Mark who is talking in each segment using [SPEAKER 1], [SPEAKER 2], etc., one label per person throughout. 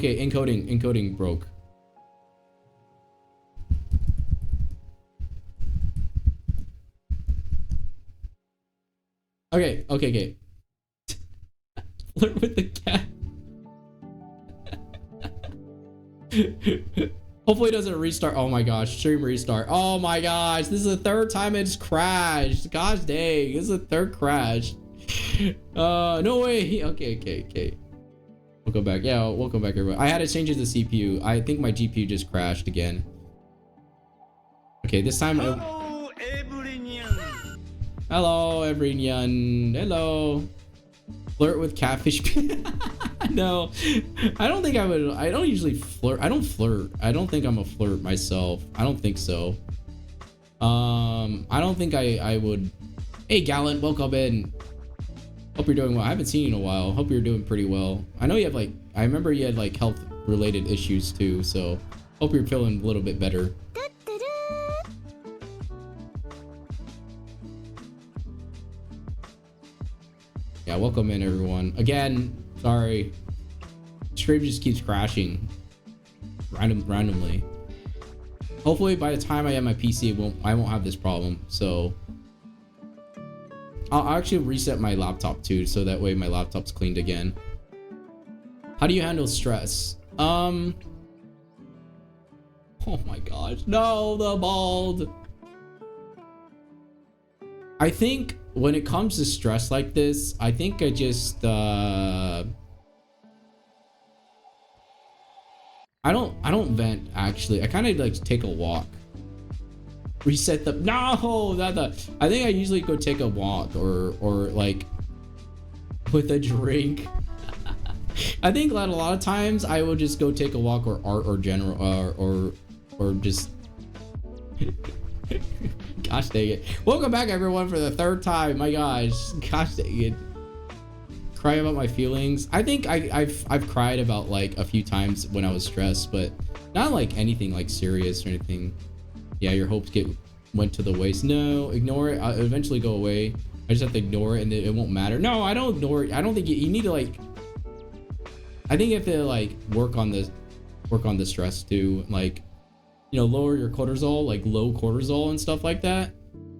[SPEAKER 1] okay. Encoding broke. Okay. Flirt with the cat. Hopefully it doesn't restart. Oh my gosh, stream restart. Oh my gosh, this is the third time it's crashed. Gosh dang, this is the third crash. No way. Okay. Welcome back. Yeah, welcome back everybody. I had to change it to CPU. I think my GPU just crashed again. Okay, this time. Hello, everyone. Hello. Flirt with catfish. No, I don't think I would. I don't usually flirt. I don't flirt. I don't think I'm a flirt myself. I don't think so. I don't think I would. Hey, Gallant, welcome in. Hope you're doing well. I haven't seen you in a while. Hope you're doing pretty well. I know you have like. I remember you had like health related issues too. So hope you're feeling a little bit better. Yeah, welcome in everyone. Again, sorry. Stream just keeps crashing randomly. Hopefully by the time I have my PC, I won't have this problem. So I'll actually reset my laptop too, so that way my laptop's cleaned again. How do you handle stress? Oh my gosh, no, the bald. I think when it comes to stress like this, I think I just I don't vent actually. I kind of like take a walk. Reset the I think I usually go take a walk or like with a drink. I think that a lot of times I will just go take a walk or art or general or just gosh dang it. Welcome back everyone for the third time. My gosh. Gosh dang it. Cry about my feelings. I think I've cried about like a few times when I was stressed, but not like anything like serious or anything. Yeah, your hopes went to the waste. No, ignore it. I'll eventually go away. I just have to ignore it and it won't matter. No, I don't ignore it. I don't think you need to like. I think you have to like work on the stress too. Like, you know, lower your cortisol, like low cortisol and stuff like that.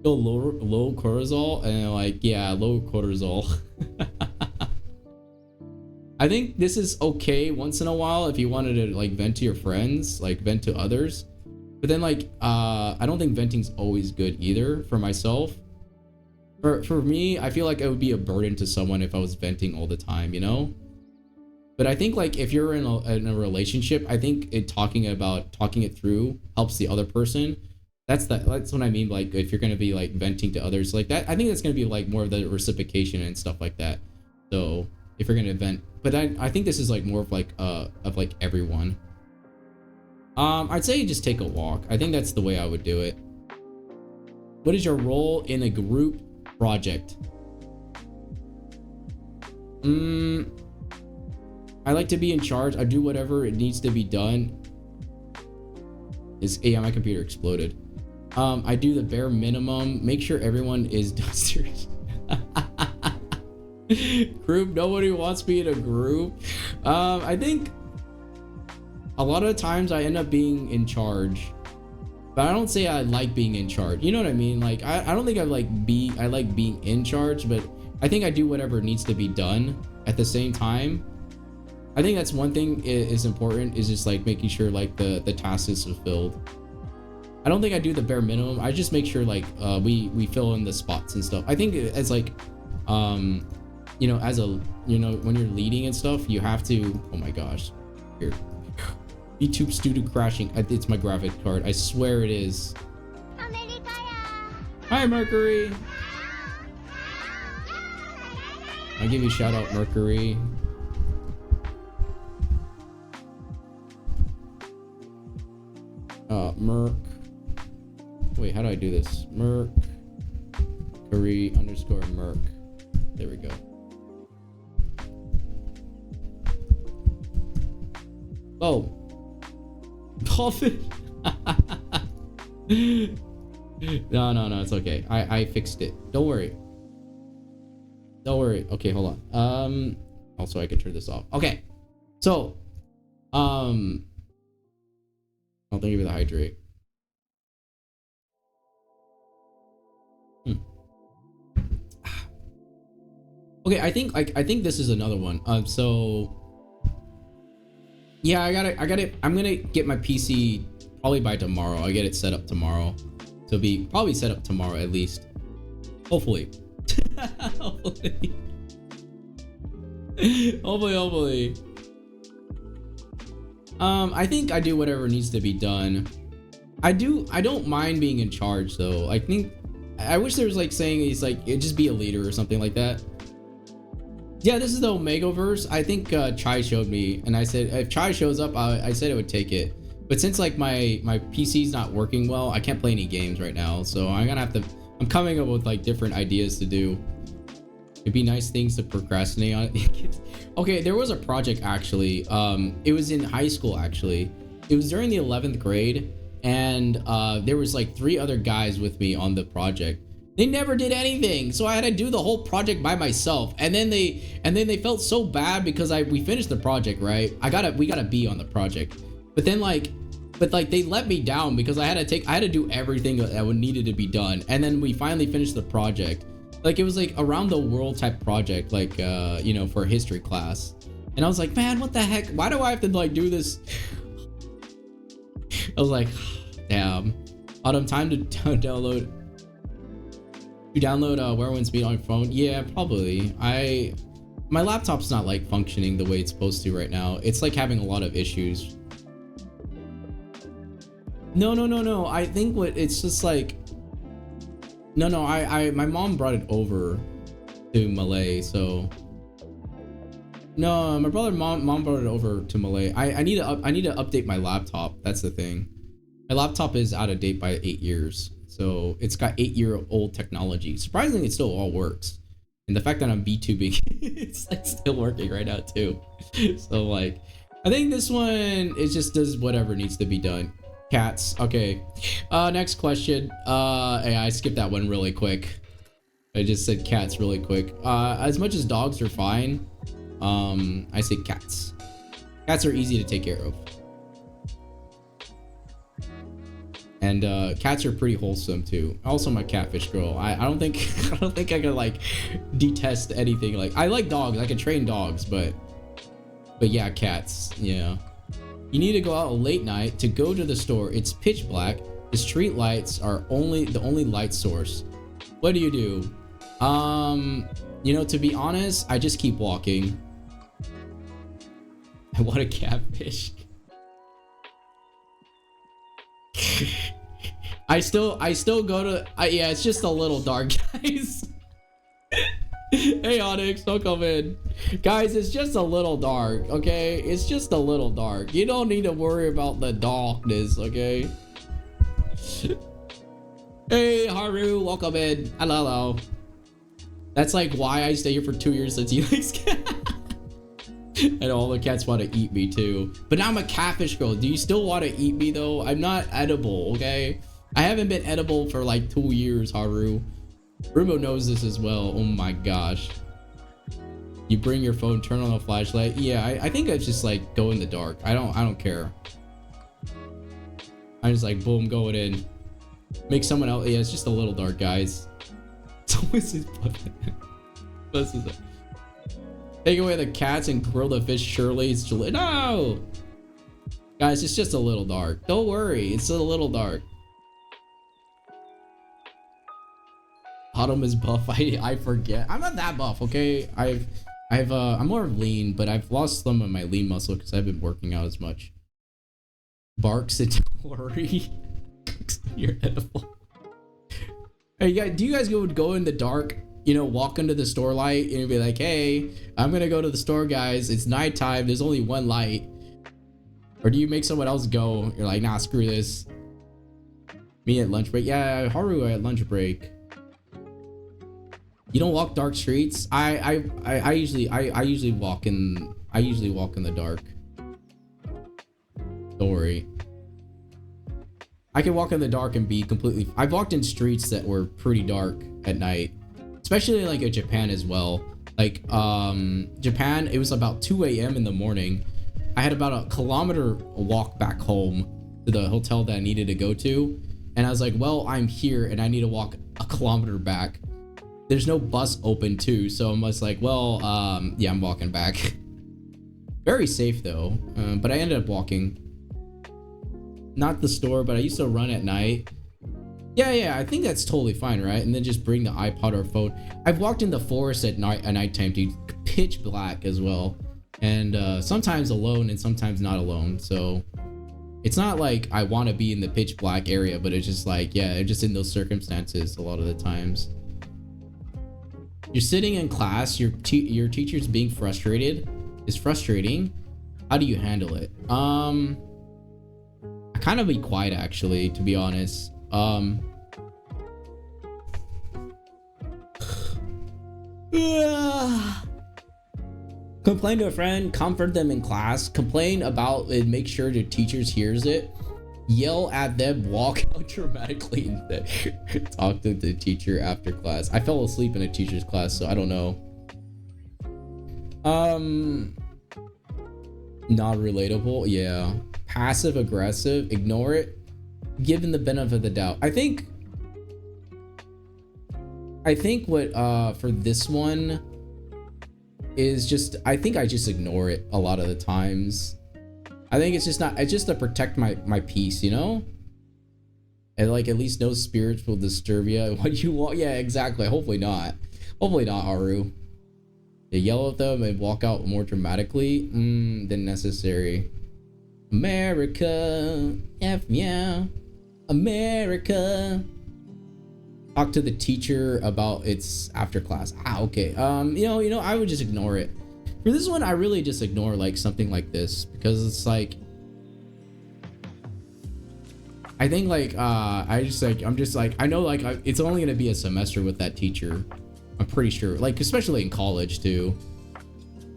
[SPEAKER 1] Go low cortisol and like yeah, low cortisol. I think this is okay once in a while if you wanted to like vent to your friends, like vent to others. But then like I don't think venting's always good either for myself. For me, I feel like it would be a burden to someone if I was venting all the time, you know? But I think like if you're in a relationship, I think talking it through helps the other person. That's what I mean. Like if you're gonna be like venting to others like that, I think that's gonna be like more of the reciprocation and stuff like that. So if you're gonna vent, but I think this is like more of like everyone. I'd say just take a walk. I think that's the way I would do it. What is your role in a group project? I like to be in charge. I do whatever it needs to be done. Yeah, my computer exploded. I do the bare minimum. Make sure everyone is serious. Group, nobody wants me in a group. I think a lot of times I end up being in charge, but I don't say I like being in charge. You know what I mean? Like I don't think I like being in charge, but I think I do whatever needs to be done at the same time. I think that's one thing is important, is just like making sure like the task is fulfilled. I don't think I do the bare minimum. I just make sure like we fill in the spots and stuff. I think as like you know, as a, you know, when you're leading and stuff, you have to, oh my gosh, here, YouTube studio crashing. It's my graphic card, I swear it is. Hi Mercury. I'll give you a shout out, Mercury. Merc. Wait, how do I do this? Merc. Curry underscore Merc. There we go. Oh. Dolphin. No, it's okay. I fixed it. Don't worry. Okay, hold on. Also I can turn this off. Okay. So I'll think of the hydrate. Hmm. Okay, I think this is another one. So yeah, I'm gonna get my PC probably by tomorrow. I'll get it set up tomorrow. So be probably set up tomorrow at least. Hopefully. Hopefully. Hopefully. I think I do whatever needs to be done. I don't mind being in charge though. I wish there was like saying he's like just be a leader or something like that. Yeah, this is the Omegaverse. I think Chai showed me, and I said if Chai shows up, I said it would take it. But since like my PC's not working well, I can't play any games right now. So I'm gonna have to. I'm coming up with like different ideas to do. It'd be nice things to procrastinate on. Okay, there was a project actually. It was in high school actually. It was during the 11th grade, and there was like 3 other guys with me on the project. They never did anything, so I had to do the whole project by myself. And then they felt so bad because we finished the project, right? We got a B on the project, but they let me down because I had to do everything that needed to be done. And then we finally finished the project. Like it was like around the world type project, like for a history class. And I was like, man, what the heck? Why do I have to like do this? I was like, damn. Autumn, time to download. You download Werewolf Speed on your phone? Yeah, probably. My laptop's not like functioning the way it's supposed to right now. It's like having a lot of issues. No. I think it's just like no. My mom brought it over to Malay, so no, my mom brought it over to Malay. I need to update my laptop. That's the thing. My laptop is out of date by 8 years. So it's got 8-year-old technology. Surprisingly, it still all works. And the fact that I'm B2B, it's like still working right now too. So like, I think this one, it just does whatever needs to be done. Cats, okay. Next question. Hey, I skipped that one really quick. I just said cats really quick. As much as dogs are fine, I say cats. Cats are easy to take care of. And cats are pretty wholesome too. Also, my catfish girl. I don't think I can like detest anything. Like I like dogs. I can train dogs, but yeah, cats. Yeah. You need to go out late night to go to the store. It's pitch black. The street lights are the only light source. What do you do? To be honest, I just keep walking. I want a catfish. I still go to yeah, it's just a little dark, guys. Hey Onyx, don't come in. Guys, it's just a little dark, okay? It's just a little dark. You don't need to worry about the darkness, okay? Hey Haru, welcome in. Hello. That's like why I stay here for 2 years since he likes cats. And all the cats want to eat me too. But now I'm a catfish girl. Do you still want to eat me though? I'm not edible, okay? I haven't been edible for like 2 years, Haru. Rumo knows this as well. Oh my gosh. You bring your phone, turn on a flashlight. Yeah, I think I just like go in the dark. I don't care. I just like boom, going in. Make someone else. Yeah, it's just a little dark, guys. What's this? What's this? Take away the cats and grill the fish. Surely it's no, guys. It's just a little dark. Don't worry, it's a little dark. Autumn is buff. I forget. I'm not that buff. Okay, I'm more lean, but I've lost some of my lean muscle because I've been working out as much. Barks and don't worry. You're edible. Hey, do you guys go in the dark? Walk into the store light and be like, hey, I'm gonna go to the store, guys. It's nighttime. There's only one light. Or do you make someone else go? You're like, nah, screw this. Me at lunch break. Yeah, Haru at lunch break. You don't walk dark streets. I usually walk in the dark. Don't worry. I can walk in the dark and be completely. I've walked in streets that were pretty dark at night. Especially like in Japan as well. Like Japan, it was about 2 a.m. in the morning. I had about a kilometer walk back home to the hotel that I needed to go to. And I was like, well, I'm here and I need to walk a kilometer back. There's no bus open too. So I'm just like, well, yeah, I'm walking back. Very safe though. But I ended up walking. Not the store, but I used to run at night. Yeah, I think that's totally fine, right? And then just bring the iPod or phone. I've walked in the forest at nighttime, dude. Pitch black as well. And sometimes alone and sometimes not alone. So it's not like I want to be in the pitch black area, but it's just like, yeah, just in those circumstances a lot of the times. You're sitting in class, your teacher's being frustrated. It's frustrating. How do you handle it? I kind of be quiet actually, to be honest. Complain to a friend, comfort them in class, complain about it, make sure the teachers hears it, yell at them, walk out dramatically, and talk to the teacher after class. I fell asleep in a teacher's class, so I don't know. Not relatable. Yeah. Passive aggressive, ignore it, given the benefit of the doubt. I think what for this one is just, I think I just ignore it a lot of the times. I think it's just to protect my peace, you know? And like at least no spirits will disturb you. What you want? Yeah, exactly. Hopefully not. Hopefully not, Haru. They yell at them and walk out more dramatically than necessary. America, yeah, America. Talk to the teacher about its after class. Okay. You know, I would just ignore it. For this one, I really just ignore like something like this because it's like, I think like I'm just like I know like it's only gonna be a semester with that teacher. I'm pretty sure, like especially in college too.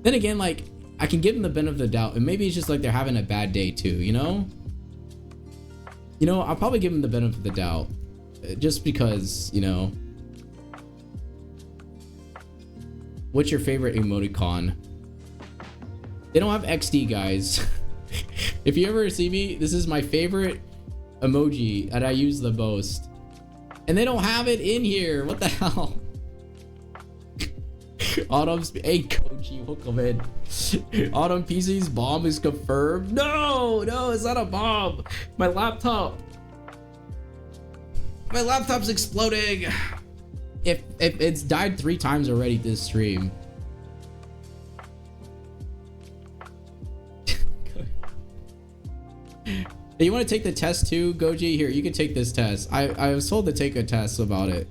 [SPEAKER 1] Then again, like I can give them the benefit of the doubt, and maybe it's just like they're having a bad day too, you know? You know, I'll probably give them the benefit of the doubt, just because, you know. What's your favorite emoticon? They don't have XD, guys. If you ever see me, this is my favorite emoji that I use the most, and they don't have it in here. What the hell? Autumn's, hey Koji, welcome in. Autumn PC's bomb is confirmed. No, it's not a bomb. My laptop's exploding. If it's died 3 times already this stream. Hey, you want to take the test too, Goji? Here, you can take this test. I was told to take a test about it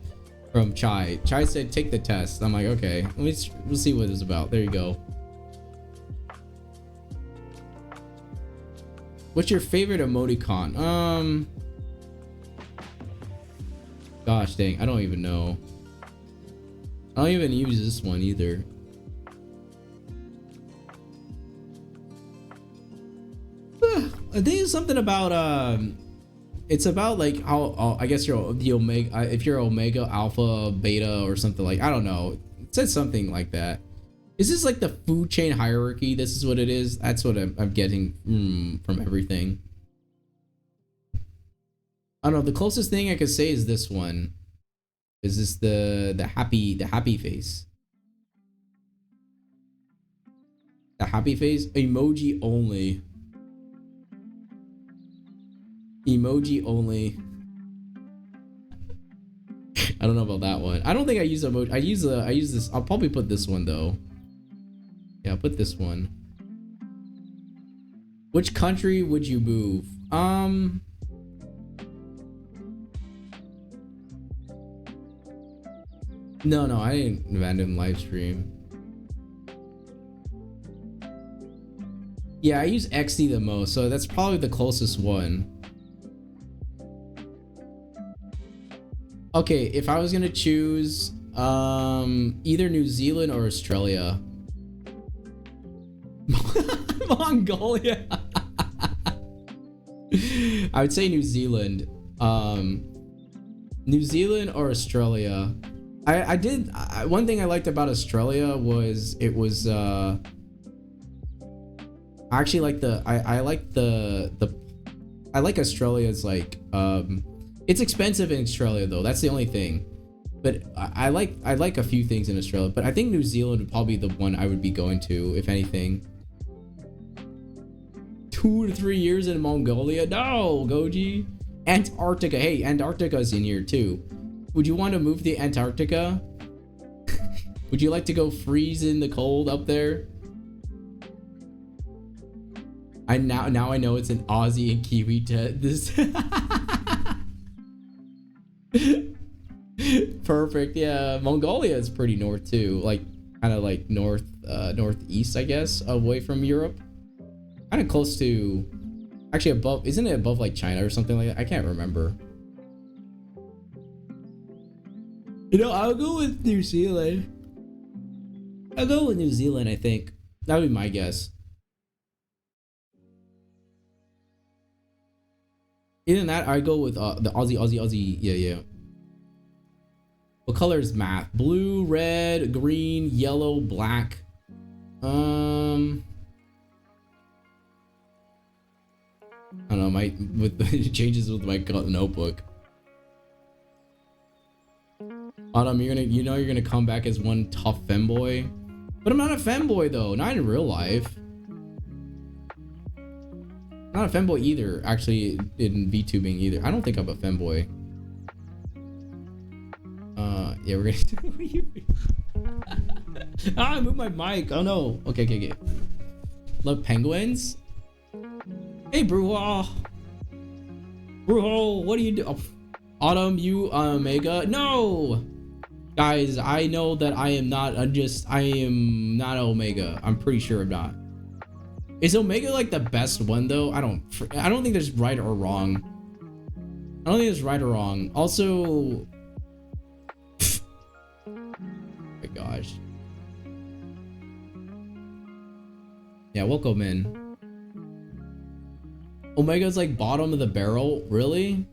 [SPEAKER 1] from Chai. Chai said take the test. I'm like, okay, we'll see what it's about. There you go. What's your favorite emoticon? Gosh dang, I don't even know. I don't even use this one either. I think it's something about it's about like how I guess you're the omega, if you're omega, alpha, beta, or something like, I don't know. It said something like that. Is this like the food chain hierarchy? This is what it is. That's what I'm getting from everything. I don't know. The closest thing I could say is this one. Is this the happy face? The happy face emoji only. Emoji only. I don't know about that one. I don't think I use emoji. I use this. I'll probably put this one though. Yeah, I'll put this one. Which country would you move? No, I didn't random live stream. Yeah, I use XD the most, so that's probably the closest one. Okay, if I was gonna choose either New Zealand or Australia. Mongolia. I would say New Zealand. New Zealand or Australia. One thing I liked about Australia was it was I actually like I like I like Australia's like it's expensive in Australia though. That's the only thing. But I like a few things in Australia, but I think New Zealand would probably be the one I would be going to if anything. 2 to 3 years in Mongolia? No, Goji. Antarctica. Hey, Antarctica's in here too. Would you want to move to Antarctica? Would you like to go freeze in the cold up there? Now I know it's an Aussie and Kiwi this perfect. Yeah, Mongolia is pretty north too, like kind of like northeast, I guess, away from Europe. Kind of close to, actually above, isn't it above like China or something like that? I can't remember. You know, I'll go with New Zealand. I'll go with New Zealand, I think. That would be my guess. Other than that, I go with the Aussie. Yeah. What color is math? Blue, red, green, yellow, black. I don't know, with the changes with my notebook. Autumn, you're gonna come back as one tough femboy. But I'm not a femboy though, not in real life. Not a femboy either, actually in VTubing either. I don't think I'm a femboy. Yeah, we're gonna I moved my mic. Oh no. Okay. Love penguins? Hey, Brujo, what do you do? Oh, Autumn, you Omega? No, guys, I know that I am not. I am not Omega. I'm pretty sure I'm not. Is Omega like the best one though? I don't think there's right or wrong. I don't think there's right or wrong. Also, oh my gosh. Yeah, welcome in. Omega's like bottom of the barrel, really?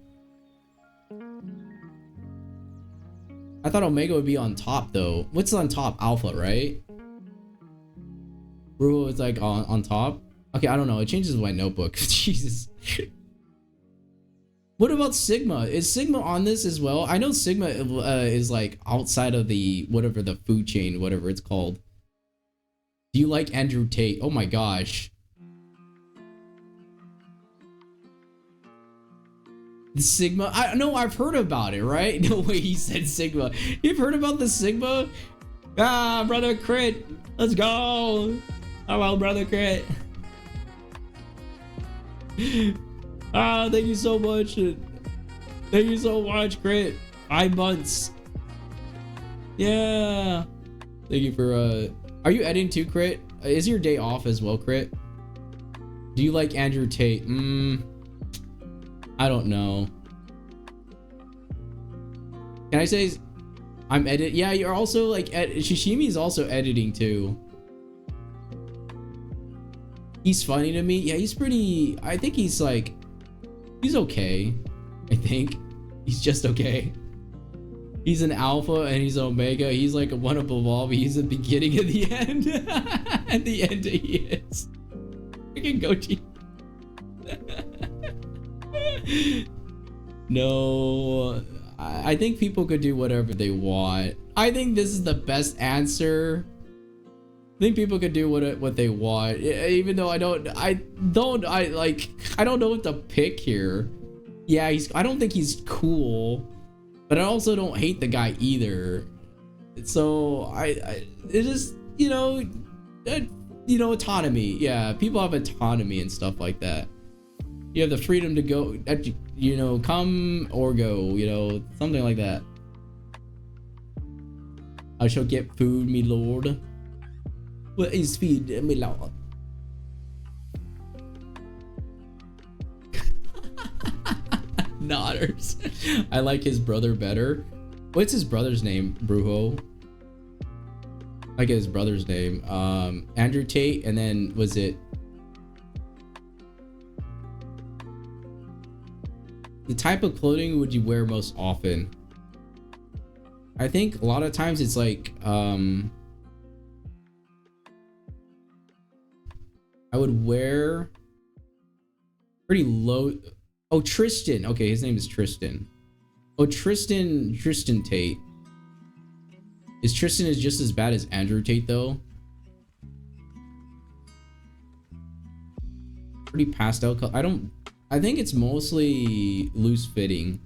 [SPEAKER 1] I thought Omega would be on top though. What's on top? Alpha, right? Brujo is like on top. Okay, I don't know. It changes my notebook. Jesus. What about Sigma? Is Sigma on this as well? I know Sigma is like outside of the whatever the food chain, whatever it's called. Do you like Andrew Tate? Oh my gosh. The Sigma? I know, I've heard about it, right? No way he said Sigma. You've heard about the Sigma? Ah, brother Crit. Let's go. Oh well, brother Crit. Ah, thank you so much. Thank you so much, Crit. 5 months. Yeah. Thank you for are you editing too, Crit? Is your day off as well, Crit? Do you like Andrew Tate? I don't know. Can I say I'm edit? Yeah, you're also like Shishimi's also editing too. He's funny to me. Yeah, he's pretty. I think he's like, he's okay. I think he's just okay. He's an alpha and he's omega. He's like one up of all, but he's the beginning and the end. At the end, he is. Freaking Gochi. No, I think people could do whatever they want. I think this is the best answer. I think people could do what they want, even though I don't know what to pick here. Yeah, I don't think he's cool, but I also don't hate the guy either. So it just, autonomy. Yeah, people have autonomy and stuff like that. You have the freedom to go, come or go, something like that. I shall get food, me lord. What is feed, me lord? Nodders. I like his brother better. What's his brother's name, Brujo? I get his brother's name. Andrew Tate, and then was it the type of clothing would you wear most often? I think a lot of times it's like I I would wear pretty low. Oh, Tristan. Okay, his name is Tristan. Oh, Tristan Tate. Is Tristan is just as bad as Andrew Tate though? Pretty pastel color. I think it's mostly loose fitting.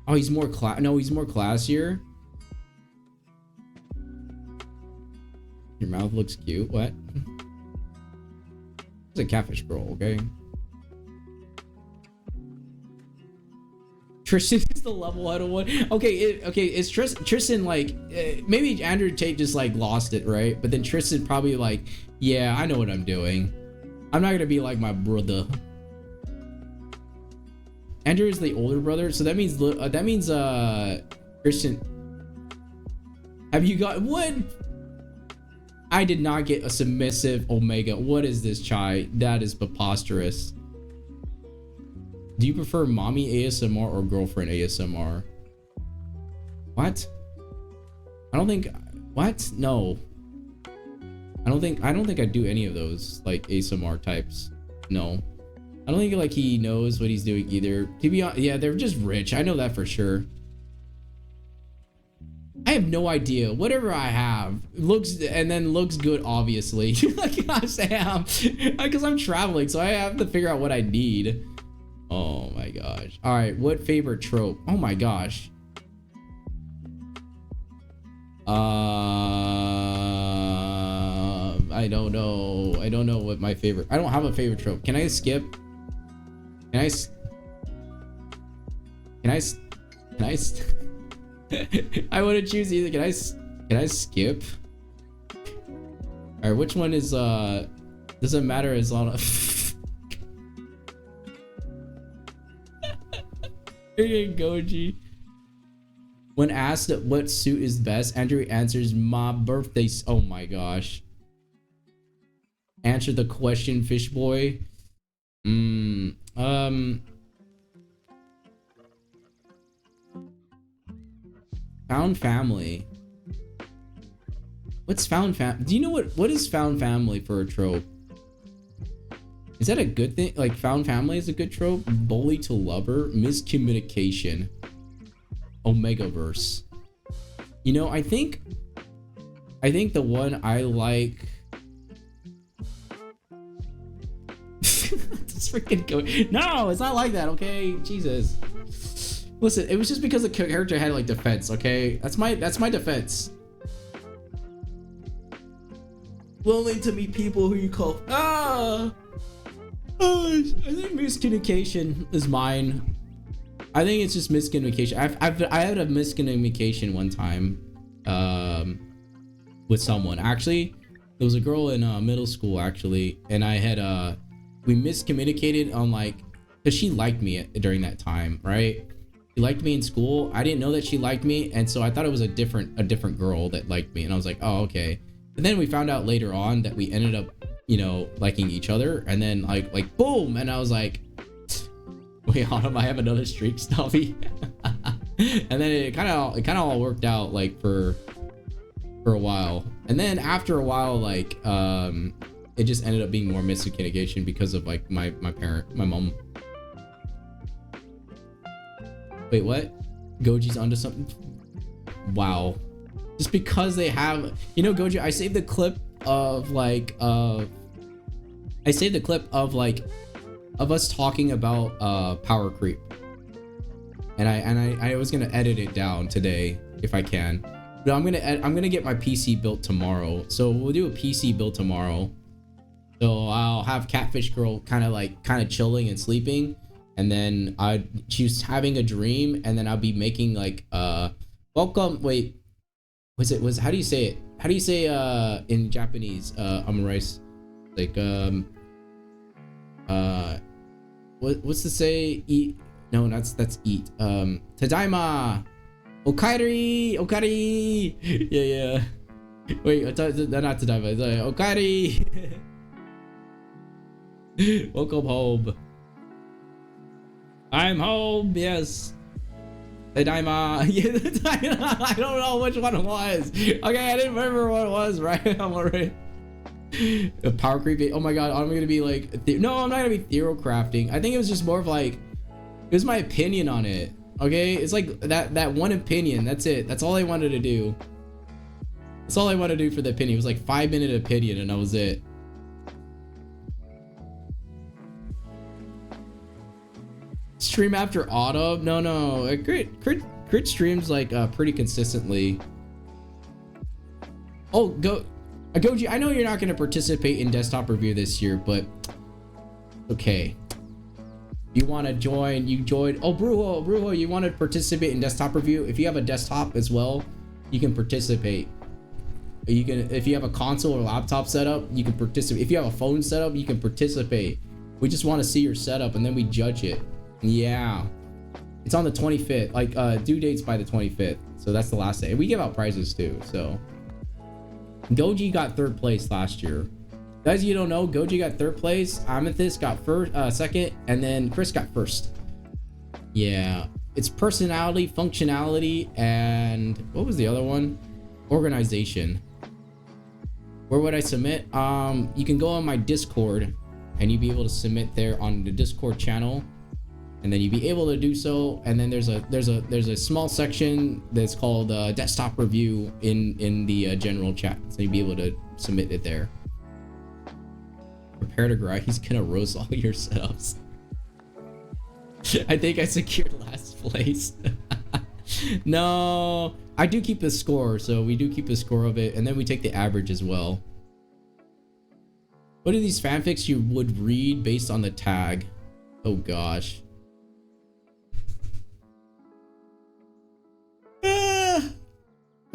[SPEAKER 1] Oh, he's more he's more classier. Your mouth looks cute. What? It's a catfish girl, okay? Tristan is the level-headed one. Okay, is Tristan like maybe Andrew Tate just like lost it, right? But then Tristan probably like, yeah, I know what I'm doing. I'm not gonna be like my brother. Andrew is the older brother, so that means Tristan. Have you got what? I did not get a submissive Omega. What is this, Chai? That is preposterous. Do you prefer mommy ASMR or girlfriend ASMR? What? I don't think. What? No. I don't think I do any of those like ASMR types. No. I don't think like he knows what he's doing either. To be honest, yeah, they're just rich. I know that for sure. I have no idea. Whatever I have looks good, obviously. Like I am, because I'm traveling, so I have to figure out what I need. Oh my gosh. All right, what favorite trope? Oh my gosh. I don't know. I don't know what my favorite. I don't have a favorite trope. Can I skip? Can I I want to choose either. Can I skip? All right, which one is doesn't matter as long as Goji. When asked what suit is best, Andrew answers my birthday. Oh my gosh. Answer the question, fish boy. Found family. What's found fam? Do you know what is found family for a trope? Is that a good thing? Like found family is a good trope? Bully to lover, miscommunication, Omegaverse. You know, I think the one I like. This freaking go. No, it's not like that. Okay, Jesus. Listen, it was just because the character had like defense. Okay, that's my defense. Willing to meet people who you call I think miscommunication is mine. I think it's just miscommunication. I had a miscommunication one time with someone. Actually, there was a girl in middle school actually, and I had we miscommunicated on like, because she liked me during that time, right? She liked me in school. I didn't know that she liked me, and so I thought it was a different girl that liked me, and I was like, oh, okay. And then we found out later on that we ended up, you know, liking each other, and then like boom, and I was like, wait, hold on, I have another streak, Snuffy. And then it kind of all worked out like for a while, and then after a while, like it just ended up being more miscommunication because of like my mom. Wait, what? Goji's onto something? Wow. Just because they have, you know, Goji, I saved the clip of like of us talking about power creep. And I was gonna edit it down today if I can. But I'm gonna get my PC built tomorrow. So we'll do a PC build tomorrow. So I'll have Catfish Girl kind of chilling and sleeping, and then she's having a dream, and then I'll be making like welcome. Wait, how do you say it? How do you say in Japanese omurice? Like what's to say? Eat? No, that's eat. Tadaima, okaeri. Yeah. Wait, not tadaima. It's like okaeri. Welcome home. I'm home. Yes. Tadaima. Yeah, I don't know which one it was. Okay, I didn't remember what it was. Right. I'm already. A power creep. Oh my god, I'm gonna be like, no, I'm not gonna be theoro crafting. I think it was just more of like, it was my opinion on it. Okay, it's like that one opinion. That's it. That's all I wanted to do. That's all I wanted to do for the opinion. It was like 5-minute opinion, and that was it. Stream after autumn? No. Crit streams like pretty consistently. Oh, Goji, I know you're not gonna participate in desktop review this year, but okay. You want to join? You join. Oh, Brujo, you want to participate in desktop review? If you have a desktop as well, you can participate. You can, if you have a console or laptop setup, you can participate. If you have a phone setup, you can participate. We just want to see your setup and then we judge it. Yeah, it's on the 25th. Like due date's by the 25th, so that's the last day. And we give out prizes too. So Goji got 3rd place last year. Guys, you don't know, Goji got 3rd place, Amethyst got second, and then Chris got 1st. Yeah, it's personality, functionality, and what was the other one? Organization. Where would I submit? You can go on my Discord, and you'll be able to submit there on the Discord channel, and then you'll be able to do so. And then there's a small section that's called desktop review in the general chat, so you'll be able to submit it there. Prepare to grind. He's gonna roast all your setups. I think I secured last place. No, I do keep a score, so we do keep a score of it, and then we take the average as well. What are these fanfics you would read based on the tag? Oh gosh.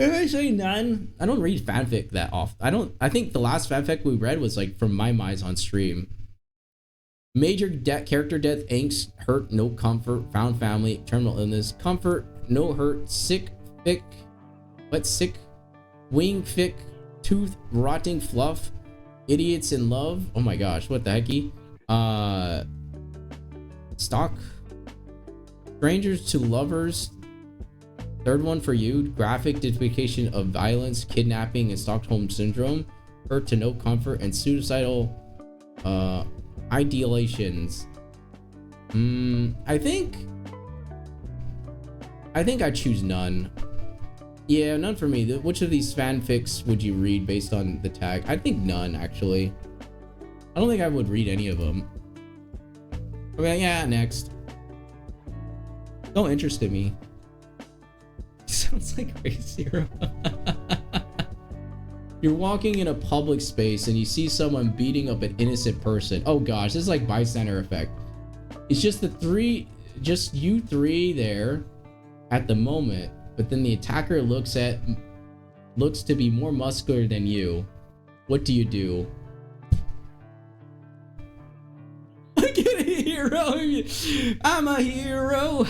[SPEAKER 1] Actually none. I don't read fanfic that often. I think the last fanfic we read was like from My Mize on stream. Major character death, angst, hurt, no comfort, found family, terminal illness, comfort, no hurt, sick, fic, what sick, wing, fic, tooth, rotting fluff, idiots in love. Oh my gosh, what the hecky? Stock, strangers to lovers. 3rd one for you, graphic duplication of violence, kidnapping, and Stockholm syndrome, hurt to no comfort, and suicidal ideations. I think I choose none. Yeah, none for me. Which of these fanfics would you read based on the tag? I think none, actually. I don't think I would read any of them. Okay, yeah, next. Don't interest in me. Sounds like Race Zero. You're walking in a public space and you see someone beating up an innocent person. Oh gosh, this is like bystander effect. It's just just you three there at the moment, but then the attacker looks to be more muscular than you. What do you do? I get a hero. I'm a hero.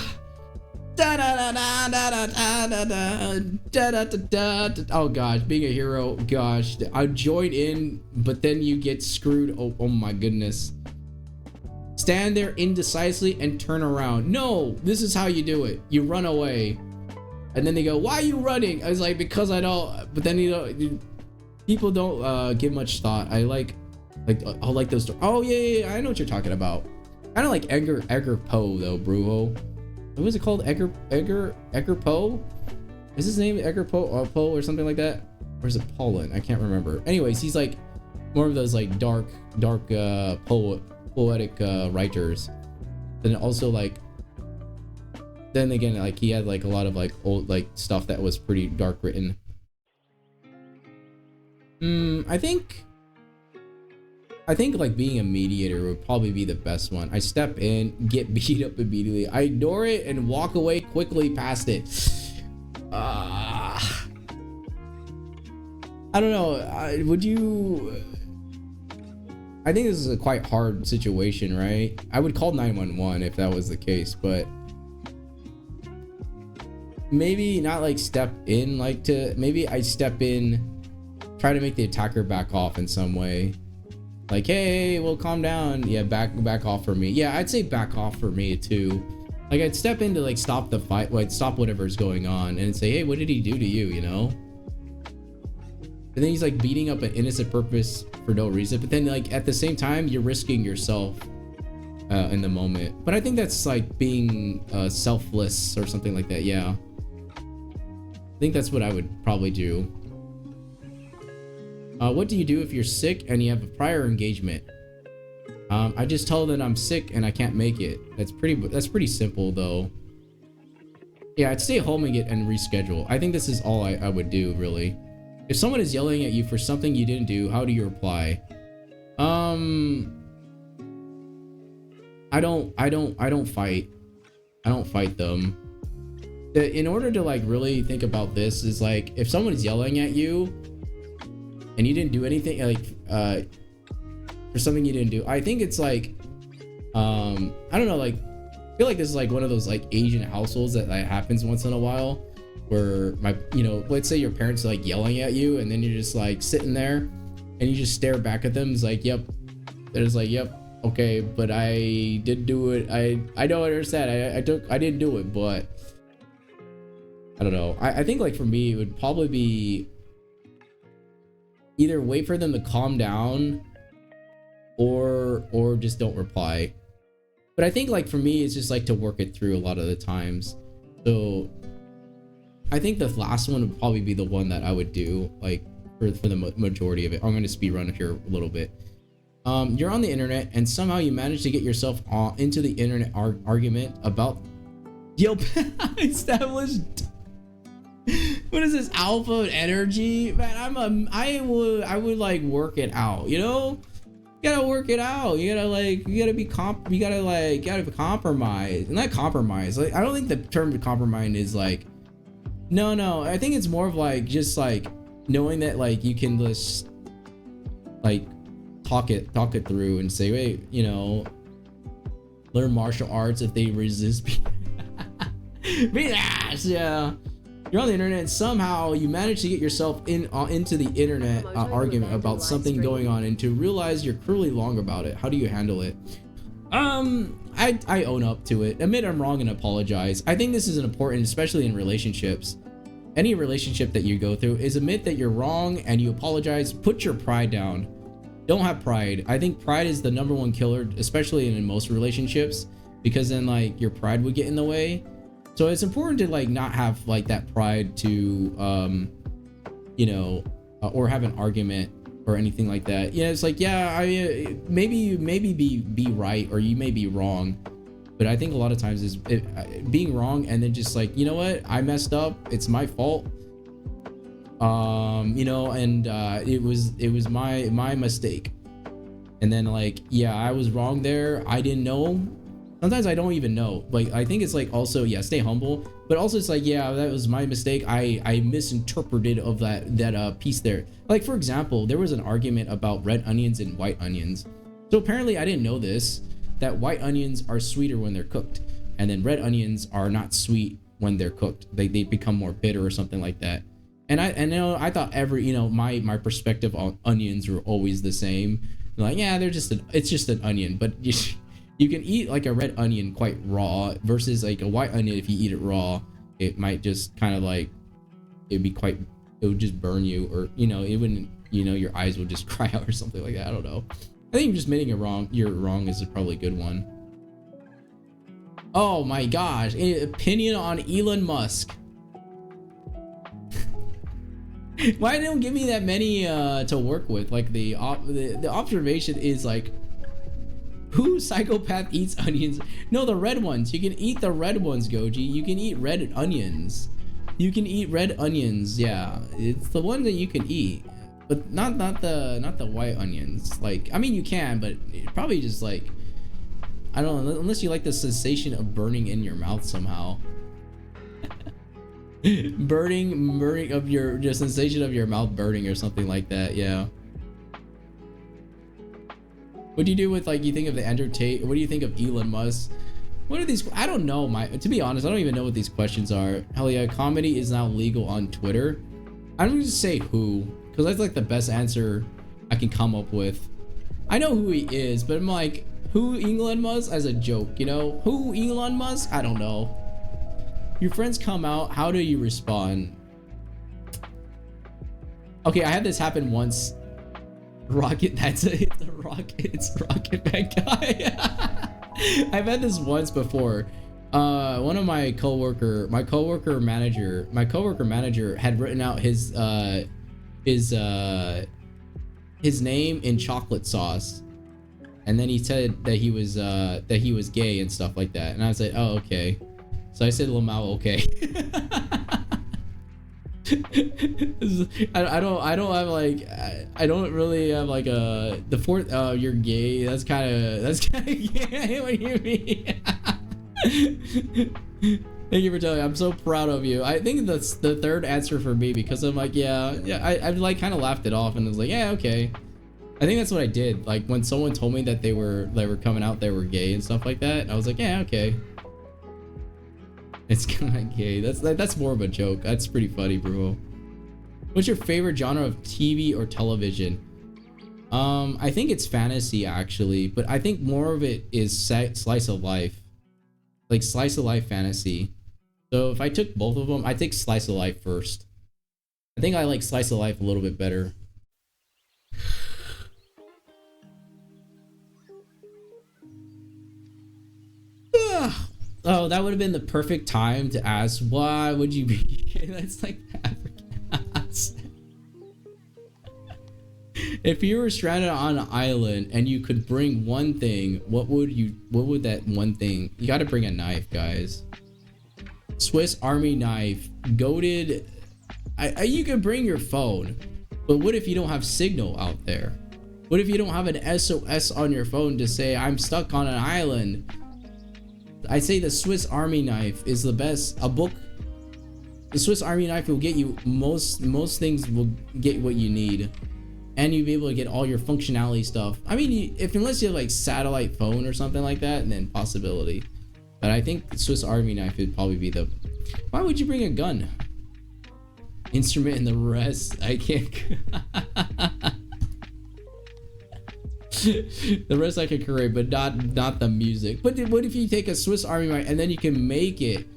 [SPEAKER 1] Oh gosh, being a hero, gosh, I join in, but then you get screwed. Oh my goodness. Stand there indecisively and turn around. No, this is how you do it. You run away, and then they go, "Why are you running?" I was like, "Because I don't." But then people don't give much thought. I like those. Oh yeah, I know what you're talking about. I don't like Edgar Poe though, Brujo. What was it called? Edgar Poe? Is his name Edgar Poe or something like that? Or is it Paulin? I can't remember. Anyways, he's like more of those like dark poetic writers. Then also then again, like he had like a lot of like old like stuff that was pretty dark written. I think like being a mediator would probably be the best one. I step in, get beat up immediately. I ignore it and walk away quickly past it. I don't know. Would you? I think this is a quite hard situation, right? I would call 911 if that was the case, but maybe not like step in, maybe I step in, try to make the attacker back off in some way. Like, hey, well, calm down. Yeah, back off for me. Yeah, I'd say back off for me too. Like, I'd step in to like stop the fight, like stop whatever's going on, and say, hey, what did he do to you? You know? But then he's like beating up an innocent purpose for no reason. But then like at the same time, you're risking yourself in the moment. But I think that's like being selfless or something like that. Yeah. I think that's what I would probably do. What do you do if you're sick and you have a prior engagement? I just tell them I'm sick and I can't make it. That's pretty simple though. Yeah, I'd stay home and reschedule. I think this is all I would do really. If someone is yelling at you for something you didn't do, how do you reply? I don't fight. I don't fight them. In order to like really think about this is like if someone is yelling at you and you didn't do anything like for something you didn't do, I think it's like I don't know, like I feel like this is like one of those like Asian households that like happens once in a while where let's say your parents are like yelling at you and then you're just like sitting there and you just stare back at them. It's like, yep. They're just like, yep, okay, but I did do it. I don't understand. I didn't do it, but I don't know. I think like for me, it would probably be either wait for them to calm down or just don't reply. But I think like for me, it's just like to work it through a lot of the times. So I think the last one would probably be the one that I would do like for the majority of it. I'm going to speed run here a little bit. You're on the internet and somehow you manage to get yourself into the internet argument about established. What is this alpha energy, man? I would like work it out, you know. You gotta work it out. You gotta compromise. Not compromise. Like I don't think the term compromise is like. No. I think it's more of like just like knowing that like you can just like talk it through and say, wait, you know, learn martial arts if they resist. Yeah. You're on the internet and somehow you manage to get yourself into the internet argument about something going on and to realize you're cruelly wrong about it. How do you handle it? I own up to it, admit I'm wrong and apologize. I think this is important, especially in relationships. Any relationship that you go through is admit that you're wrong and you apologize. Put your pride down. Don't have pride. I think pride is the number one killer, especially in most relationships, because then like your pride would get in the way. So it's important to like not have like that pride to you know, or have an argument or anything like that. Yeah, it's like, yeah, I maybe be right or you may be wrong, but I think a lot of times is being wrong and then just like, you know what, I messed up, it's my fault, you know, and it was my mistake, and then like, yeah, I was wrong there, I didn't know. Sometimes I don't even know. Like, I think it's like also, yeah, stay humble, but also it's like, yeah, that was my mistake. I misinterpreted of that piece there. Like, for example, there was an argument about red onions and white onions. So apparently I didn't know this, that white onions are sweeter when they're cooked. And then red onions are not sweet when they're cooked. They become more bitter or something like that. And you know, I thought my perspective on onions were always the same. Like, yeah, it's just an onion, but you can eat like a red onion quite raw versus like a white onion. If you eat it raw, it might just kind of like, it would just burn you, or, you know, it wouldn't, you know, your eyes would just cry out or something like that. I don't know. I think just admitting you're wrong is probably a good one. Oh my gosh. Opinion on Elon Musk. Why don't give me that many to work with? Like the observation is like, who psychopath eats onions? No, the red ones. You can eat the red ones, Goji. You can eat red onions. You can eat red onions. Yeah, it's the one that you can eat, but not the white onions. Like, I mean, you can, but probably just like, I don't know, unless you like the sensation of burning in your mouth somehow. burning of your sensation of your mouth burning or something like that. Yeah. What do you do with, like, you think of the Undertaker? What do you think of Elon Musk? What are these? I don't know. To be honest, I don't even know what these questions are. Hell yeah, comedy is now legal on Twitter. I'm gonna just say who, because that's like the best answer I can come up with. I know who he is, but I'm like, who Elon Musk as a joke, you know? Who Elon Musk? I don't know. Your friends come out, how do you respond? Okay, I had this happen once. Rocket, that's it. The Rocket, it's Rocket Man guy. I've had this once before. One of my coworker manager had written out his name in chocolate sauce, and then he said that he was gay and stuff like that, and I was like, oh, okay. So I said Lamau, okay. I don't have like, I don't really have like the fourth, you're gay, that's kind of gay. What do you mean? Thank you for telling me. I'm so proud of you. I think that's the third answer for me, because I'm like, yeah, I like kind of laughed it off and was like, yeah, okay. I think that's what I did. Like when someone told me that they were coming out, they were gay and stuff like that, I was like, yeah, okay. It's kind of gay. That's more of a joke. That's pretty funny, bro. What's your favorite genre of TV or television? I think it's fantasy actually, but I think more of it is slice of life, like slice of life fantasy. So if I took both of them, I take slice of life first. I think I like slice of life a little bit better. Oh, that would have been the perfect time to ask, why would you be gay? That's like the African ass. If you were stranded on an island and you could bring one thing, what would that one thing? You got to bring a knife, guys. Swiss Army knife, goated. You could bring your phone, but what if you don't have signal out there? What if you don't have an SOS on your phone to say, I'm stuck on an island? I say the Swiss Army knife is the best. A book, the Swiss Army knife will get you most things, will get what you need, and you'll be able to get all your functionality stuff. I mean, unless you have like satellite phone or something like that, and then possibility. But I think the Swiss Army knife would probably be the. Why would you bring a gun? Instrument and the rest, I can't. The rest I can create, but not the music. But what if you take a Swiss Army knife and then you can make it,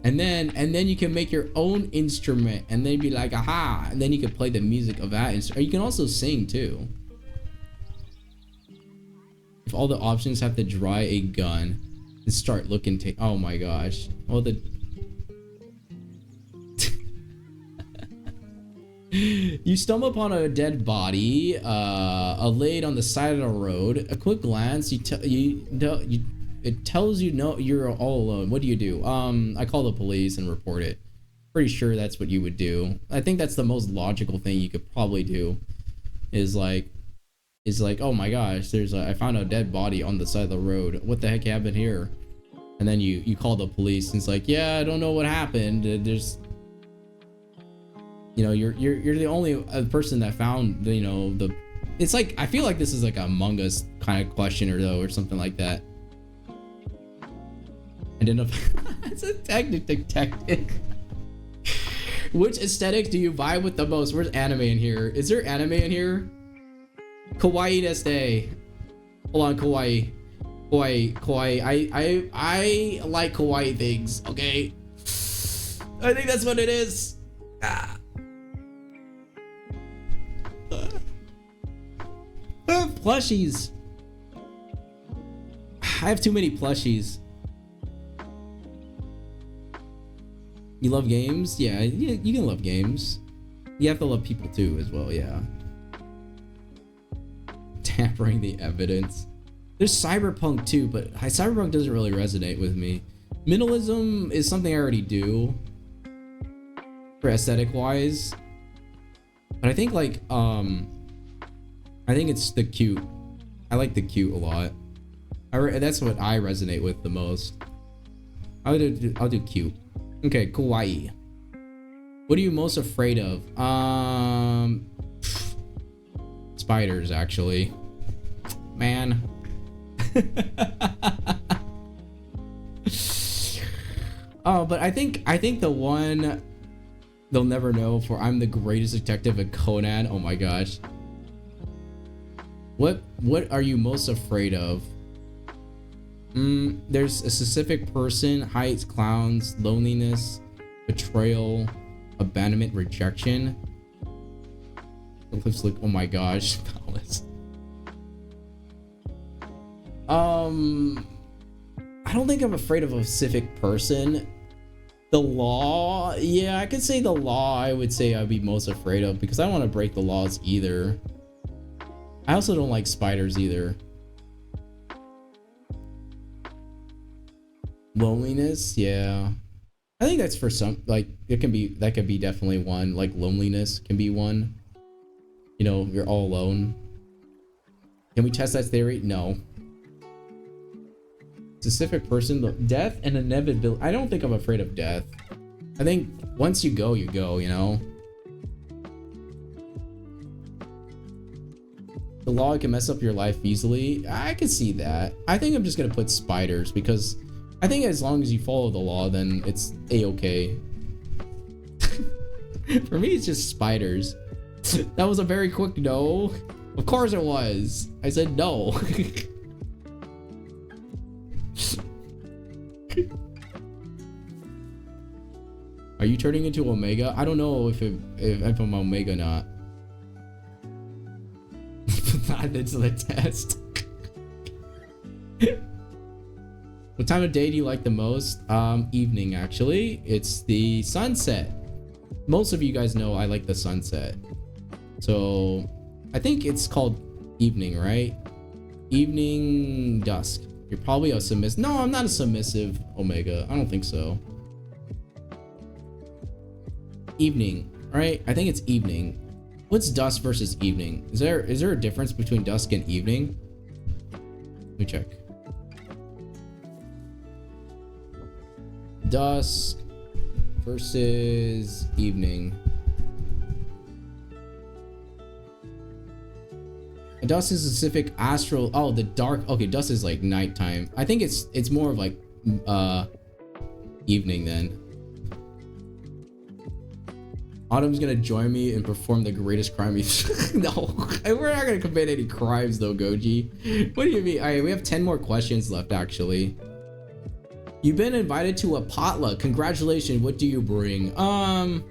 [SPEAKER 1] and then you can make your own instrument, and then be like, aha, and then you can play the music of that instrument. Or you can also sing too. If all the options have to dry a gun and start looking, oh my gosh. Well, you stumble upon a dead body, laid on the side of the road. A quick glance, it tells you no, you're all alone. What do you do? I call the police and report it. Pretty sure that's what you would do. I think that's the most logical thing you could probably do. Is like, oh my gosh, I found a dead body on the side of the road. What the heck happened here? And then you call the police, and it's like, yeah, I don't know what happened. There's. You know, you're the only person that found the. It's like, I feel like this is like a Among Us kind of questioner though, or something like that. It's a tactic. Which aesthetic do you vibe with the most? Where's anime in here? Is there anime in here? Kawaii desu. Hold on, kawaii. I like kawaii things. Okay. I think that's what it is. Ah. Plushies. I have too many plushies. You love games? Yeah, you can love games. You have to love people too as well, yeah. Tampering the evidence. There's cyberpunk too, but cyberpunk doesn't really resonate with me. Minimalism is something I already do for aesthetic wise. But I think like I think it's the cute. I like the cute a lot. That's what I resonate with the most. I'll do cute. Okay, kawaii. What are you most afraid of? Spiders, actually. Man. Oh, but I think the one they'll never know for I'm the greatest detective at Conan. Oh my gosh. What are you most afraid of? There's a specific person, heights, clowns, loneliness, betrayal, abandonment, rejection. Eclipse look. Oh my gosh. I don't think I'm afraid of a specific person. The law, yeah, I could say the law. I would say I'd be most afraid of because I don't want to break the laws either. I also don't like spiders either. Loneliness, yeah. I think that's for some, like, it can be, that could be definitely one. Like loneliness can be one. You know, you're all alone. Can we test that theory? No. Specific person, death and inevitability. I don't think I'm afraid of death. I think once you go, you know? The law can mess up your life easily. I can see that. I think I'm just gonna put spiders because I think as long as you follow the law, then it's a-okay. For me, it's just spiders. That was a very quick no. Of course it was. I said no. Are you turning into Omega? I don't know if I'm Omega or not. That's the test. What time of day do you like the most? Evening, actually. It's the sunset. Most of you guys know I like the sunset. So I think it's called evening, right? Evening, dusk. You're probably a submissive. No, I'm not a submissive Omega. I don't think so. Evening, right? I think it's evening. What's dusk versus evening? Is there a difference between dusk and evening? Let me check. Dusk versus evening. And dusk is a specific astral. Oh, the dark. Okay, dusk is like nighttime. I think it's more of like evening then. Autumn's gonna join me and perform the greatest crime. No, we're not gonna commit any crimes though, Goji. What do you mean? All right, we have 10 more questions left actually. You've been invited to a potluck. Congratulations. What do you bring? I'm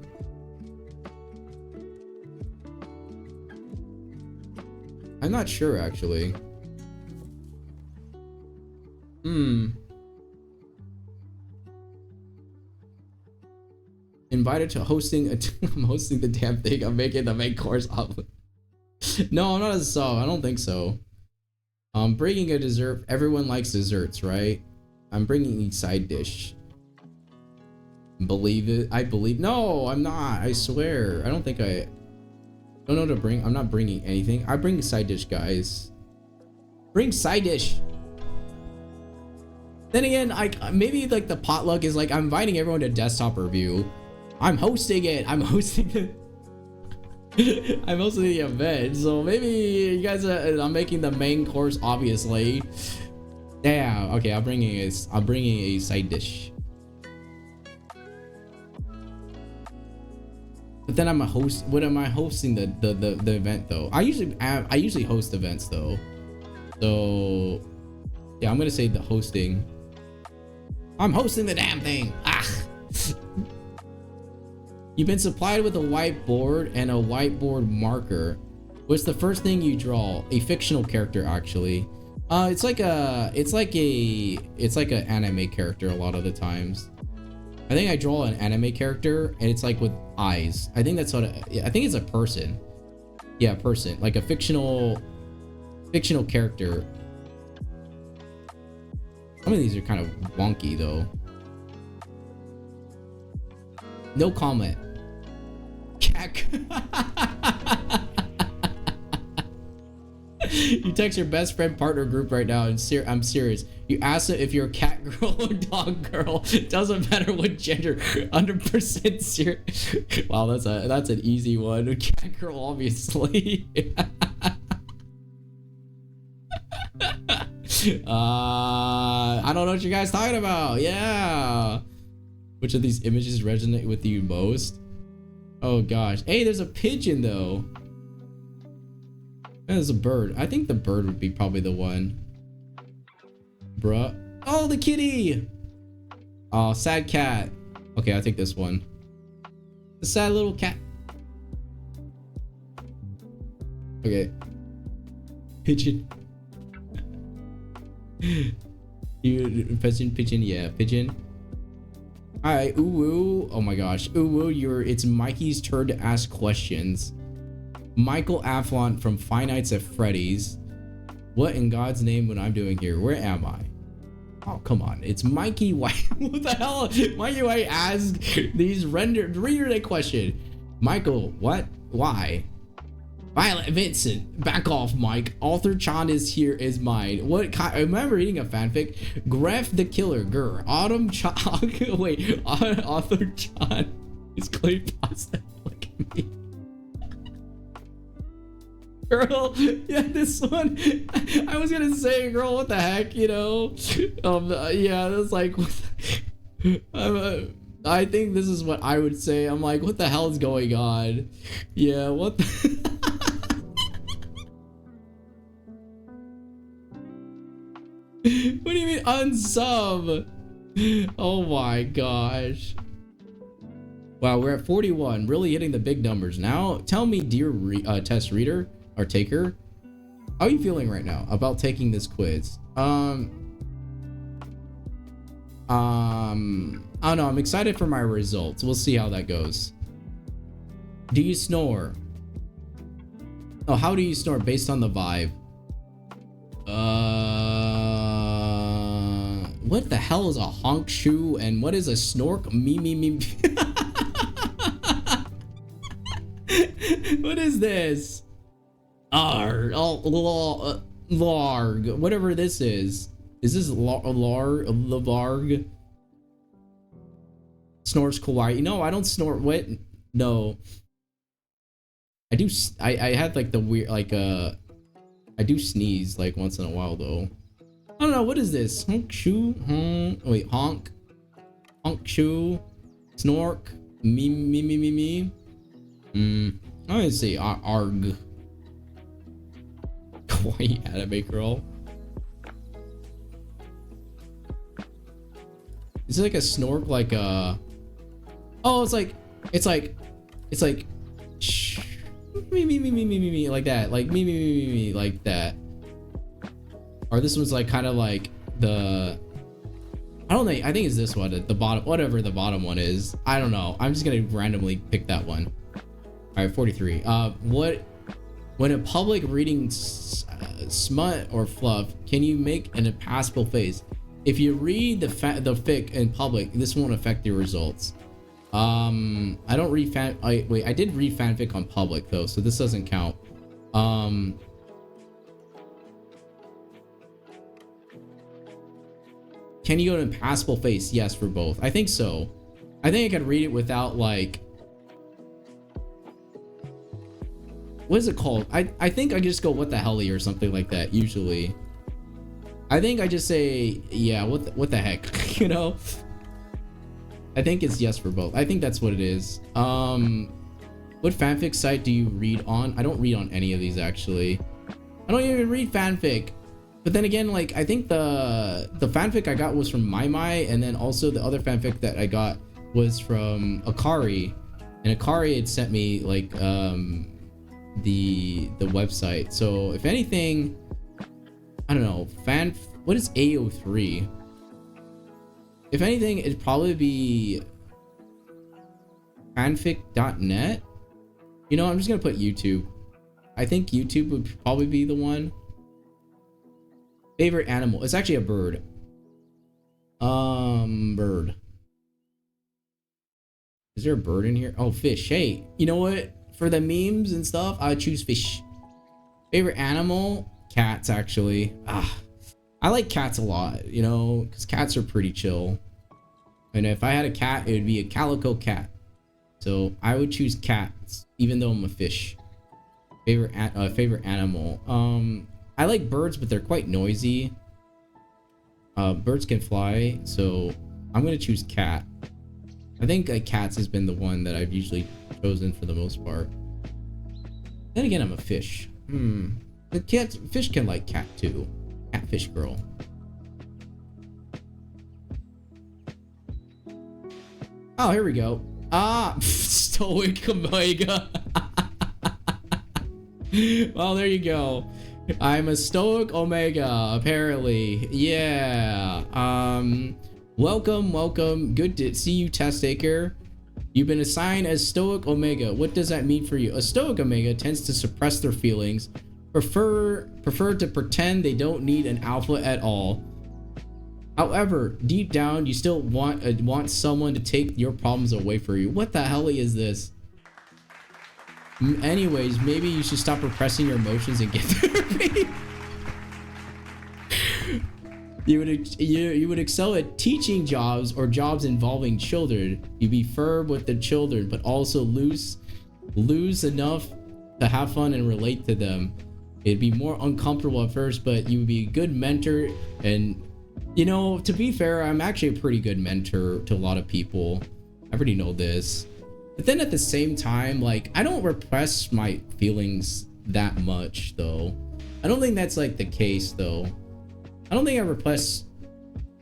[SPEAKER 1] not sure actually. Invited to hosting I'm hosting the damn thing. I'm making the main course up. No, I'm not a sub. I don't think so. I'm bringing a dessert. Everyone likes desserts, right? I'm bringing a side dish. Believe it. I believe. No, I'm not. I swear. I don't think I don't know what to bring. I'm not bringing anything. I bring a side dish, guys. Bring side dish. Then again, maybe like the potluck is like I'm inviting everyone to desktop review. I'm hosting it. I'm hosting the I'm hosting the event. So maybe you guys I'm making the main course, obviously. Yeah, okay, I'm bringing a side dish. But then I'm a host. What am I hosting the event though? I usually host events though. So yeah, I'm gonna say the hosting. I'm hosting the damn thing. Ah. You've been supplied with a whiteboard and a whiteboard marker. What's the first thing you draw? A fictional character, actually. It's like an anime character a lot of the times. I think I draw an anime character and it's like with eyes. I think that's what I think it's a person. Yeah, person, like a fictional character. Some of these are kind of wonky though. No comment. Cack. You text your best friend partner group right now and I'm serious. You ask them if you're a cat girl or dog girl. Doesn't matter what gender. 100% serious. Wow, that's an easy one. Cat girl, obviously. I don't know what you guys talking about. Yeah. Which of these images resonate with you most? Oh gosh. Hey, there's a pigeon though. There's a bird. I think the bird would be probably the one. Bruh. Oh, the kitty. Oh, sad cat. Okay, I think this one. The sad little cat. Okay. Pigeon. You pigeon, yeah, pigeon. Alright, ooh, oh my gosh. Ooh, it's Mikey's turn to ask questions. Michael Aflon from Five Nights at Freddy's. What in God's name what I'm doing here? Where am I? Oh, come on. It's Mikey White. What the hell? Mikey White asked these reader that question. Michael, what? Why? Violet Vincent, back off, Mike. Arthur Chan is here is mine. What kind? I remember reading a fanfic. Gref the Killer, Gur. Autumn Chan. Wait, Arthur Chan is clay pasta. Look at me. Girl, yeah, this one. I was gonna say, girl, what the heck, you know? Yeah, that's like. I think this is what I would say. I'm like, what the hell is going on? Yeah, what the. What do you mean unsub? Oh my gosh. Wow, we're at 41, really hitting the big numbers. Now, tell me, dear test reader or taker, how are you feeling right now about taking this quiz? I don't know, I'm excited for my results. We'll see how that goes. Do you snore? Oh, how do you snore based on the vibe? What the hell is a honk shoe and what is a snork? Me. What is this? Larg. Whatever this is. Is this Larg? Snores kawaii. No, I don't snort. What? No. I do. I had like the weird I do sneeze like once in a while though. I don't know, what is this? Honk shoe? Wait, honk shoe? Snork? Me. I'm gonna say arg. Kawaii anime girl. Is it like a snork like a... Oh, it's like shh, me like that, like me like that. Or this one's like kind of like the... I don't think, I think it's this one, the bottom, whatever the bottom one is. I don't know. I'm just gonna randomly pick that one. All right, 43. What, when in public reading smut or fluff, can you make an impassable face? If you read the fic in public, this won't affect your results. I don't read I did read fanfic on public though, so this doesn't count. Can you go to impassable face? Yes, for both. I think so. I think I could read it without like... What is it called? I think I just go what the helly or something like that usually. I think I just say, yeah, what the heck, you know? I think it's yes for both. I think that's what it is. What fanfic site do you read on? I don't read on any of these actually. I don't even read fanfic. But then again, like I think the fanfic I got was from MaiMai, and then also the other fanfic that I got was from Akari, and Akari had sent me like the website. So if anything, I don't know, what is AO3? If anything, it'd probably be fanfic.net. You know, I'm just gonna put YouTube. I think YouTube would probably be the one. Favorite animal. It's actually a bird. Bird. Is there a bird in here? Oh, fish. Hey, you know what? For the memes and stuff, I choose fish. Favorite animal? Cats, actually. I like cats a lot, you know, because cats are pretty chill. And if I had a cat, it would be a calico cat. So I would choose cats, even though I'm a fish. Favorite animal. I like birds, but they're quite noisy. Birds can fly, so I'm gonna choose cat. I think cats has been the one that I've usually chosen for the most part. Then again, I'm a fish. The fish can like cat too. Catfish girl. Oh, here we go. Stoic Omega. Well, there you go. I'm a Stoic Omega, apparently. Yeah. Welcome. Good to see you, Test Taker. You've been assigned as Stoic Omega. What does that mean for you? A Stoic Omega tends to suppress their feelings, prefer to pretend they don't need an alpha at all. However, deep down, you still want someone to take your problems away from you. What the hell is this? Anyways, maybe you should stop repressing your emotions and get therapy. You would excel at teaching jobs or jobs involving children. You'd be firm with the children, but also loose enough to have fun and relate to them. It'd be more uncomfortable at first, but you would be a good mentor. And you know, to be fair, I'm actually a pretty good mentor to a lot of people. I already know this. But then at the same time, like, I don't repress my feelings that much, though. I don't think that's like the case, though. I don't think I repress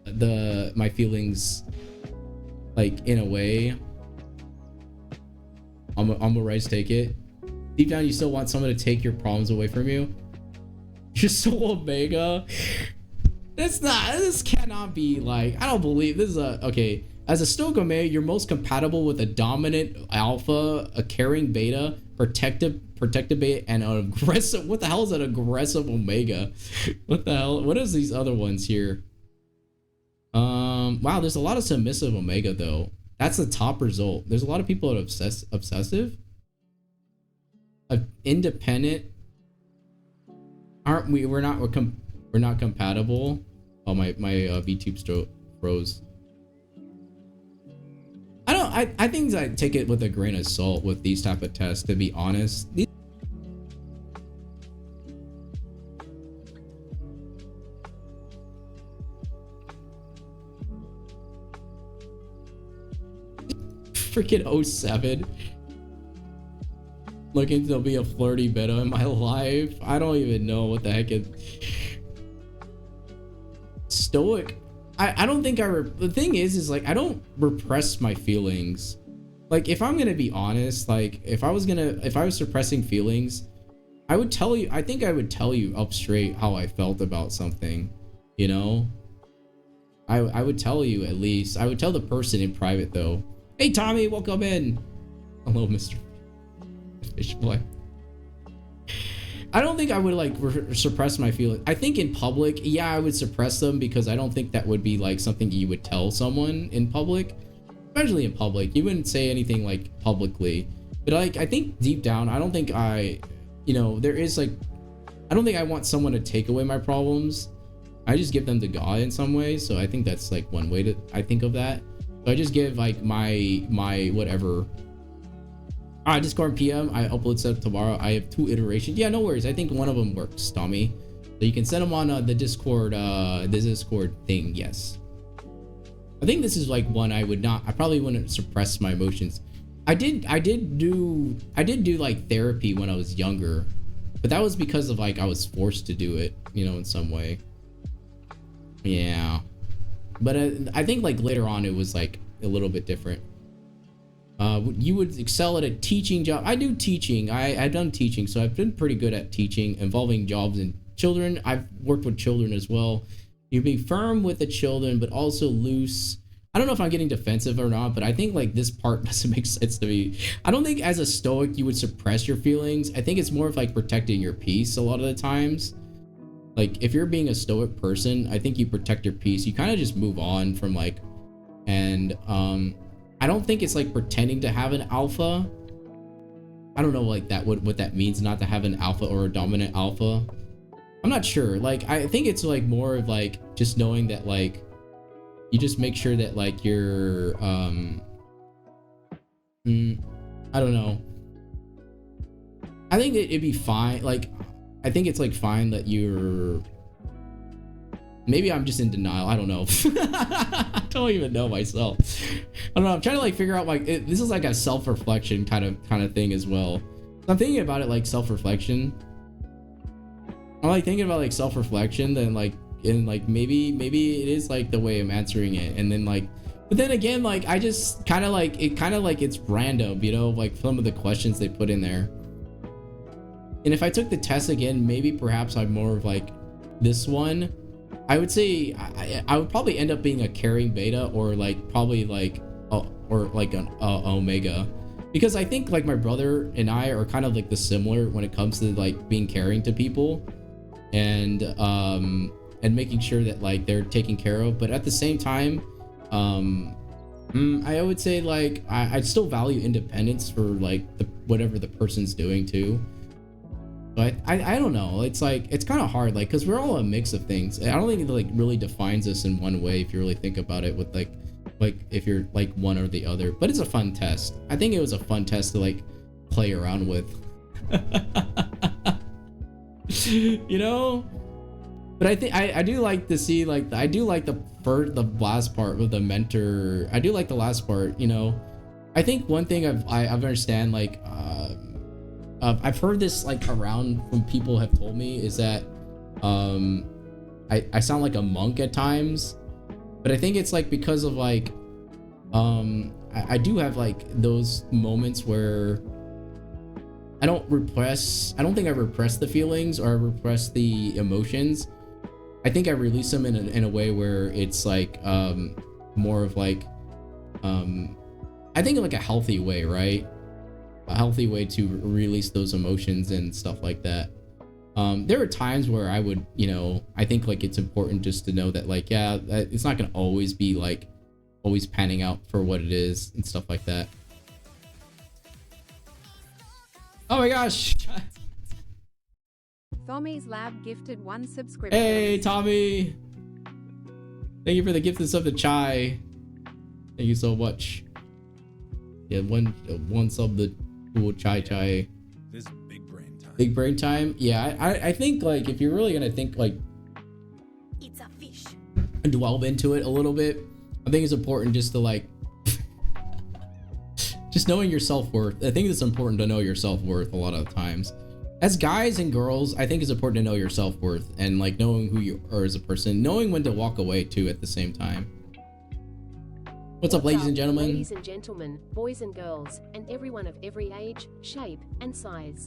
[SPEAKER 1] my feelings like in a way. I'm a right to take it. Deep down, you still want someone to take your problems away from you. You're so Omega. This cannot be like, I don't believe this is okay. As a Stoic Omega, you're most compatible with a dominant alpha, a caring beta, protective beta, and an aggressive. What the hell is an aggressive Omega? What the hell? What is these other ones here? Wow, there's a lot of submissive Omega though. That's the top result. There's a lot of people that are obsessive, independent. Aren't we? We're not compatible. Oh, my VTube froze. I think I take it with a grain of salt with these type of tests, to be honest. Freaking 07. Looking to be a flirty beta in my life. I don't even know what the heck is Stoic. I don't think the thing is like, I don't repress my feelings. Like, if I'm gonna be honest, like if I was suppressing feelings, I would tell you. I think I would tell you up straight how I felt about something, you know. I would tell you, at least I would tell the person in private though. Hey Tommy, welcome in. Hello, Mr. Fishboy. I don't think I would like suppress my feelings. I think in public, yeah, I would suppress them because I don't think that would be like something you would tell someone in public. Especially in public, you wouldn't say anything like publicly. But like, I think deep down, I don't think there is like, I don't think I want someone to take away my problems. I just give them to God in some way. So I think that's like one way I think of that. So I just give like my whatever. Discord PM, I upload stuff tomorrow. I have 2 iterations. Yeah, no worries. I think one of them works, Tommy. So you can send them on the Discord thing. Yes. I think this is like one I probably wouldn't suppress my emotions. I did do like therapy when I was younger, but that was because of like I was forced to do it, you know, in some way. Yeah. But I think like later on it was like a little bit different. You would excel at a teaching job. I do teaching. I've done teaching, so I've been pretty good at teaching involving jobs and children. I've worked with children as well. You'd be firm with the children, but also loose. I don't know if I'm getting defensive or not, but I think like this part doesn't make sense to me. I don't think as a Stoic you would suppress your feelings. I think it's more of like protecting your peace a lot of the times. Like if you're being a Stoic person, I think you protect your peace. You kind of just move on from like, and I don't think it's like pretending to have an alpha. I don't know like that what that means, not to have an alpha or a dominant alpha. I'm not sure. Like I think it's like more of like just knowing that like you just make sure that like you're I don't know. I think it'd be fine. Like I think it's like fine that you're, maybe I'm just in denial. I don't know. I don't even know myself. I don't know. I'm trying to like figure out like this is like a self-reflection kind of thing as well. I'm thinking about it like self-reflection. I'm like thinking about like self-reflection, then like and like maybe it is like the way I'm answering it, and then like, but then again like I just kind of like it's random, you know, like some of the questions they put in there. And if I took the test again, maybe perhaps I'm more of like this one. I would say I would probably end up being a caring beta, or like probably like or like an omega, because I think like my brother and I are kind of like the similar when it comes to like being caring to people and making sure that like they're taken care of. But at the same time, I would say like I still value independence for like whatever the person's doing too. But I don't know. It's like it's kind of hard, like, because we're all a mix of things. I don't think it like really defines us in one way if you really think about it, with like if you're like one or the other. But it's a fun test. I think it was a fun test to like play around with. You know. But I think I do like to see like I do like the last part with the mentor. I do like the last part. You know, I think one thing I've understand like. I've heard this like around when people have told me is that I sound like a monk at times, but I think it's like because of like I do have like those moments where I don't think I repress the feelings or I repress the emotions. I think I release them in a way where it's like more of like I think like a healthy way, right? A healthy way to release those emotions and stuff like that. There are times where I would, you know, I think like it's important just to know that like, yeah, it's not gonna always be like always panning out for what it is and stuff like that. Oh my gosh.
[SPEAKER 2] Tommy's Lab gifted 1 subscription.
[SPEAKER 1] Hey Tommy, thank you for the gift and stuff to Chai. Thank you so much. Yeah, one sub the cool Chai.
[SPEAKER 3] This is big brain time.
[SPEAKER 1] Big brain time. Yeah, I think like if you're really gonna think like
[SPEAKER 2] It's a fish.
[SPEAKER 1] Delve into it a little bit, I think it's important just to like just knowing your self-worth. I think it's important to know your self-worth a lot of times. As guys and girls, I think it's important to know your self-worth and like knowing who you are as a person, knowing when to walk away too at the same time. What's up, ladies and gentlemen?
[SPEAKER 4] Ladies and gentlemen, boys and girls, and everyone of every age, shape, and size.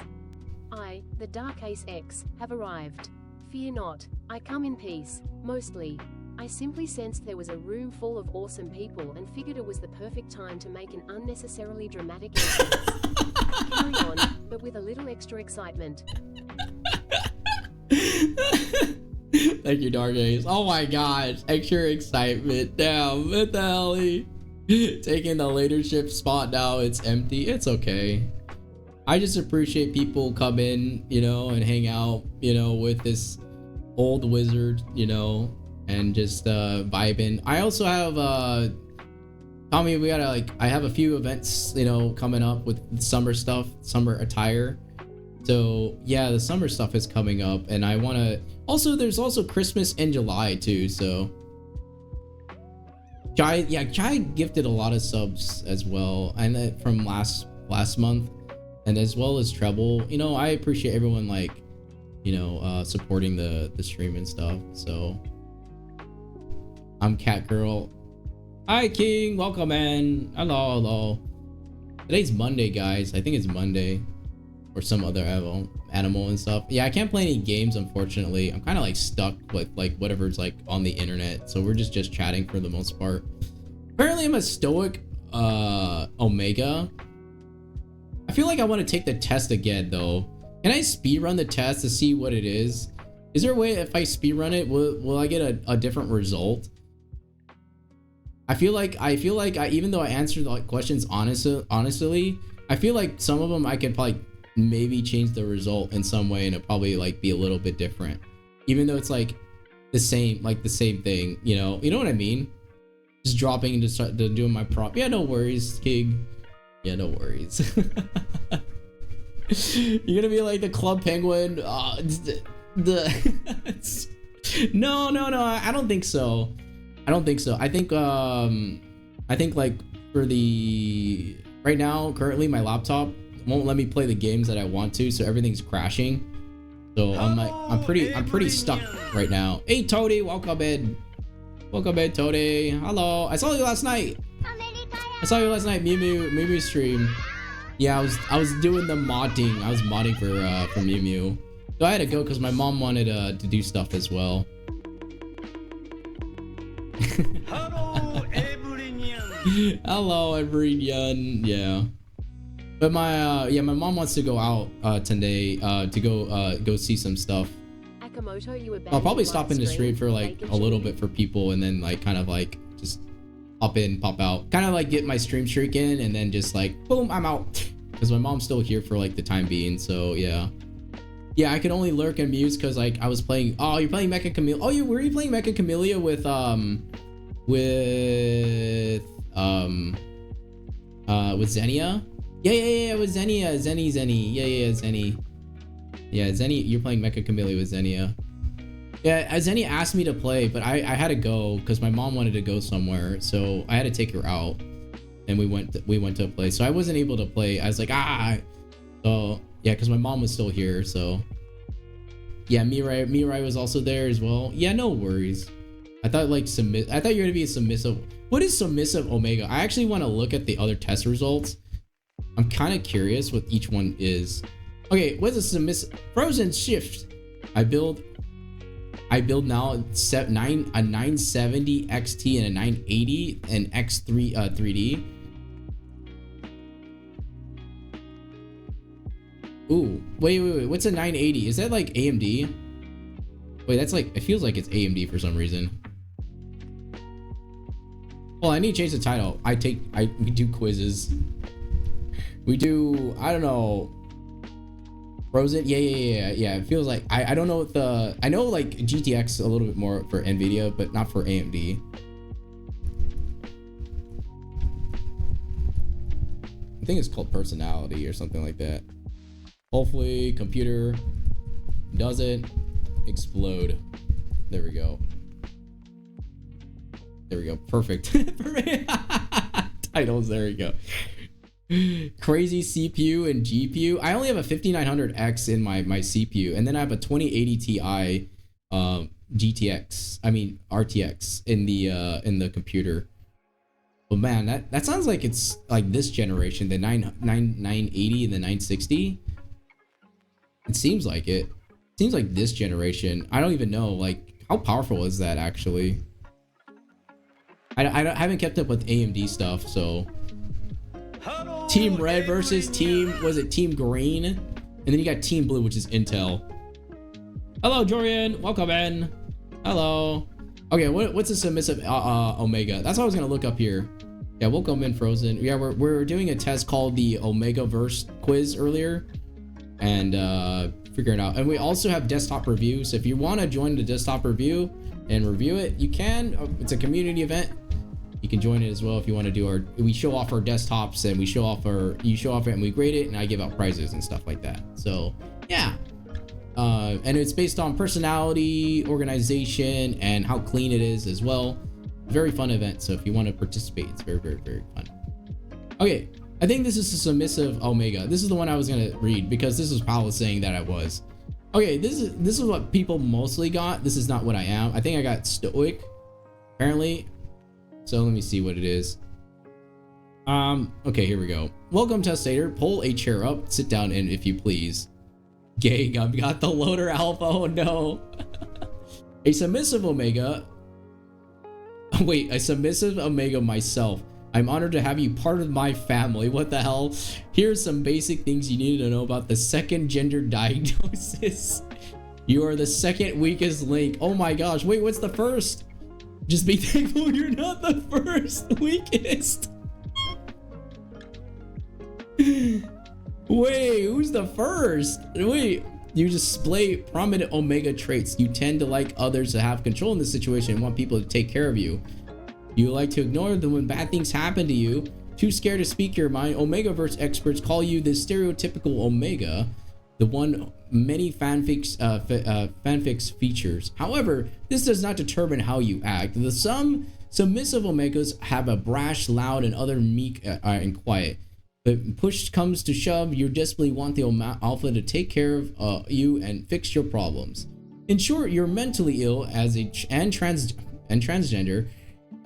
[SPEAKER 4] I, the Dark Ace X, have arrived. Fear not, I come in peace, mostly. I simply sensed there was a room full of awesome people and figured it was the perfect time to make an unnecessarily dramatic entrance. Carry on, but with a little extra excitement.
[SPEAKER 1] Thank you, Dark Ace. Oh my gosh, extra excitement. Damn, what the hell? Taking the leadership spot now, it's empty. It's okay. I just appreciate people come in, you know, and hang out, you know, with this old wizard, you know, and just vibing. I also have Tommy, we gotta like, I have a few events, you know, coming up with summer stuff, summer attire. So yeah, the summer stuff is coming up, and I want to also, there's also Christmas in July too. So Jai gifted a lot of subs as well, and from last month, and as well as Treble. You know, I appreciate everyone like, you know, supporting the stream and stuff. So I'm Cat Girl. Hi King, welcome man. Hello. Today's Monday, guys. I think it's Monday. Or some other animal and stuff. Yeah, I can't play any games, unfortunately. I'm kind of like stuck with like whatever's like on the internet. So we're just chatting for the most part. Apparently I'm a stoic Omega. I feel like I want to take the test again though. Can I speedrun the test to see what it is? Is there a way if I speedrun it, will I get a different result? I feel like even though I answered the questions honestly, I feel like some of them I could probably maybe change the result in some way, and it probably like be a little bit different, even though it's like the same thing, you know what I mean? Just dropping into start to doing my prop. Yeah, no worries, Kig. Yeah, no worries. You're gonna be like the Club Penguin. No, I don't think so. I think like for the right now, currently my laptop won't let me play the games that I want to, so everything's crashing. So I'm pretty stuck right now. Hey Toady, welcome in, Toady. Hello, I saw you last night. Mew stream. Yeah, I was doing the modding. I was modding for Mew Mew. So I had to go because my mom wanted to do stuff as well.
[SPEAKER 5] Hello, everyone.
[SPEAKER 1] Hello, everyone. Yeah. But my mom wants to go out today to go see some stuff.
[SPEAKER 4] Akamoto, you
[SPEAKER 1] I'll probably stop in the
[SPEAKER 4] stream
[SPEAKER 1] street for like a little bit for people and then like kind of like just pop in, pop out. Kind of like get my stream streak in and then just like boom, I'm out. Because my mom's still here for like the time being, so yeah. Yeah, I could only lurk and muse because like I was playing. Oh, you're playing Mecha Camellia. Oh, were you playing Mecha Camellia with Xenia? Yeah, with Xenia, Zenny. Yeah, Zenny. Yeah, Zenny, you're playing Mecha Camellia with Xenia. Yeah, Zenny asked me to play, but I had to go because my mom wanted to go somewhere, so I had to take her out, and we went to a place. So I wasn't able to play. I was like, so yeah, because my mom was still here. So yeah, Mirai was also there as well. Yeah, no worries. I thought like I thought you were gonna be a submissive. What is submissive Omega? I actually want to look at the other test results. I'm kind of curious what each one is. Okay, what's a submissive? Frozen Shift. I build now a 970 XT and a 980 and X3 3D. Ooh, wait. What's a 980? Is that like AMD? Wait, that's like, it feels like it's AMD for some reason. Well, I need to change the title. We do quizzes. We do, I don't know. Frozen? Yeah. It feels like, I don't know what I know like GTX a little bit more for NVIDIA, but not for AMD. I think it's called personality or something like that. Hopefully computer doesn't explode. There we go. Perfect. Titles, there we go. Crazy CPU and GPU. I only have a 5900X in my CPU, and then I have a 2080 Ti GTX. I mean RTX in the computer. But man, that sounds like it's like this generation, the 980 and the 960. It seems like it. Seems like this generation. I don't even know, like, how powerful is that actually? I haven't kept up with AMD stuff, so.
[SPEAKER 5] Hello,
[SPEAKER 1] Team Red versus
[SPEAKER 5] everyone.
[SPEAKER 1] Team Green? And then you got Team Blue, which is Intel. Hello, Jorian. Welcome in. Hello. Okay, what's a submissive Omega? That's what I was gonna look up here. Yeah, welcome in, Frozen. Yeah, we're doing a test called the Omega Verse quiz earlier. And figuring out, and we also have desktop review, so if you want to join the desktop review and review it, you can. It's a community event, you can join it as well if you want to do we show off our desktops, and you show off it and we grade it, and I give out prizes and stuff like that. So yeah, and it's based on personality, organization, and how clean it is as well. Very fun event, so if you want to participate, it's very fun. Okay, I think this is a submissive Omega. This is the one I was gonna read because this is Paul saying that I was. Okay, this is what people mostly got. This is not what I am. I think I got Stoic, apparently. So let me see what it is. Okay, here we go. Welcome, testator. Pull a chair up. Sit down, and if you please. Gang, I've got the loader alpha. Oh no. A submissive Omega. Wait, a submissive Omega myself. I'm honored to have you part of my family. What the hell? Here's some basic things you need to know about the second gender diagnosis. You are the second weakest link. Oh my gosh. Wait, what's the first? Just be thankful you're not the first weakest. Wait, who's the first? Wait, you display prominent Omega traits. You tend to like others to have control in the situation and want people to take care of you. You like to ignore them when bad things happen to you. Too scared to speak your mind. Omegaverse experts call you the stereotypical Omega, the one many fanfics features. However, this does not determine how you act. Some submissive Omegas have a brash, loud, and other meek and quiet. But push comes to shove, you desperately want the alpha to take care of you and fix your problems. In short, you're mentally ill and transgender.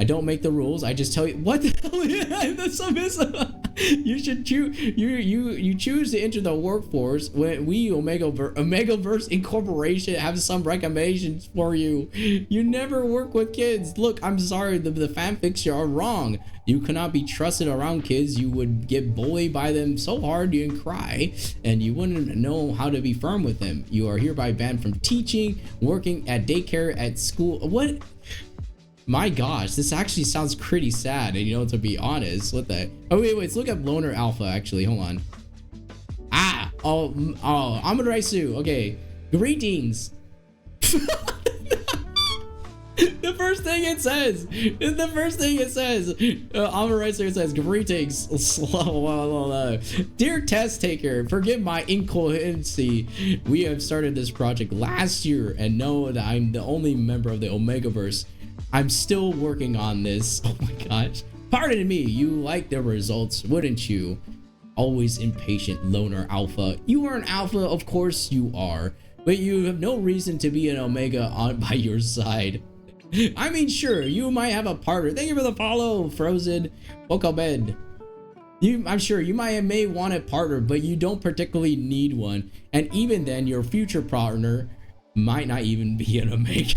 [SPEAKER 1] I don't make the rules. I just tell you what the hell is the submissive. You should choose. You choose to enter the workforce when we Omegaverse Incorporation have some recommendations for you. You never work with kids. Look, I'm sorry, the fanfics are wrong. You cannot be trusted around kids. You would get bullied by them so hard you'd cry, and you wouldn't know how to be firm with them. You are hereby banned from teaching, working at daycare, at school. What? My gosh, this actually sounds pretty sad, and you know, to be honest, what the? Oh wait, let's look at Loner Alpha. Actually, hold on. Amaterasu. Okay, greetings. The first thing it says, Amaterasu says, greetings. Dear test taker, forgive my incoherency. We have started this project last year and know that I'm the only member of the Omegaverse. I'm still working on this. Oh my gosh. Pardon me, you like the results, wouldn't you? Always impatient Loner Alpha. You are an alpha, of course you are, but you have no reason to be an Omega on by your side. I mean, sure, you might have a partner. Thank you for the follow, Frozen. Welcome bed. I'm sure you may want a partner, but you don't particularly need one. And even then, your future partner might not even be an Omega.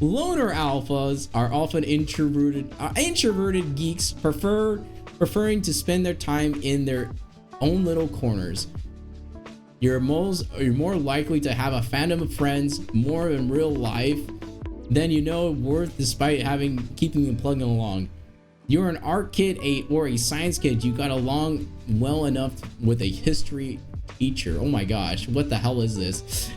[SPEAKER 1] Loner alphas are often introverted geeks preferring to spend their time in their own little corners. You're more likely to have a fandom of friends more in real life than you know worth, despite keeping them plugging along. You're an art kid or a science kid. You got along well enough with a history teacher. Oh my gosh, what the hell is this?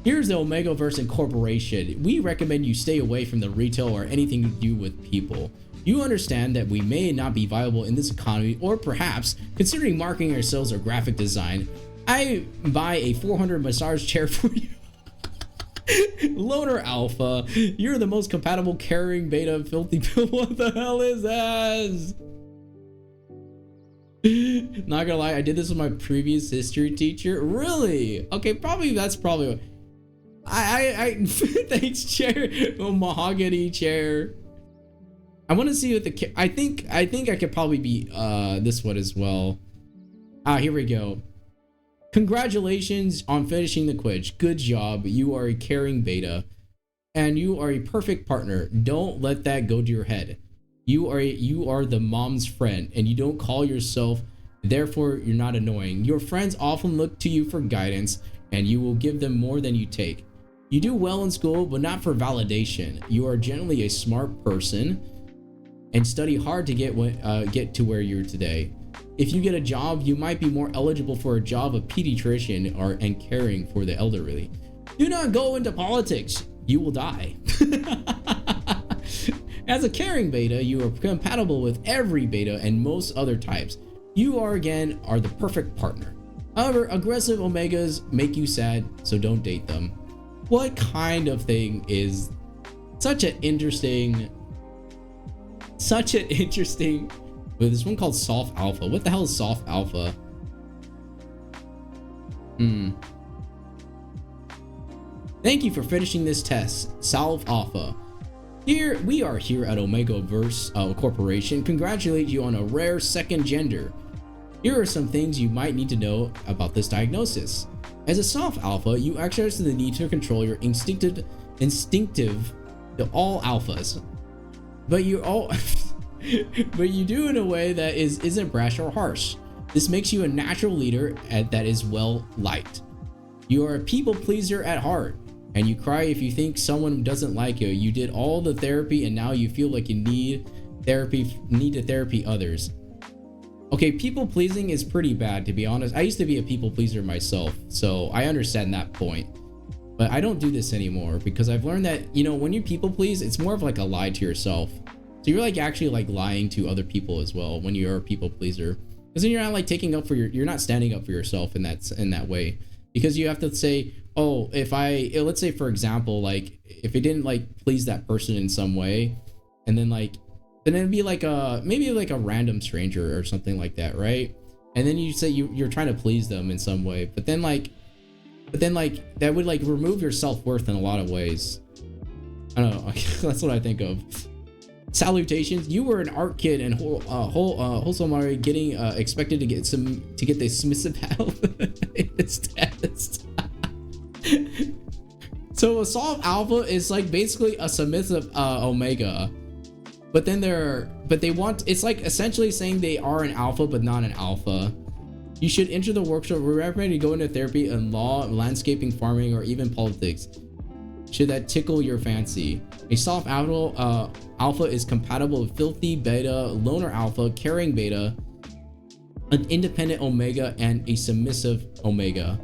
[SPEAKER 1] Here's the Omegaverse Incorporation. We recommend you stay away from the retail or anything to do with people. You understand that we may not be viable in this economy, or perhaps considering marketing ourselves or graphic design. I buy a 400 massage chair for you. Loner Alpha, you're the most compatible carrying beta filthy pill. What the hell is this? Not gonna lie, I did this with my previous history teacher. Really? Okay, that's probably I thanks chair. Oh, mahogany chair. I want to see what I think I could probably be this one as well. Here we go. Congratulations on finishing the quiz. Good job. You are a caring beta and you are a perfect partner. Don't let that go to your head. You are the mom's friend and you don't call yourself, therefore you're not annoying. Your friends often look to you for guidance and you will give them more than you take. You do well in school, but not for validation. You are generally a smart person and study hard to get to where you're today. If you get a job, you might be more eligible for a job of pediatrician and caring for the elderly. Do not go into politics. You will die. As a caring beta, you are compatible with every beta and most other types. You are the perfect partner. However, aggressive Omegas make you sad, so don't date them. What kind of thing is such an interesting with this one called Soft Alpha? What the hell is Soft Alpha? Thank you for finishing this test, Soft Alpha. We are here at Omegaverse Corporation. Congratulate you on a rare second gender. Here are some things you might need to know about this diagnosis. As a Soft Alpha, you exercise the need to control your instinctive to all alphas, but you do in a way that isn't brash or harsh. This makes you a natural leader that is well liked. You are a people pleaser at heart, and you cry if you think someone doesn't like you. You did all the therapy and now you feel like you need to therapy others. Okay, people pleasing is pretty bad, to be honest. I used to be a people pleaser myself, so I understand that point. But I don't do this anymore because I've learned that, you know, when you people please, it's more of like a lie to yourself. So you're like actually like lying to other people as well when you're a people pleaser. Because then you're not like you're not standing up for yourself in that way. Because you have to say, oh, let's say for example, like if it didn't like please that person in some way, and then it'd be like maybe like a random stranger or something like that, right? And then you say you're trying to please them in some way, but then that would like remove your self-worth in a lot of ways. I don't know. That's what I think of. Salutations. You were an art kid and Wholesome getting expected to get the submissive health in this test. So a soft alpha is like basically a submissive omega. But then it's like essentially saying they are an alpha but not an alpha. You should enter the workshop. We're recommending to go into therapy in law, landscaping, farming, or even politics. Should that tickle your fancy? A soft alpha is compatible with filthy beta, loner alpha, caring beta, an independent omega, and a submissive omega.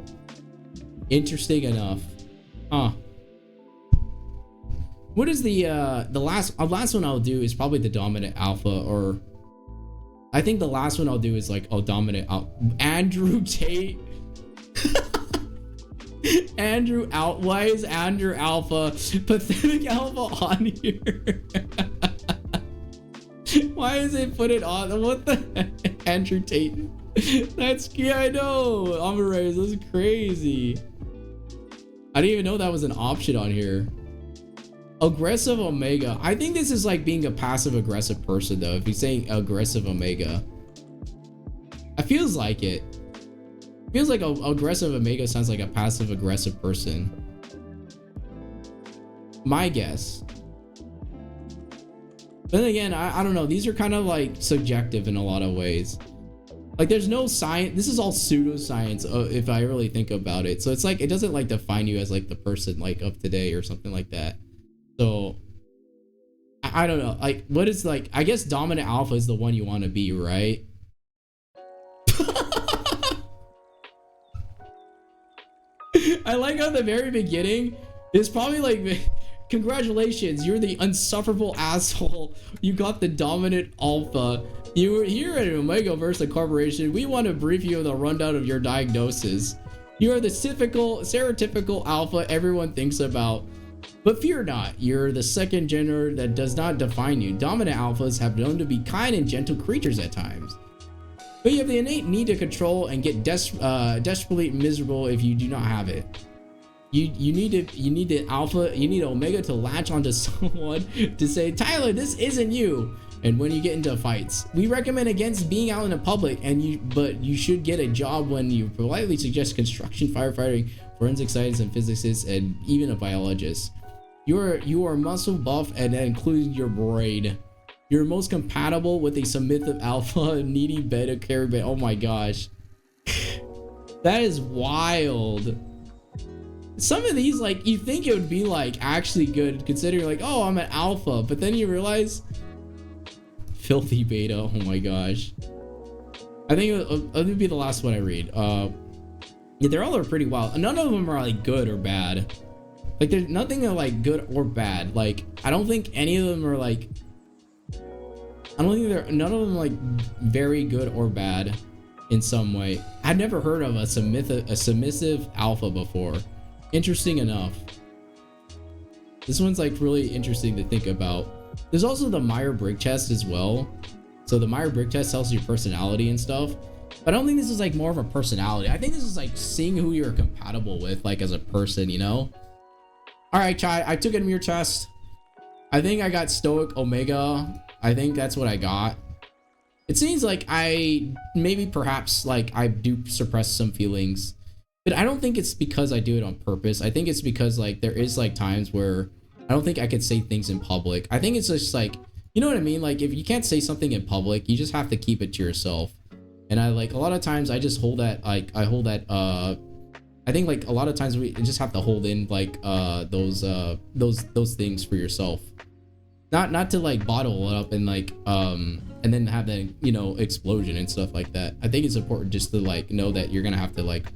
[SPEAKER 1] Interesting enough. Huh. What is the last one I'll do is probably the dominant alpha, or I think the last one I'll do is like dominant Andrew Tate. Andrew out. Why is Andrew Alpha Pathetic Alpha on here? Why is it put it on? What the heck? Andrew Tate. I know. Amarais, that's crazy. I didn't even know that was an option on here. Aggressive Omega. I think this is like being a passive aggressive person though. If you're saying aggressive Omega, it feels like it. Feels like a aggressive Omega sounds like a passive aggressive person. My guess. But then again, I don't know. These are kind of like subjective in a lot of ways. Like there's no science. This is all pseudoscience if I really think about it. So it's like it doesn't like define you as like the person like of today or something like that. So I don't know. Like what is like? I guess dominant alpha is the one you want to be, right? I like how the very beginning is probably like, congratulations, you're the insufferable asshole. You got the dominant alpha. You were here at Omega Versa Corporation. We want to brief you with a rundown of your diagnosis. You are the stereotypical alpha everyone thinks about. But fear not, you're the second gender that does not define you. Dominant alphas have known to be kind and gentle creatures at times. But you have the innate need to control and get desperately miserable if you do not have it. You need the alpha, you need omega to latch onto someone to say, Tyler, this isn't you. And when you get into fights, we recommend against being out in the public, but you should get a job when you politely suggest construction, firefighting, forensic science, and physicists, and even a biologist. You are muscle buff, and that includes your brain. You're most compatible with a submissive alpha, needy beta, carry beta. Oh my gosh. That is wild. Some of these, like, you think it would be like actually good considering like, oh, I'm an alpha, but then you realize filthy beta. Oh my gosh. I think it would be the last one I read. Yeah, they're all pretty wild. None of them are like good or bad. Like there's nothing like good or bad. Like I don't think any of them are like, I don't think none of them like very good or bad in some way. I'd never heard of a submissive alpha before. Interesting enough. This one's like really interesting to think about. There's also the Myers-Briggs test as well. So the Myers-Briggs test tells you personality and stuff. But I don't think this is like more of a personality. I think this is like seeing who you're compatible with, like as a person, you know? All right, Chai, I took a mirror test. I think I got Stoic Omega. I think that's what I got. It seems like perhaps like I do suppress some feelings, but I don't think it's because I do it on purpose. I think it's because like there is like times where I don't think I could say things in public. I think it's just like, you know what I mean? Like if you can't say something in public, you just have to keep it to yourself. And I like a lot of times I just hold that, like I think like a lot of times we just have to hold in like those things for yourself. Not to like bottle it up and like and then have that, you know, explosion and stuff like that. I think it's important just to like know that you're gonna have to like,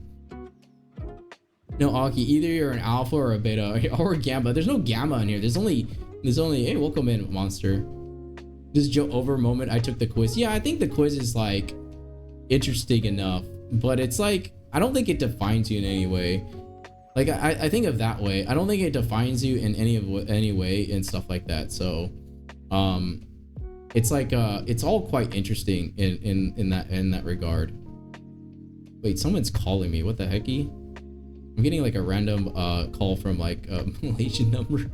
[SPEAKER 1] no, Aki, either you're an alpha or a beta or a gamma. There's no gamma in here. There's only hey, welcome in, monster. This Joe over moment. I took the quiz. Yeah, I think the quiz is like interesting enough, but it's like I don't think it defines you in any way. Like I think of that way. I don't think it defines you in any way and stuff like that. So it's like it's all quite interesting in that regard. Wait, someone's calling me. What the hecky? I'm getting like a random call from like a Malaysian number.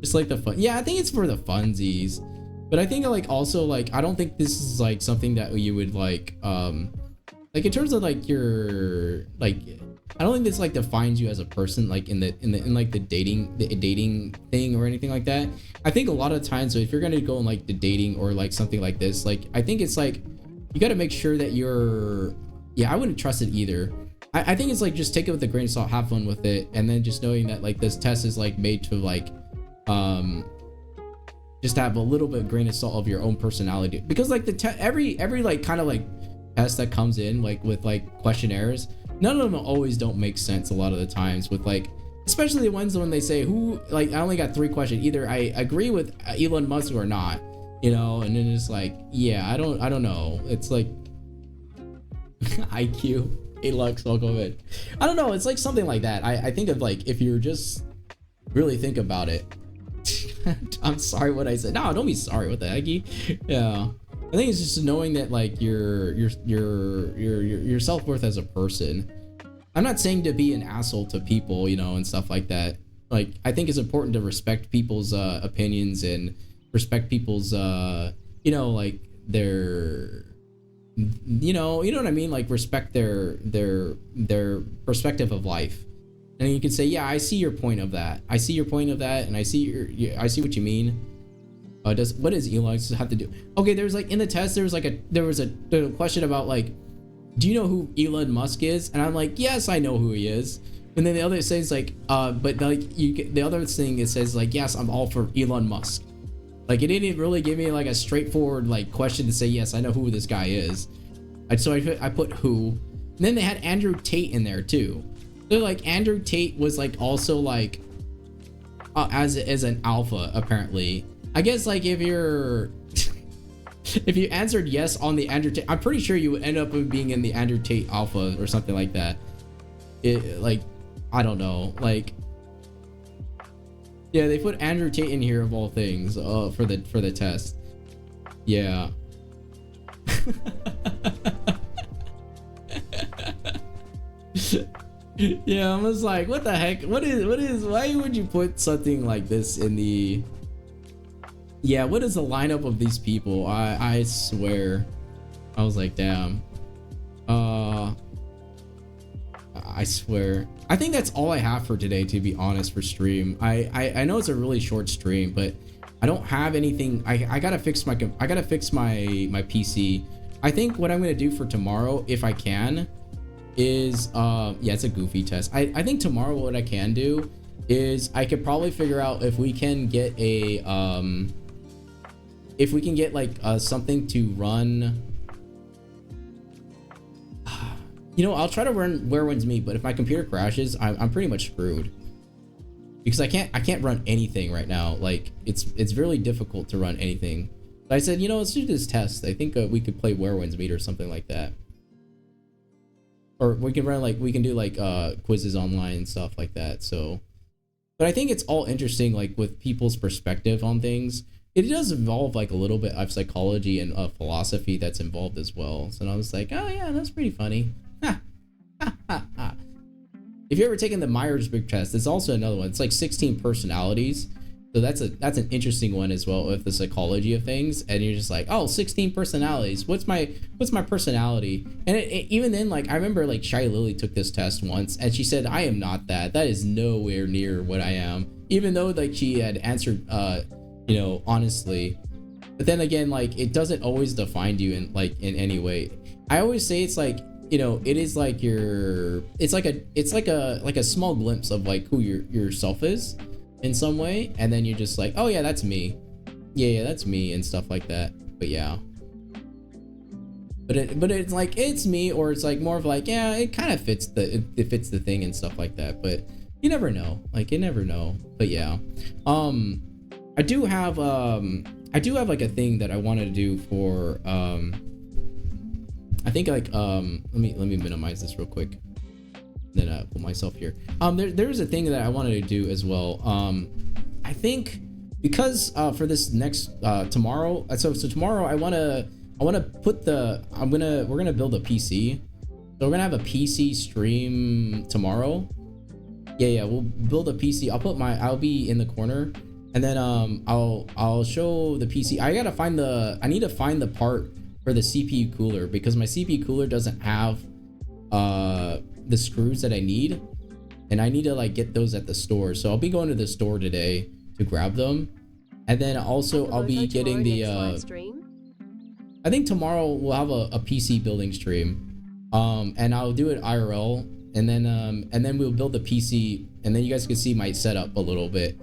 [SPEAKER 1] Just like the fun. Yeah, I think it's for the funsies. But I think like also like I don't think this is like something that you would like in terms of like your like I don't think this like defines you as a person like in like the dating thing or anything like that. I think a lot of times, so if you're gonna go in like the dating or like something like this, like I think it's like you got to make sure that you're I wouldn't trust it either. I think it's like just take it with a grain of salt, have fun with it, and then just knowing that like this test is like made to like just have a little bit of grain of salt of your own personality, because like every like kind of like test that comes in like with like questionnaires, none of them always don't make sense a lot of the times, with like especially the ones when they say who, like I only got 3 questions, either I agree with Elon Musk or not, you know, and then it's like yeah, I don't know, it's like IQ 8 lux, welcome in. I don't know, it's like something like that. I think of like if you're just really think about it. I'm sorry what I said. No, don't be sorry. What the heck? Yeah, I think it's just knowing that like your self-worth as a person. I'm not saying to be an asshole to people, you know, and stuff like that. Like I think it's important to respect people's opinions and respect people's you know, like their you know what I mean, like respect their perspective of life. And you can say, yeah, I see your point of that. I see your point of that, and I see I see what you mean. What does Elon have to do? Okay, there's like in the test, there was a question about like, do you know who Elon Musk is? And I'm like, yes, I know who he is. And then the other says like, but like the other thing it says like, yes, I'm all for Elon Musk. Like it didn't really give me like a straightforward like question to say yes, I know who this guy is. So I put who. And then they had Andrew Tate in there too. So like Andrew Tate was like also like as an alpha apparently. I guess like if you're if you answered yes on the Andrew Tate, I'm pretty sure you would end up being in the Andrew Tate alpha or something like that. It like I don't know, like yeah, they put Andrew Tate in here of all things for the test. Yeah. Yeah, I was like, what the heck? What is why would you put something like this in the what is the lineup of these people? I swear. I was like, damn. I swear. I think that's all I have for today, to be honest, for stream. I know it's a really short stream, but I don't have anything. I gotta fix my PC. I think what I'm gonna do for tomorrow, if I can, is it's a goofy test. I think tomorrow what I can do is I could probably figure out if we can get a like something to run. You know, I'll try to run Where Winds Meet, but if my computer crashes, I'm pretty much screwed, because I can't run anything right now. Like it's really difficult to run anything. But I said, you know, let's do this test. I think we could play Where Winds Meet or something like that. Or we can run like, we can do like quizzes online and stuff like that. So, but I think it's all interesting, like with people's perspective on things. It does involve like a little bit of psychology and philosophy that's involved as well. So I was like, oh yeah, that's pretty funny. Ha, ha, ha, ha. If you ever taken the Myers-Briggs test, there's also another one. It's like 16 personalities. So that's an interesting one as well, with the psychology of things. And you're just like, oh, 16 personalities. What's my personality? And even then, like I remember like Shy Lily took this test once, and she said, I am not that. That is nowhere near what I am. Even though like she had answered, you know, honestly. But then again, like it doesn't always define you in any way. I always say it's like, you know, it is like it's like a small glimpse of like who yourself is in some way, and then you're just like, oh yeah, that's me. Yeah, that's me and stuff like that. But yeah. But it's like it's me, or it's like more of like, yeah, it kind of fits it fits the thing and stuff like that. But you never know. Like you never know. But yeah. I do have like a thing that I wanted to do for I think like let me minimize this real quick, then put myself here. There's a thing that I wanted to do as well. I think because for this next tomorrow, so tomorrow I want to put we're gonna build a PC. So we're gonna have a PC stream tomorrow. Yeah, we'll build a PC. I'll be in the corner, And then I'll show the PC. I need to find the part for the CPU cooler, because my CPU cooler doesn't have the screws that I need, and I need to like get those at the store. So I'll be going to the store today to grab them. And then also I'll be getting the I think tomorrow we'll have a PC building stream, and I'll do it IRL, and then we'll build the PC, and then you guys can see my setup a little bit.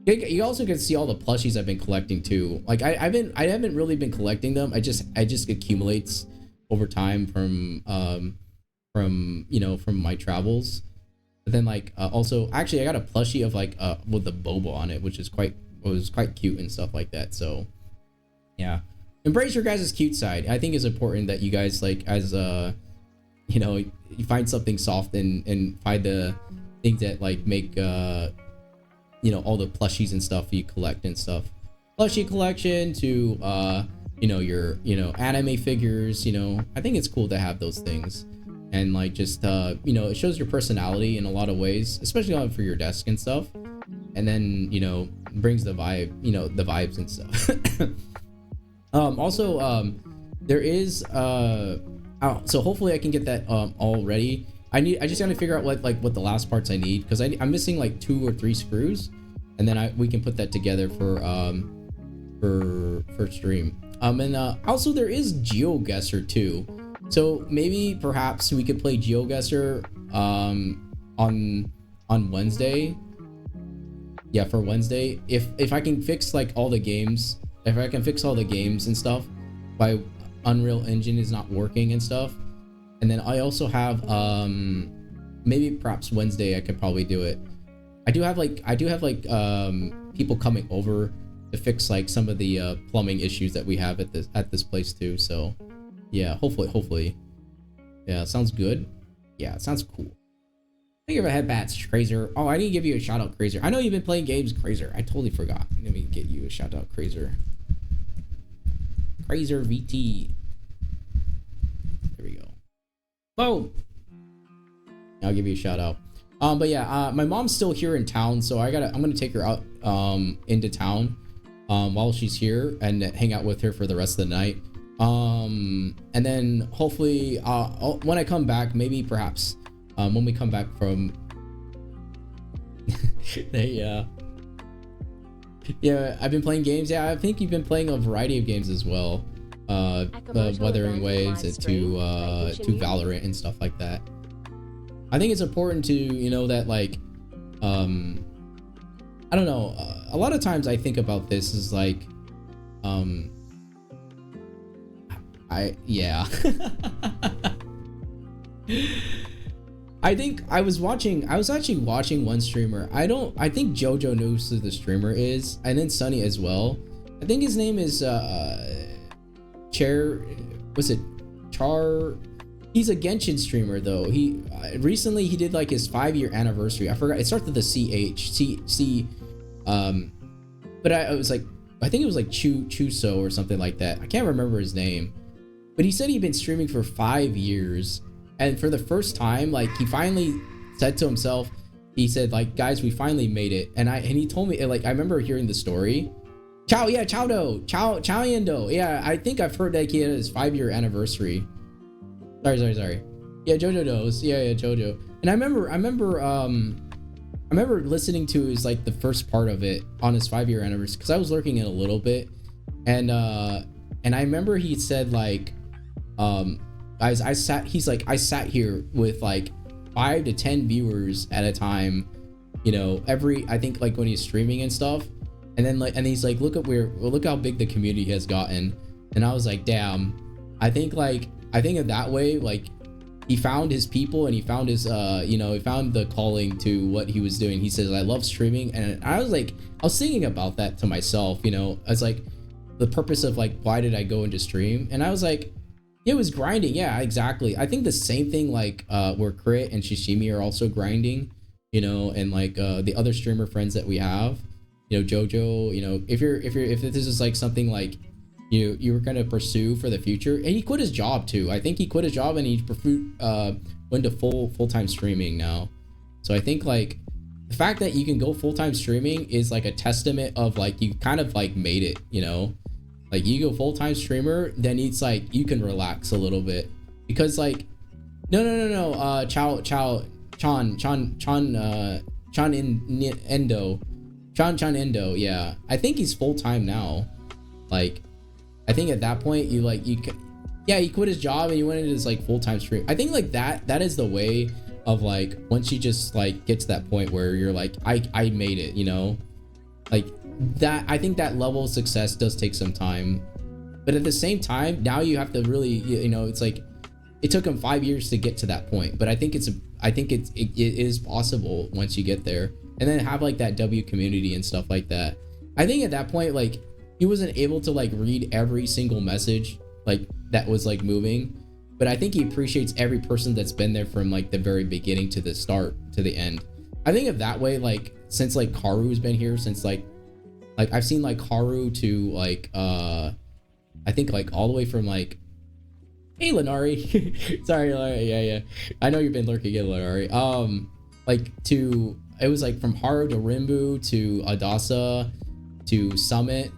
[SPEAKER 1] You also can see all the plushies I've been collecting too. Like I haven't really been collecting them. I just accumulates over time from my travels. But then like also actually I got a plushie of like with the boba on it, which is quite cute and stuff like that. So yeah, embrace your guys' cute side. I think it's important that you guys like as you find something soft and find the things that like make all the plushies and stuff you collect and stuff. Plushie collection to your anime figures. I think it's cool to have those things, and like just it shows your personality in a lot of ways, especially for your desk and stuff. And then brings the vibe, the vibes and stuff. Also there is so hopefully I can get that all ready. I just gotta figure out what the last parts I need, because I'm missing like 2 or 3 screws, and then we can put that together for stream. And also there is GeoGuessr too, so maybe perhaps we could play GeoGuessr on Wednesday. Yeah, for Wednesday, if I can fix like all the games, if I can fix all the games and stuff, by Unreal Engine is not working and stuff. And then I also have maybe perhaps Wednesday I could probably do it. I do have people coming over to fix like some of the plumbing issues that we have at this place too. So yeah, hopefully. Yeah, sounds good. Yeah, it sounds cool. Thank you for headbats, Crazer. Oh, I need to give you a shout out, Crazer. I know you've been playing games, Crazer. I totally forgot. Let me get you a shout out, Crazer. Crazer VT. There we go. Boom. I'll give you a shout out. But yeah, my mom's still here in town, so I'm gonna take her out into town while she's here and hang out with her for the rest of the night. And then hopefully when I come back, maybe perhaps when we come back from yeah, I've been playing games. Yeah, I think you've been playing a variety of games as well. Wuthering Waves and to Valorant and stuff like that. I think it's important to that like I don't know, a lot of times I think about this is like I think I was actually watching one streamer. I think Jojo knows who the streamer is, and then Sunny as well. I think his name is Char. He's a Genshin streamer though. He recently he did like his 5-year anniversary. I forgot, it starts with the C. But I was like, I think it was like Chuso or something like that. I can't remember his name, but he said he'd been streaming for 5 years. And for the first time, like he finally said to himself, he said like, guys, we finally made it. And he told me, like, I remember hearing the story. Chow Yendo. Yeah, I think I've heard that he had his 5-year anniversary. Sorry. Yeah, Jojo knows. Yeah, Jojo. And I remember listening to his like the first part of it on his 5-year anniversary, because I was lurking in a little bit, and I remember he said like, guys, I sat here with like 5 to 10 viewers at a time, I think like when he's streaming and stuff, and then like, and he's like, look how big the community has gotten. And I was like, damn, I think of that way, like he found his people, and he found his he found the calling to what he was doing. He says, I love streaming. And I was thinking about that to myself, as like the purpose of like, why did I go into stream? And I was like, it was grinding. Yeah, exactly. I think the same thing like where Crit and Shishimi are also grinding, and like the other streamer friends that we have, Jojo, if this is like something like you were gonna pursue for the future. And he quit his job too. I think he quit his job and he went to full-time streaming now. So I think like the fact that you can go full-time streaming is like a testament of like you kind of like made it, you know? Like you go full-time streamer, then it's like you can relax a little bit because like no Chan Endo, yeah, I think he's full-time now. Like I think at that point you like he quit his job and he went into his like full-time stream. I think like that is the way of like once you just like get to that point where you're like I made it, you know? Like that, I think that level of success does take some time, but at the same time now you have to really, you know, it's like it took him 5 years to get to that point, but I think it is possible once you get there, and then have like that W community and stuff like that. I think at that point like he wasn't able to like read every single message like that was like moving, but I think he appreciates every person that's been there from like the very beginning to the start to the end. I think of that way, like since like Karu's been here since like I've seen like Haru to like I think like all the way from like, hey Lenari, sorry Lenari, yeah, I know you've been lurking in Lenari, like to, it was like from Haru to Rimbu to Adasa to Summit.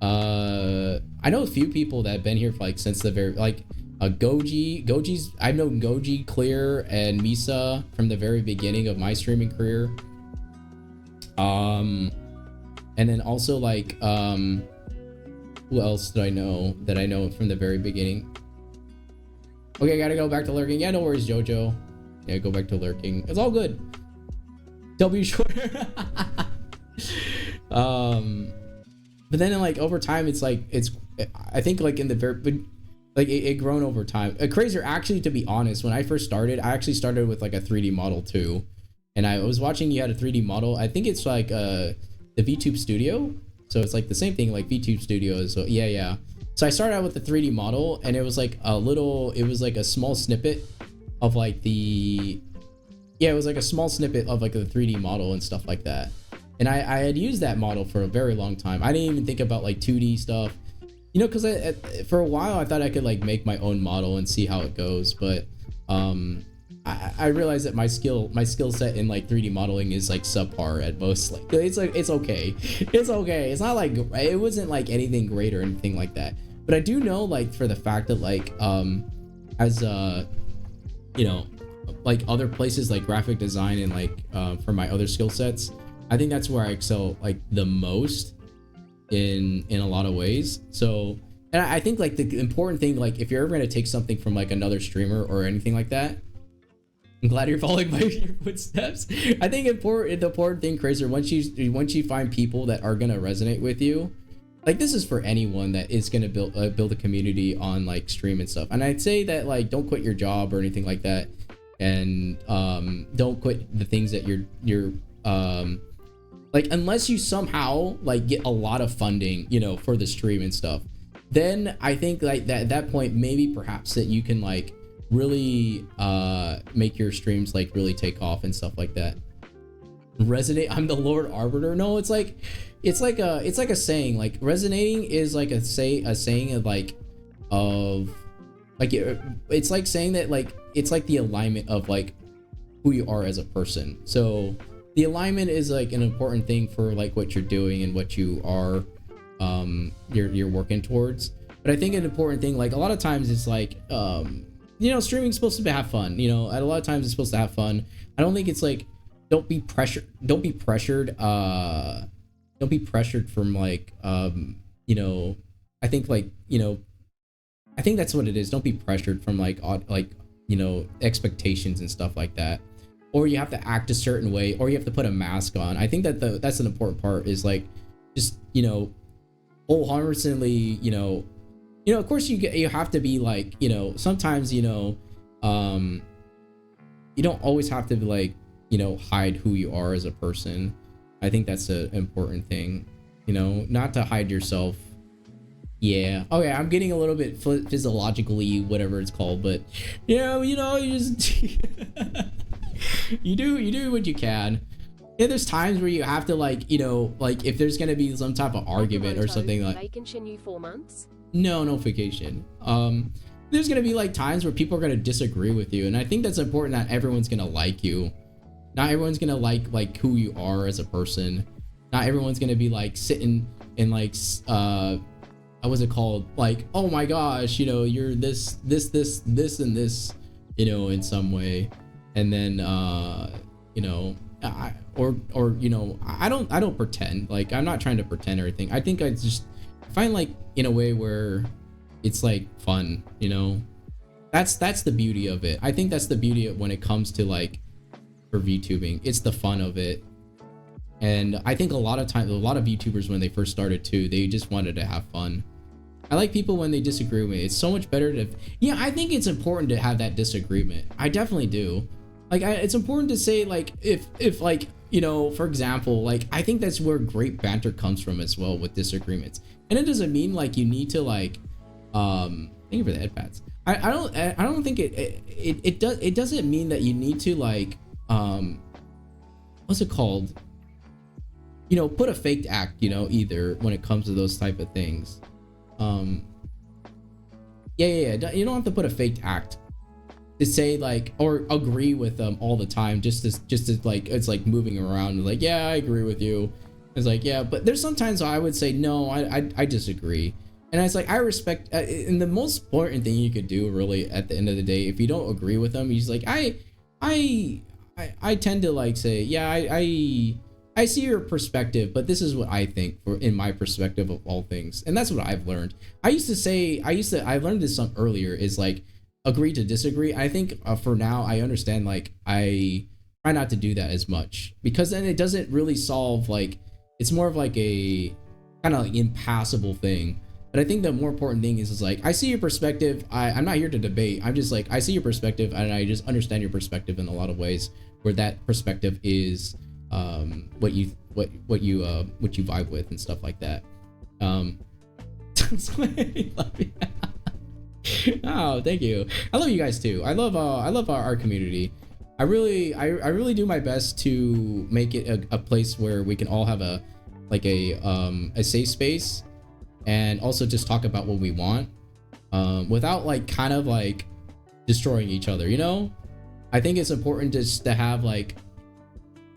[SPEAKER 1] I know a few people that have been here for like since the very like Goji's, I've known Goji, Clear, and Misa from the very beginning of my streaming career. And then also like who else did I know that I know from the very beginning? Okay, I gotta go back to lurking. Yeah, no worries, Jojo. Yeah, go back to lurking. It's all good. W short. But then like over time, it's like I think like in the very like it grown over time. Crazier, actually, to be honest, when I first started, I actually started with like a 3D model too, and I was watching you had a 3D model. I think it's like the VTube Studio, so it's like the same thing like VTube Studio. So yeah. So I started out with the 3D model, and it was like a small snippet of like it was like a small snippet of like the 3D model and stuff like that. And I had used that model for a very long time. I didn't even think about like 2D stuff, you know, because for a while I thought I could like make my own model and see how it goes. But I realized that my skill set in like 3D modeling is like subpar at most. Like it's okay. It's not like it wasn't like anything great or anything like that. But I do know like for the fact that like as you know, like other places like graphic design and like for my other skill sets, I think that's where I excel like the most in a lot of ways. So, and I think like the important thing, like if you're ever going to take something from like another streamer or anything like that, I'm glad you're following your footsteps. I think the important thing, Crazer, once you find people that are going to resonate with you, like this is for anyone that is going to build a community on like stream and stuff. And I'd say that like don't quit your job or anything like that, and don't quit the things that you're like, unless you somehow like get a lot of funding, you know, for the stream and stuff, then I think like that at that point maybe perhaps that you can like really make your streams like really take off and stuff like that. Resonate, I'm the Lord Arbiter. No, it's like a saying. Like resonating is like a saying of like it's like saying that like it's like the alignment of like who you are as a person. So the alignment is like an important thing for like what you're doing and what you are you're working towards. But I think an important thing, like a lot of times it's like you know, streaming's supposed to have fun, you know, a lot of times it's supposed to have fun. I don't think it's like don't be pressured from like you know, I think like, you know, I think that's what it is. Don't be pressured from like you know, expectations and stuff like that, or you have to act a certain way, or you have to put a mask on. I think that that's an important part, is like just, you know, wholeheartedly, you know, of course you have to be like, you know, sometimes, you know, you don't always have to be like, you know, hide who you are as a person. I think that's an important thing, you know, not to hide yourself. Yeah. Okay, I'm getting a little bit physiologically, whatever it's called, but you know, you just you do what you can. Yeah, there's times where you have to like, you know, like if there's gonna be some type of argument or something like.
[SPEAKER 4] Vacation you 4 months?
[SPEAKER 1] No vacation. There's gonna be like times where people are gonna disagree with you, and I think that's important that everyone's gonna like you. Not everyone's gonna like who you are as a person. Not everyone's gonna be like sitting and like what's it called, like, oh my gosh, you know, you're this and this, you know, in some way. And then you know, or you know, I don't pretend. Like, I'm not trying to pretend or anything. I think I just find like in a way where it's like fun, you know. That's the beauty of it. I think that's the beauty of when it comes to like for VTubing. It's the fun of it. And I think a lot of YouTubers when they first started too, they just wanted to have fun. I like people when they disagree with me. It's so much better to, yeah, I think it's important to have that disagreement. I definitely do. Like, it's important to say, like, if like, you know, for example, like, I think that's where great banter comes from as well, with disagreements. And it doesn't mean like you need to like, thank you for the head pats. I don't think it doesn't mean that you need to like, what's it called? You know, put a fake act, you know, either when it comes to those type of things. Yeah. You don't have to put a fake act to say like, or agree with them all the time, just to like, it's like moving around like, yeah, I agree with you. It's like, yeah, but there's sometimes I would say no, I disagree. And it's like, I respect, and the most important thing you could do really at the end of the day, if you don't agree with them, he's like, I tend to like say, yeah, I see your perspective, but this is what I think in my perspective of all things. And that's what I've learned. I learned this some earlier, is like agree to disagree. I think for now, I understand, like, I try not to do that as much, because then it doesn't really solve, like, it's more of like a kind of like impassable thing. But I think the more important thing is like, I see your perspective. I'm not here to debate. I'm just like, I see your perspective, and I just understand your perspective in a lot of ways, where that perspective is what you vibe with and stuff like that. Oh, thank you. I love you guys too. I love our community. I really do my best to make it a place where we can all have a safe space, and also just talk about what we want, without like kind of like destroying each other, you know. I think it's important just to have like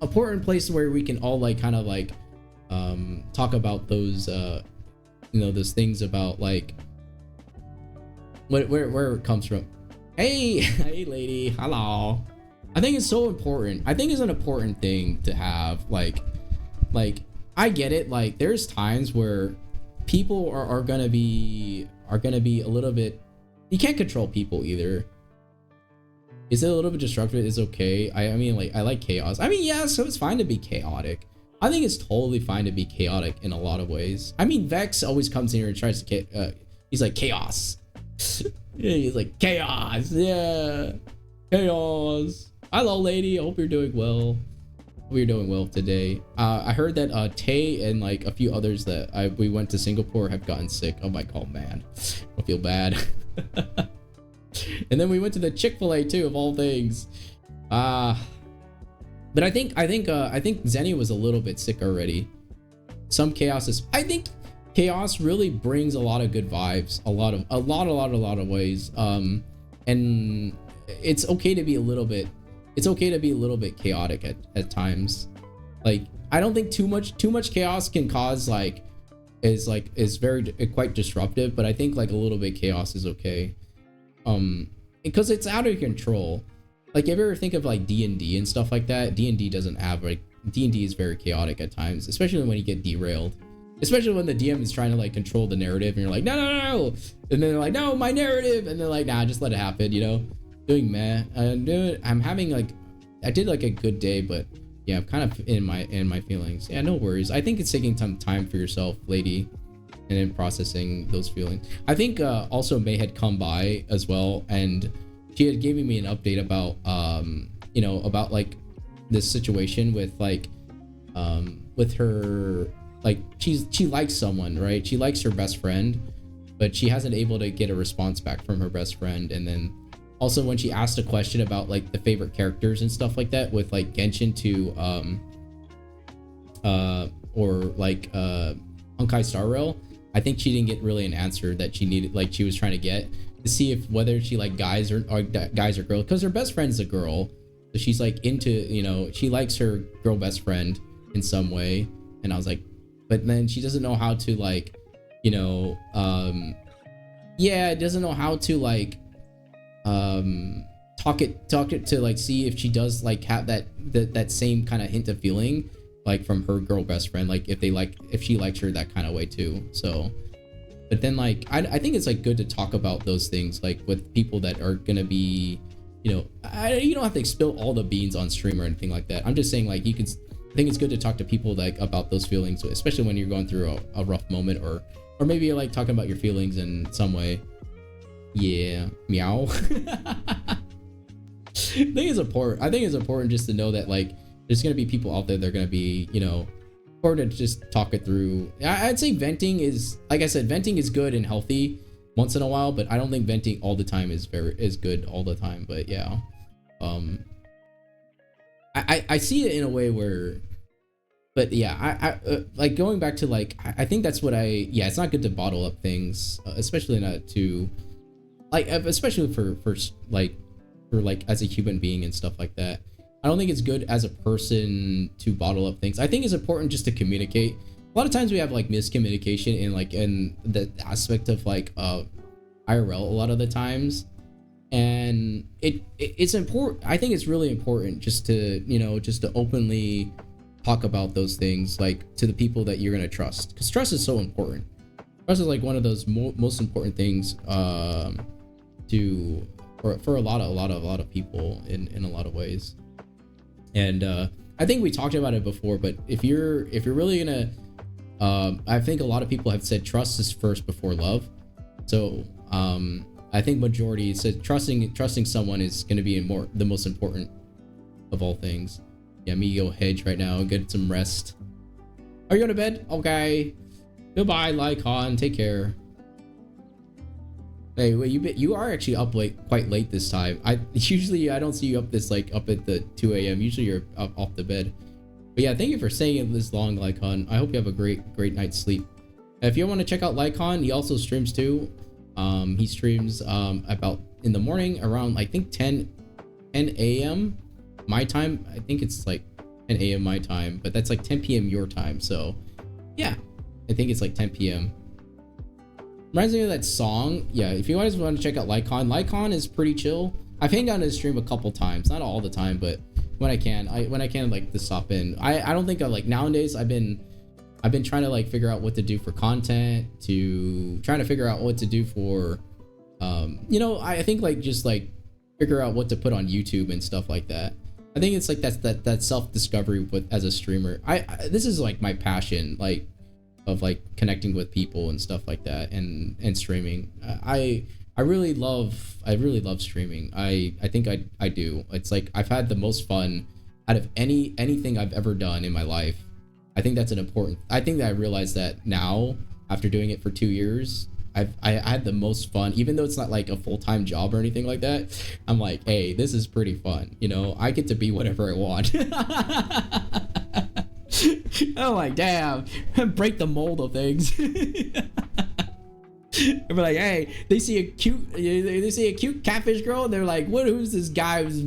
[SPEAKER 1] a important place where we can all like kind of like talk about those you know, those things about like where it comes from. Hey lady, hello. I think it's so important. I think it's an important thing to have like I get it, like there's times where people are gonna be a little bit, you can't control people either. Is it a little bit destructive? It's okay. I mean, like, I like chaos. I mean, yeah, so it's fine to be chaotic. I think it's totally fine to be chaotic in a lot of ways. I mean, Vex always comes in here and tries to he's like, chaos. Yeah, he's like, chaos. Yeah, chaos. Hello, lady. I hope you're doing well. Hope you're doing well today. I heard that Tay and like a few others that we went to Singapore have gotten sick. Oh my god, man. I feel bad. And then we went to the Chick-fil-A too, of all things. But I think Zenny was a little bit sick already. Some chaos is, I think chaos really brings a lot of good vibes, a lot of ways. And it's okay to be a little bit chaotic at times. Like, I don't think too much chaos can cause is very quite disruptive, but I think like a little bit chaos is okay. Because it's out of control. Like, if you ever think of like D&D and stuff like that, D&D doesn't have like, D&D is very chaotic at times, especially when you get derailed, especially when the DM is trying to like control the narrative and you're like, no, and then they're like, no, my narrative, and they're like, nah, just let it happen, you know. Doing meh. I'm having like, I did like a good day, but yeah, I'm kind of in my feelings. Yeah, no worries. I think it's taking some time for yourself, lady, and then processing those feelings. I think also May had come by as well, and she had given me an update about you know, about like this situation with like with her, like she likes someone, right? She likes her best friend, but she hasn't able to get a response back from her best friend. And then also when she asked a question about like the favorite characters and stuff like that with like Genshin to or like Honkai Star Rail, I think she didn't get really an answer that she needed, like she was trying to get to see if whether she like guys or girls, because her best friend's a girl, So she's like into, you know, she likes her girl best friend in some way. And I was like, but then she doesn't know how to like, you know, doesn't know how to like talk it to like see if she does like have that same kind of hint of feeling like from her girl best friend, like if she likes her that kind of way too. So but then like I think it's like good to talk about those things like with people that are gonna be, you know, you don't have to spill all the beans on stream or anything like that. I'm just saying like I think it's good to talk to people like about those feelings, especially when you're going through a rough moment or maybe you're like talking about your feelings in some way. Yeah, meow. I think it's important just to know that like there's gonna be people out there that are gonna be, you know, important to just talk it through. I'd say venting is, like I said, venting is good and healthy once in a while, but I don't think venting all the time is good all the time. But yeah, I see it in a way where, but yeah, I like going back to like I think that's what it's not good to bottle up things, especially not to like, especially for like as a human being and stuff like that. I don't think it's good as a person to bottle up things. I think it's important just to communicate. A lot of times we have like miscommunication in the aspect of like IRL a lot of the times, and it's important. I think it's really important just to, you know, just to openly talk about those things like to the people that you're gonna trust, because trust is so important. Trust is like one of those most important things for a lot of people in a lot of ways. And I think we talked about it before, but if you're really gonna I think a lot of people have said trust is first before love. So I think majority said trusting someone is going to be the most important of all things. Yeah, me go hedge right now, get some rest. Are you going to bed? Okay, goodbye Lycon, take care. Hey, wait, you are actually up quite late this time. I don't see you up at the 2 a.m. Usually you're up off the bed. But yeah, thank you for staying in this long, Lycon. I hope you have a great night's sleep. If you want to check out Lycon, he also streams too. He streams about in the morning around I think 10 a.m. my time. I think it's like 10 a.m. my time, but that's like 10 p.m. your time. So yeah, I think it's like 10 p.m. Reminds me of that song. Yeah, if you guys want to check out Lycon is pretty chill. I've hanged out in his stream a couple times, not all the time, but when I can like to stop in. I don't think nowadays I've been trying to like figure out what to do for content, trying to figure out what to do for you know, I think like just like figure out what to put on YouTube and stuff like that. I think it's like that self-discovery as a streamer. This is like my passion, like of like connecting with people and stuff like that, and streaming. I really love streaming. I think I do. It's like I've had the most fun out of anything I've ever done in my life. I think that's I think that I realized that now after doing it for 2 years, I had the most fun, even though it's not like a full-time job or anything like that. I'm like, hey, this is pretty fun. You know, I get to be whatever I want. I'm like, damn, break the mold of things. They're like, hey, they see a cute catfish girl, and they're like, who's this guy's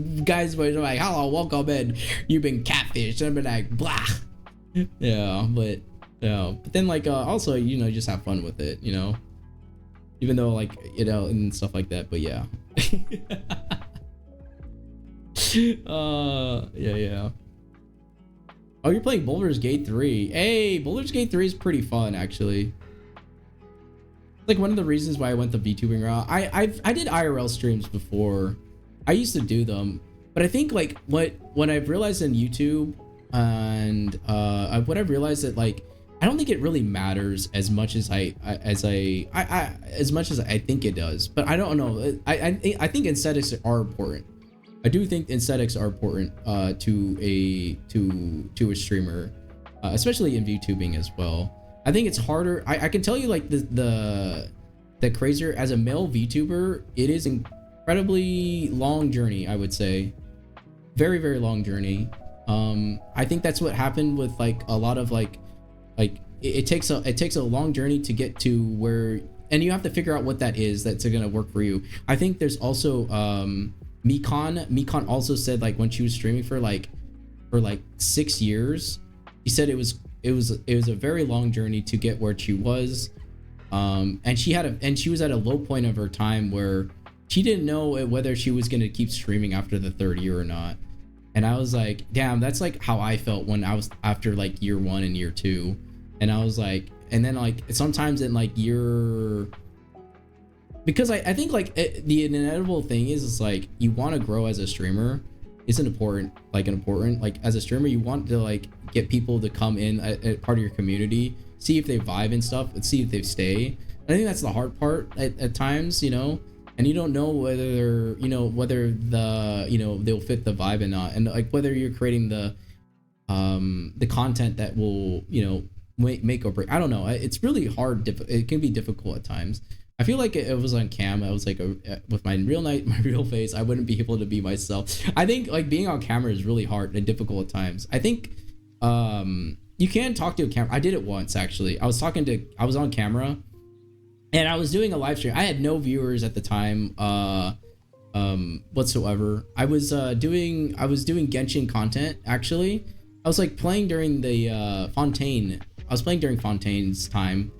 [SPEAKER 1] voice? I'm like, hello, welcome in. You've been catfished. And I'm like, blah. Yeah, but then like also, you know, just have fun with it, you know, even though like, you know, and stuff like that. But yeah. Yeah. Oh, you're playing Baldur's Gate 3. Hey, Baldur's Gate 3 is pretty fun, actually. Like one of the reasons why I went the VTubing route. I did IRL streams before. I used to do them, but I think like what I've realized in YouTube and what I've realized that like I don't think it really matters as much as I think it does. But I don't know. I think aesthetics are important. I do think aesthetics are important to a streamer, especially in VTubing as well. I think it's harder. I can tell you like the crazier as a male VTuber, it is incredibly long journey. I would say, very long journey. I think that's what happened with like a lot of like it takes a long journey to get to where, and you have to figure out what that is that's gonna work for you. I think there's also Mikon also said like when she was streaming for like 6 years, she said it was a very long journey to get where she was. And she was at a low point of her time where she didn't know whether she was going to keep streaming after the third year or not. And I was like, damn, that's like how I felt when I was after like year 1 and year 2. And I was like, and then like sometimes in like because I think like the inevitable thing is like you want to grow as a streamer. It's important like as a streamer, you want to like get people to come in at part of your community, see if they vibe and stuff, and see if they stay. I think that's the hard part at times, you know, and you don't know whether they're, you know, whether the, you know, they'll fit the vibe and not, and like whether you're creating the content that will, you know, make or break. I don't know. It's really hard. It can be difficult at times. I feel like it was on cam. I was like with my real face, I wouldn't be able to be myself. I think like being on camera is really hard and difficult at times. I think you can talk to a camera. I did it once actually. I was on camera and I was doing a live stream. I had no viewers at the time whatsoever. I was doing Genshin content actually. I was like playing during the Fontaine. I was playing during Fontaine's time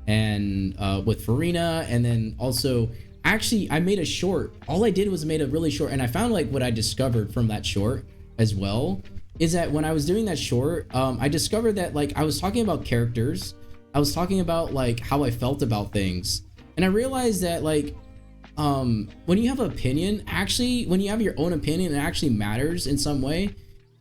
[SPEAKER 1] and with Farina, and then also actually I made a short. All I did was made a really short, and I found like what I discovered from that short as well is that when I was doing that short, I discovered that like I was talking about characters, I was talking about like how I felt about things, and I realized that like when you have an opinion, actually when you have your own opinion, it actually matters in some way.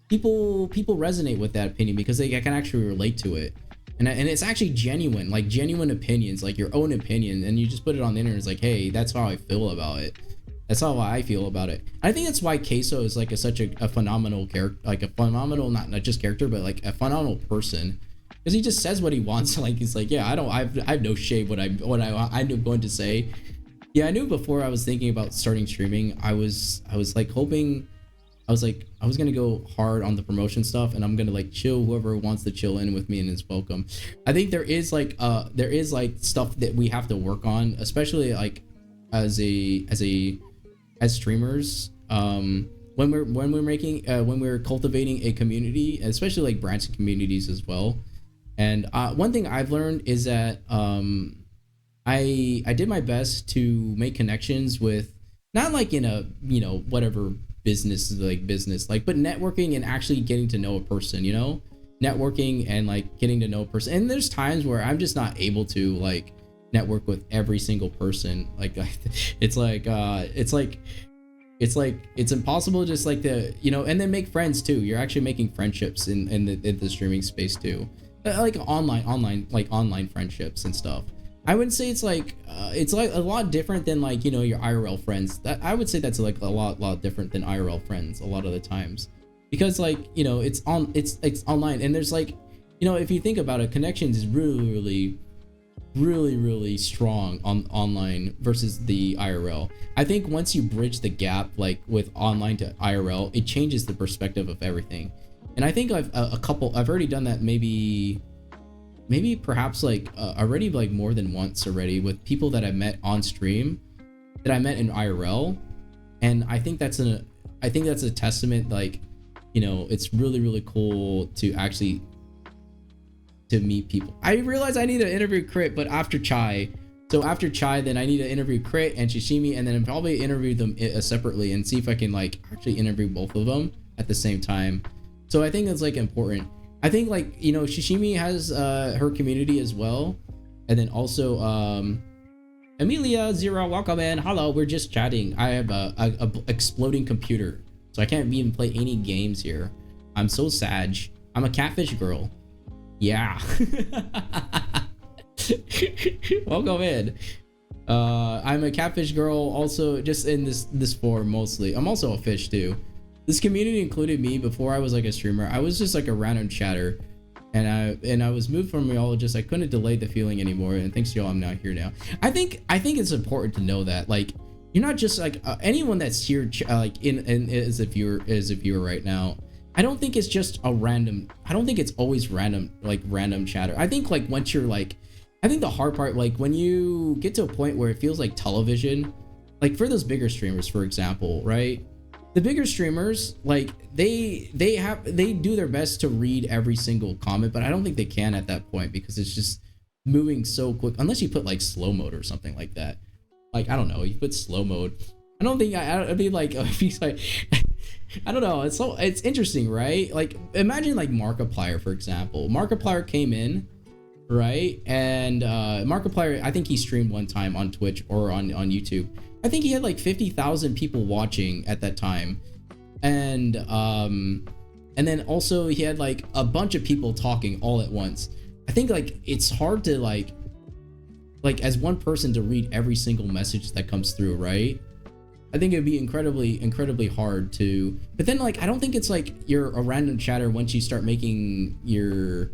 [SPEAKER 1] People resonate with that opinion because they can actually relate to it. And it's actually genuine, like genuine opinions, like your own opinion, and you just put it on the internet. It's like, hey, that's how I feel about it. That's how I feel about it. I think that's why Queso is like such a phenomenal character, like a phenomenal, not just character, but like a phenomenal person, because he just says what he wants. Like he's like, yeah, I have no shame what I'm going to say. Yeah, I knew before I was thinking about starting streaming, I was like hoping. I was gonna go hard on the promotion stuff, and I'm gonna like chill whoever wants to chill in with me and is welcome. I think there is like stuff that we have to work on, especially like as streamers, when we're cultivating a community, especially like branching communities as well. And one thing I've learned is that I did my best to make connections with, not like in a, you know, whatever business, but networking and actually getting to know a person, you know, networking and like getting to know a person. And there's times where I'm just not able to like network with every single person. Like it's impossible just like to, you know, and then make friends too. You're actually making friendships in the streaming space too, like online friendships and stuff. I wouldn't say it's like a lot different than like, you know, your IRL friends. That I would say that's like a lot different than IRL friends a lot of the times, because like, you know, it's online, and there's like, you know, if you think about it, connections is really strong on online versus the IRL. I think once you bridge the gap like with online to IRL, it changes the perspective of everything. And I think I've already done that maybe perhaps like already like more than once already with people that I met on stream that I met in IRL. And I think that's a testament, like, you know, it's really cool to actually to meet people. I realize I need to interview Crit, but after Chai. So after Chai, then I need to interview Crit and Shishimi, and then probably interview them separately and see if I can like actually interview both of them at the same time. So I think that's like important. I think like, you know, Shishimi has her community as well, and then also Amelia Zero, welcome in. Hello, we're just chatting. I have a exploding computer, so I can't even play any games here. I'm so sad. I'm a catfish girl. Yeah. Welcome in. I'm a catfish girl, also just in this form mostly. I'm also a fish too. This community included me before I was like a streamer. I was just like a random chatter, and I was moved from y'all. Just I couldn't delay the feeling anymore, and thanks to y'all, I'm now here now. I think it's important to know that like you're not just like anyone that's here like in as a viewer right now. I don't think it's just a random. I don't think it's always random chatter. I think like once you're like, I think the hard part, like when you get to a point where it feels like television, like for those bigger streamers, for example, right? the bigger streamers, like they do their best to read every single comment, but I don't think they can at that point because it's just moving so quick. Unless you put like slow mode or something like that. Like, I don't know, you put slow mode. I don't think I'd be like, like I don't know. It's interesting, right? Like, imagine like Markiplier, for example. Markiplier came in, right? And Markiplier, I think he streamed one time on Twitch or on YouTube. I think he had like 50,000 people watching at that time, and then also he had like a bunch of people talking all at once. I think like it's hard to like as one person to read every single message that comes through, right? I think it'd be incredibly hard to. But then like I don't think it's like you're a random chatter once you start making your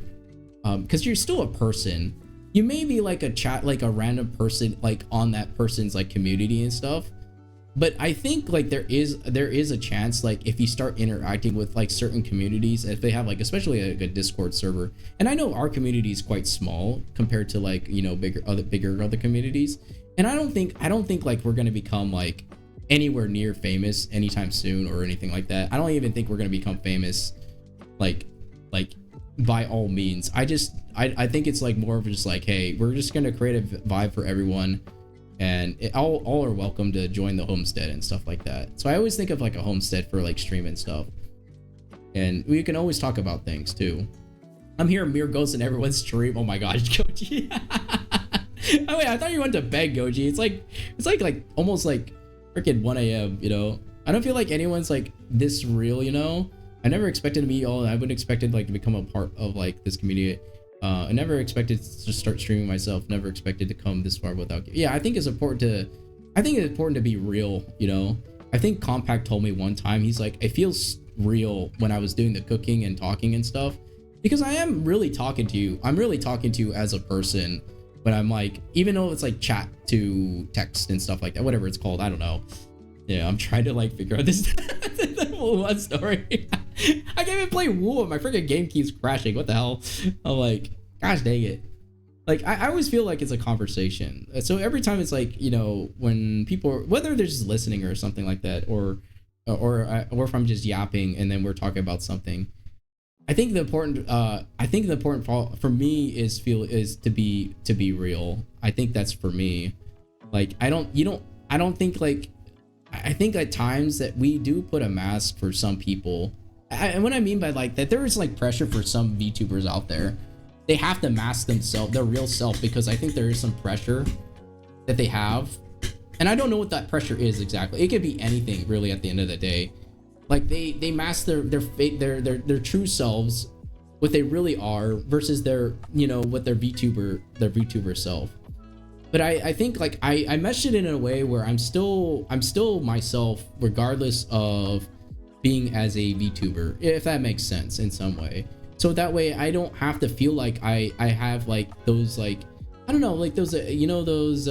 [SPEAKER 1] because you're still a person. You may be like a chat, like a random person, like on that person's like community and stuff. But I think like there is a chance, like if you start interacting with like certain communities, if they have like especially a Discord server, and I know our community is quite small compared to like, you know, bigger other communities, and I don't think like we're gonna become like anywhere near famous anytime soon or anything like that. I don't even think we're gonna become famous like by all means. I think it's like more of just like, hey, we're just gonna create a vibe for everyone, and all are welcome to join the homestead and stuff like that. So I always think of like a homestead for like stream and stuff, and we can always talk about things too. I'm hearing Mere Ghost in everyone's stream. Oh my gosh, Goji. Oh wait, I thought you went to bed, Goji. It's like almost like freaking 1 a.m. You know, I don't feel like anyone's like this real. You know, I never expected to be all. I wouldn't expected like to become a part of like this community. I never expected to start streaming myself. Never expected to come this far without. Yeah, I think it's important to be real. You know, I think Compact told me one time, he's like, it feels real when I was doing the cooking and talking and stuff, because I am really talking to you. I'm really talking to you as a person. But I'm like, even though it's like chat to text and stuff like that, whatever it's called, I don't know. Yeah, I'm trying to like figure out this one story. I can't even play Woo. My freaking game keeps crashing. What the hell? I'm like, gosh dang it. Like, I always feel like it's a conversation. So every time it's like, you know, when people, whether they're just listening or something like that, or if I'm just yapping and then we're talking about something, I think the important for me is to be real. I think that's for me. Like, I don't think like, I think at times that we do put a mask for some people. And what I mean by like that, there is like pressure for some VTubers out there. They have to mask themselves, their real self, because I think there is some pressure that they have. And I don't know what that pressure is exactly. It could be anything really at the end of the day. Like they mask their fake, their true selves, what they really are, versus their, you know, what their VTuber self. But I think like I meshed it in a way where I'm still myself regardless of being as a VTuber, if that makes sense in some way. So that way I don't have to feel like I have like those, like, I don't know, like those you know, those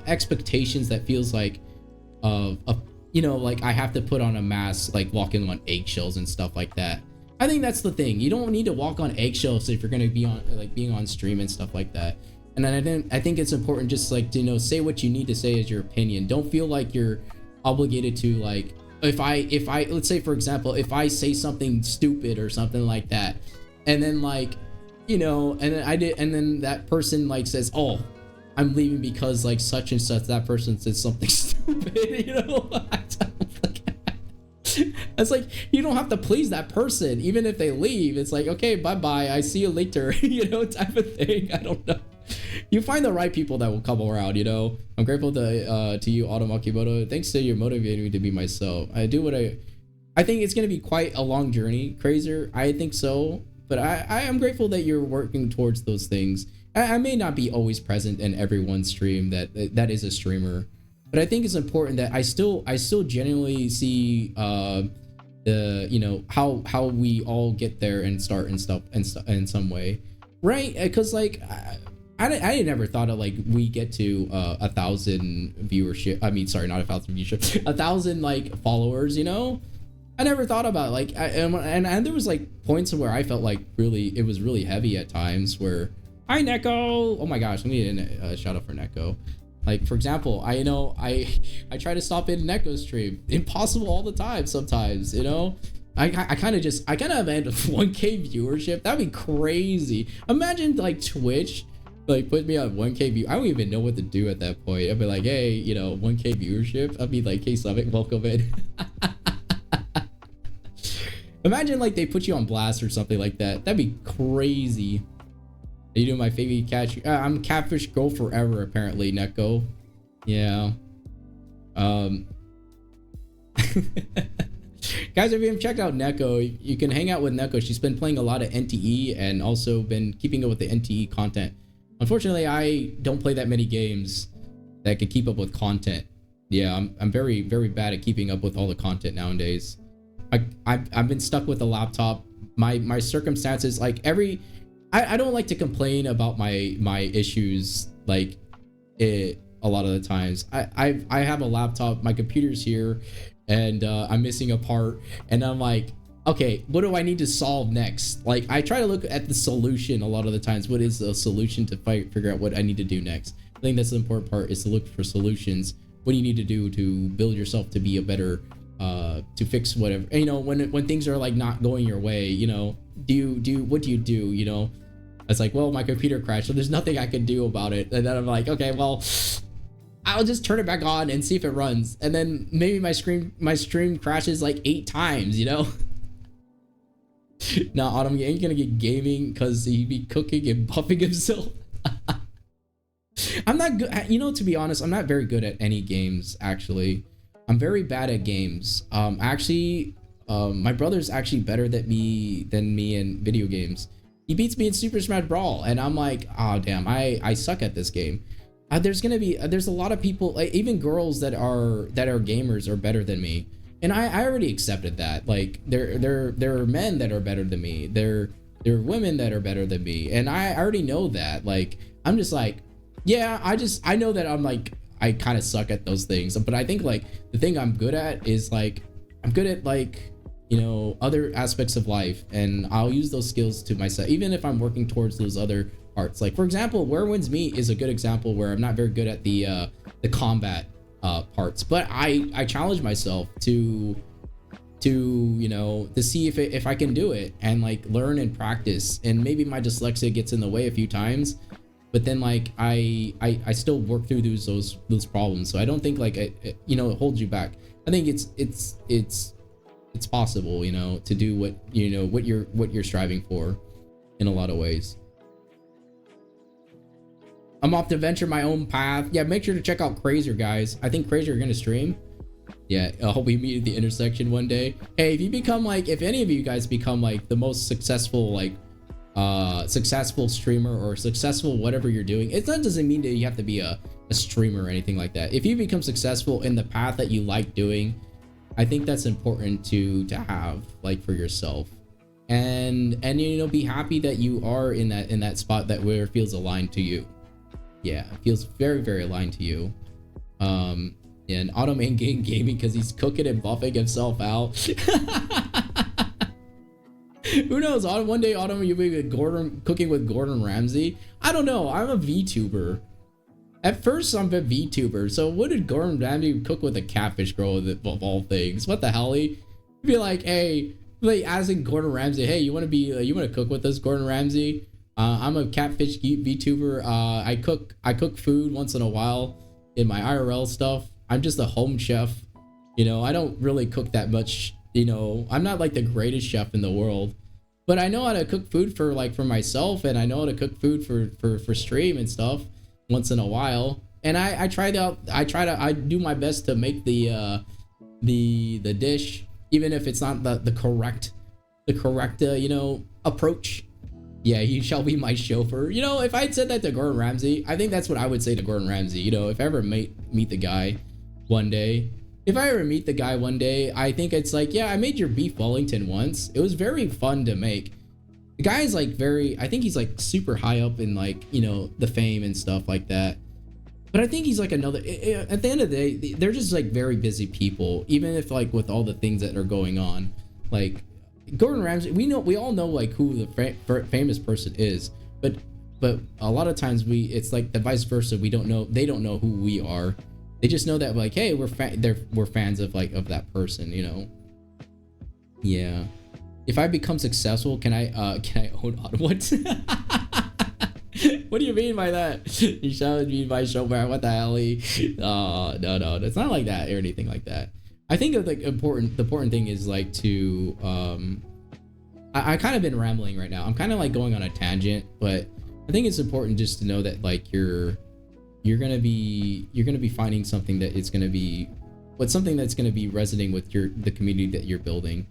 [SPEAKER 1] expectations that feels like you know, like I have to put on a mask, like walking on eggshells and stuff like that. I think that's the thing. You don't need to walk on eggshells if you're going to be on like being on stream and stuff like that. And then I think it's important just like to, you know, say what you need to say as your opinion. Don't feel like you're obligated to, like, if I let's say for example, if I say something stupid or something like that, and then like, you know, and then that person like says, oh, I'm leaving because like such and such, that person said something stupid, you know. It's like, you don't have to please that person even if they leave. It's like, okay, bye, I see you later, you know, type of thing. I don't know. You find the right people that will come around, you know. I'm grateful to you, Autumn Akimoto. Thanks to you motivating me to be myself. I do what I think it's gonna be quite a long journey, Crazer. I think so, but I am grateful that you're working towards those things. I may not be always present in everyone's stream that is a streamer, but I think it's important that I still genuinely see the, you know, how we all get there and start and stuff in some way, right? Because like I never thought of like we get to 1,000 viewership. I mean, sorry, not 1,000 viewership, 1,000 like followers, you know. I never thought about like and there was like points where I felt like it was really heavy at times where, hi Neko, oh my gosh, let me shout out for Neko. Like for example, I try to stop in Neko stream. Impossible all the time sometimes, you know? I kind of have 1K viewership. That'd be crazy. Imagine like Twitch like put me on 1K view. I don't even know what to do at that point. I'd be like, hey, you know, 1K viewership. I'd be like, hey Summit, welcome in. Imagine like they put you on blast or something like that. That'd be crazy. Are you doing my favorite catch? I'm catfish girl forever apparently, Neko. Yeah. Guys, if you haven't checked out Neko, you can hang out with Neko. She's been playing a lot of NTE and also been keeping up with the NTE content. Unfortunately, I don't play that many games that can keep up with content. Yeah, I'm very, very bad at keeping up with all the content nowadays. I've been stuck with a laptop. My circumstances, like I don't like to complain about my issues like a lot of the times. I have a laptop, my computer's here, and I'm missing a part, and I'm like, okay, what do I need to solve next? Like I try to look at the solution a lot of the times. What is the solution to figure out what I need to do next? I think that's the important part, is to look for solutions. What do you need to do to build yourself to be a better to fix whatever, you know, when things are like not going your way, you know, what do you do, you know? It's like, well, my computer crashed, so there's nothing I can do about it. And then I'm like, okay, well, I'll just turn it back on and see if it runs. And then maybe my stream crashes like 8 times, you know? Nah, Autumn ain't gonna get gaming because he be cooking and buffing himself. I'm not good, you know, to be honest, I'm not very good at any games, actually. I'm very bad at games. Actually, my brother's actually better than me in video games. He beats me in Super Smash Brawl, and I'm like, oh damn, I suck at this game. There's a lot of people, like even girls that are gamers are better than me, and I already accepted that. Like there are men that are better than me. There are women that are better than me, and I already know that. Like I'm just like, yeah, I know that I'm like, I kind of suck at those things, but I think like the thing I'm good at is like, I'm good at like, you know, other aspects of life, and I'll use those skills to myself, even if I'm working towards those other parts. Like for example, Where Winds Meet is a good example where I'm not very good at the combat parts, but I challenge myself to you know, to see if I can do it and like learn and practice, and maybe my dyslexia gets in the way a few times, but then like I still work through those problems. So I don't think like you know, it holds you back. I think it's possible, you know, to do what, you know, what you're striving for in a lot of ways. I'm off to venture my own path. Yeah, make sure to check out Crazer, guys. I think Crazer are gonna stream. Yeah, I hope we meet at the intersection one day. Hey, if you become like, if any of you guys become like the most successful like successful streamer or successful whatever you're doing, it doesn't mean that you have to be a streamer or anything like that. If you become successful in the path that you like doing, I think that's important to have like for yourself, and you know, be happy that you are in that spot that where it feels aligned to you. Yeah, it feels very, very aligned to you. And Autumn ain't gaming because he's cooking and buffing himself out. Who knows? One day, Autumn, you'll be with cooking with Gordon Ramsay. I don't know. I'm a VTuber. At first, I'm a VTuber. So what did Gordon Ramsay cook with a catfish girl of all things? What the hell? He'd be like, hey, like asking Gordon Ramsay, hey, you want to cook with us, Gordon Ramsay? I'm a catfish VTuber. I cook food once in a while in my IRL stuff. I'm just a home chef. You know, I don't really cook that much. You know, I'm not like the greatest chef in the world, but I know how to cook food for myself, and I know how to cook food for stream and stuff once in a while. And I do my best to make the dish, even if it's not the correct you know, approach. Yeah, you shall be my chauffeur. You know, if I'd said that to Gordon Ramsay, I think that's what I would say to Gordon Ramsay. You know, if I ever meet the guy one day, I think it's like, yeah, I made your beef Wellington once. It was very fun to make. The guy is like I think he's like super high up in like, you know, the fame and stuff like that. But I think he's like at the end of the day, they're just like very busy people, even if like with all the things that are going on. Like Gordon Ramsay, we all know like who the famous person is, but but a lot of times it's like the vice versa. They don't know who we are. They just know that like, hey, we're fans of like of that person, you know. Yeah. If I become successful, can I own Ottawa? What do you mean by that? You shall be my showman. What the hell? No, it's not like that or anything like that. I think like the important thing is like to I kind of been rambling right now. I'm kind of like going on a tangent, but I think it's important just to know that like you're gonna be finding something that it's gonna be something that's gonna be resonating with the community that you're building,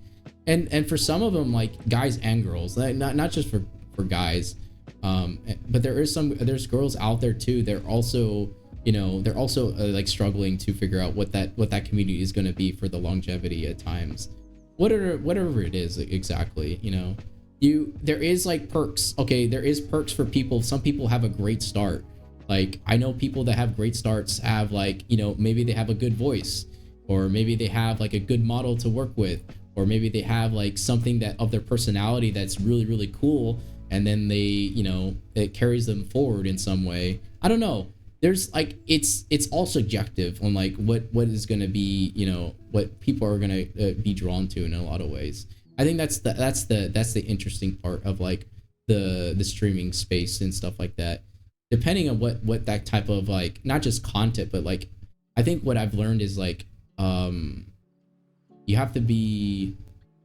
[SPEAKER 1] and for some of them, like guys and girls, not just for guys, but there's girls out there too. They're also like struggling to figure out what that community is gonna be for the longevity at times, whatever it is exactly, you know. There is like perks. Okay, there is perks for people. Some people have a great start. Like I know people that have great starts have like, you know, maybe they have a good voice, or maybe they have like a good model to work with, or maybe they have like something that of their personality that's really, really cool. And then they, you know, it carries them forward in some way. I don't know. There's like, it's all subjective on like what is going to be, you know, what people are going to be drawn to in a lot of ways. I think that's the interesting part of like the streaming space and stuff like that. Depending on what that type of like, not just content, but like, I think what I've learned is like, you have to be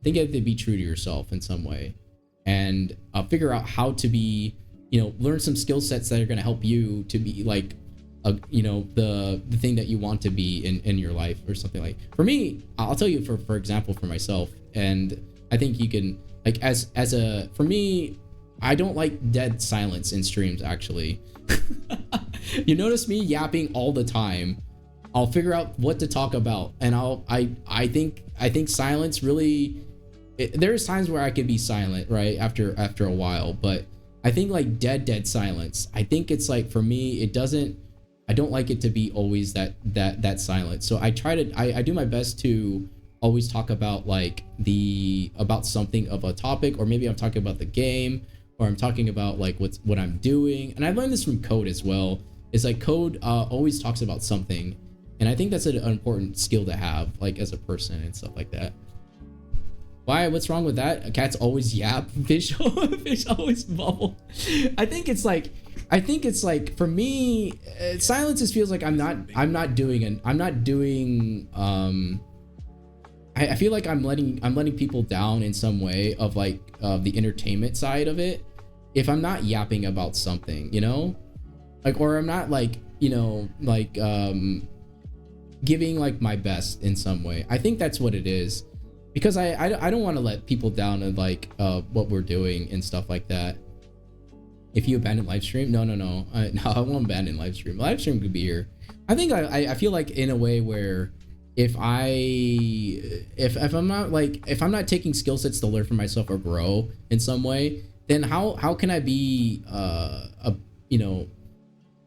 [SPEAKER 1] true to yourself in some way, and figure out how to be, you know, learn some skill sets that are going to help you to be like, you know, the thing that you want to be in your life or something. Like for me, I'll tell you for example, for myself, and I think you can like for me, I don't like dead silence in streams actually. You notice me yapping all the time. I'll figure out what to talk about, and I think silence really, there's times where I could be silent right after a while, but I think like dead silence, I think it's like, for me, I don't like it to be always that silent. So I do my best to always talk about like about something of a topic, or maybe I'm talking about the game, or I'm talking about like what I'm doing. And I learned this from Code as well. It's like Code always talks about something, and I think that's an important skill to have, like as a person and stuff like that. Why? What's wrong with that? Cats always yap. Fish always bubble. I think it's like for me, silence just feels like I'm not doing. I feel like I'm letting people down in some way of like the entertainment side of it if I'm not yapping about something, you know, like, or I'm not like, you know, like giving like my best in some way. I think that's what it is, because I don't want to let people down in like what we're doing and stuff like that. If you abandon live stream, no, I won't abandon live stream. Live stream could be here. I think I feel like in a way where if I'm not taking skill sets to learn for myself or grow in some way, then how can I be you know,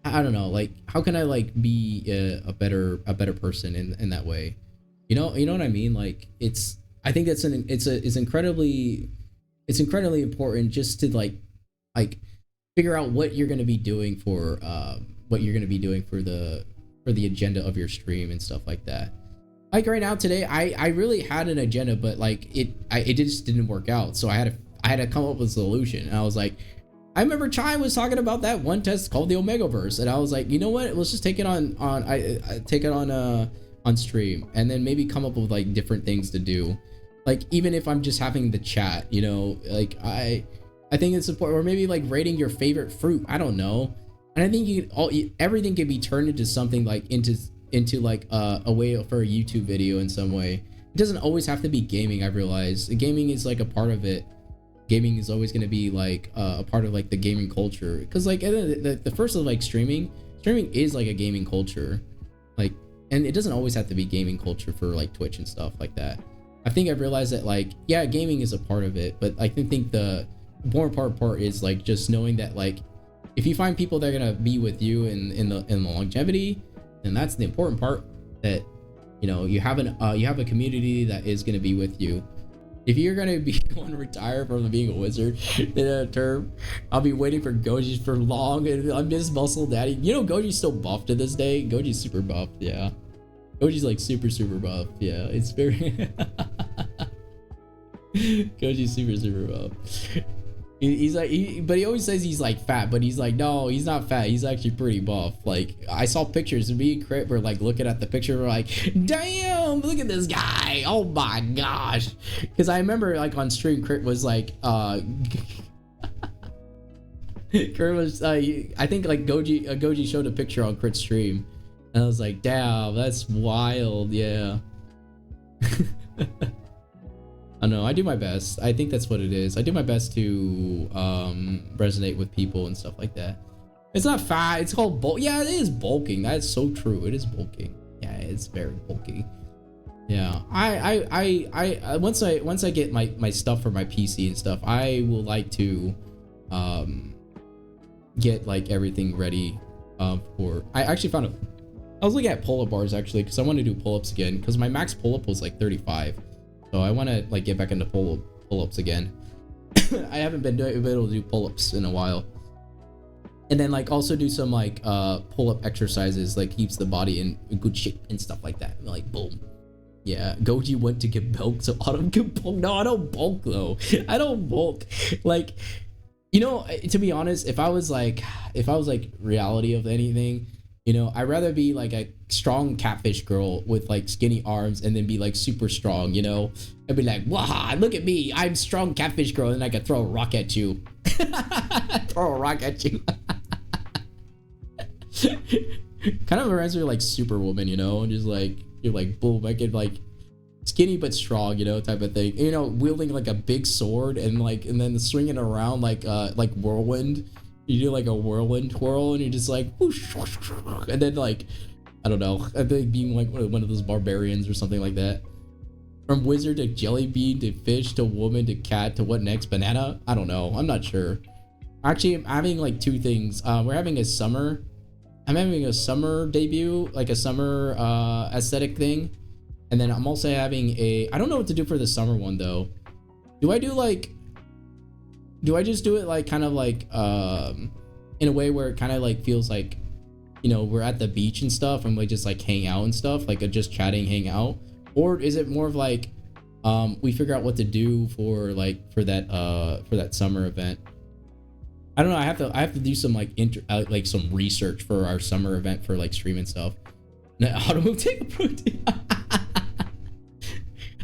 [SPEAKER 1] I don't know, like how can I like be a better person in that way, you know what I mean? Like I think that's it's incredibly important just to like figure out what you're going to be doing for the agenda of your stream and stuff like that. Like right now today, I really had an agenda, but like it just didn't work out. So I had to come up with a solution. And I was like, I remember Chai was talking about that one test called the Omegaverse, and I was like, you know what? Let's just take it on stream, and then maybe come up with like different things to do. Like even if I'm just having the chat, you know, like I think it's important, or maybe like rating your favorite fruit. I don't know. And I think everything can be turned into something like into like a way for a YouTube video in some way. It doesn't always have to be gaming. I've realized gaming is like a part of it. Gaming is always going to be like a part of like the gaming culture, because like the first of like streaming is like a gaming culture, like, and it doesn't always have to be gaming culture for like Twitch and stuff like that. I think I've realized that like, yeah, gaming is a part of it, but I think the more important part is like just knowing that like if you find people that are gonna be with you in the longevity, then that's the important part, that you know you have a community that is gonna be with you. If you're gonna be going to retire from being a wizard in a term, I'll be waiting for Goji for long, and I'm just muscle daddy. You know, Goji's still buff to this day. Goji's super buff, yeah. Goji's like super buff, yeah. It's very Goji's super buff. He's like, but he always says he's like fat, but he's like, no, he's not fat. He's actually pretty buff. Like, I saw pictures of me and Crit were like looking at the picture, we're like, damn, look at this guy. Oh my gosh. Because I remember like on stream, Crit was like, Crit was, I think like Goji showed a picture on Crit's stream, and I was like, damn, that's wild, yeah. I know, I do my best. I think that's what it is. I do my best to resonate with people and stuff like that. It's not fat, it's called bulk. Yeah, it is bulking. That's so true. It is bulking. Yeah, it's very bulky. Yeah, I once I get my stuff for my PC and stuff, I will like to get like everything ready for. I actually found I was looking at pull-up bars actually, because I want to do pull-ups again, because my max pull-up was like 35. So I want to like get back into pull-ups again. I haven't been able to do pull-ups in a while. And then like also do some like pull-up exercises, like keeps the body in good shape and stuff like that. Like boom. Yeah, Goji went to get bulk, so Autumn can bulk. No, I don't bulk though. I don't bulk. Like, you know, to be honest, if I was like reality of anything, you know, I'd rather be like a strong catfish girl with like skinny arms and then be like super strong, you know? I'd be like, wow, look at me. I'm strong catfish girl, and I could throw a rock at you. Throw a rock at you. Kind of reminds me of like Superwoman, you know? And just like, you're like, boom, I could like skinny but strong, you know, type of thing. You know, wielding like a big sword and then swinging around like whirlwind. You do like a whirlwind twirl, and you're just like, whoosh, whoosh, whoosh, and then like, I don't know, I think being like one of those barbarians or something like that. From wizard to jelly bean to fish to woman to cat to what next? Banana? I don't know. I'm not sure. Actually, I'm having like two things. I'm having a summer debut, like a summer aesthetic thing, and then I'm also having I don't know what to do for the summer one though. Do I just do it like kind of like in a way where it kind of like feels like, you know, we're at the beach and stuff and we just like hang out and stuff, like just chatting, hang out? Or is it more of like we figure out what to do for that summer event? I don't know. I have to do some like some research for our summer event for like stream and stuff. Now, how to move, take a protein. I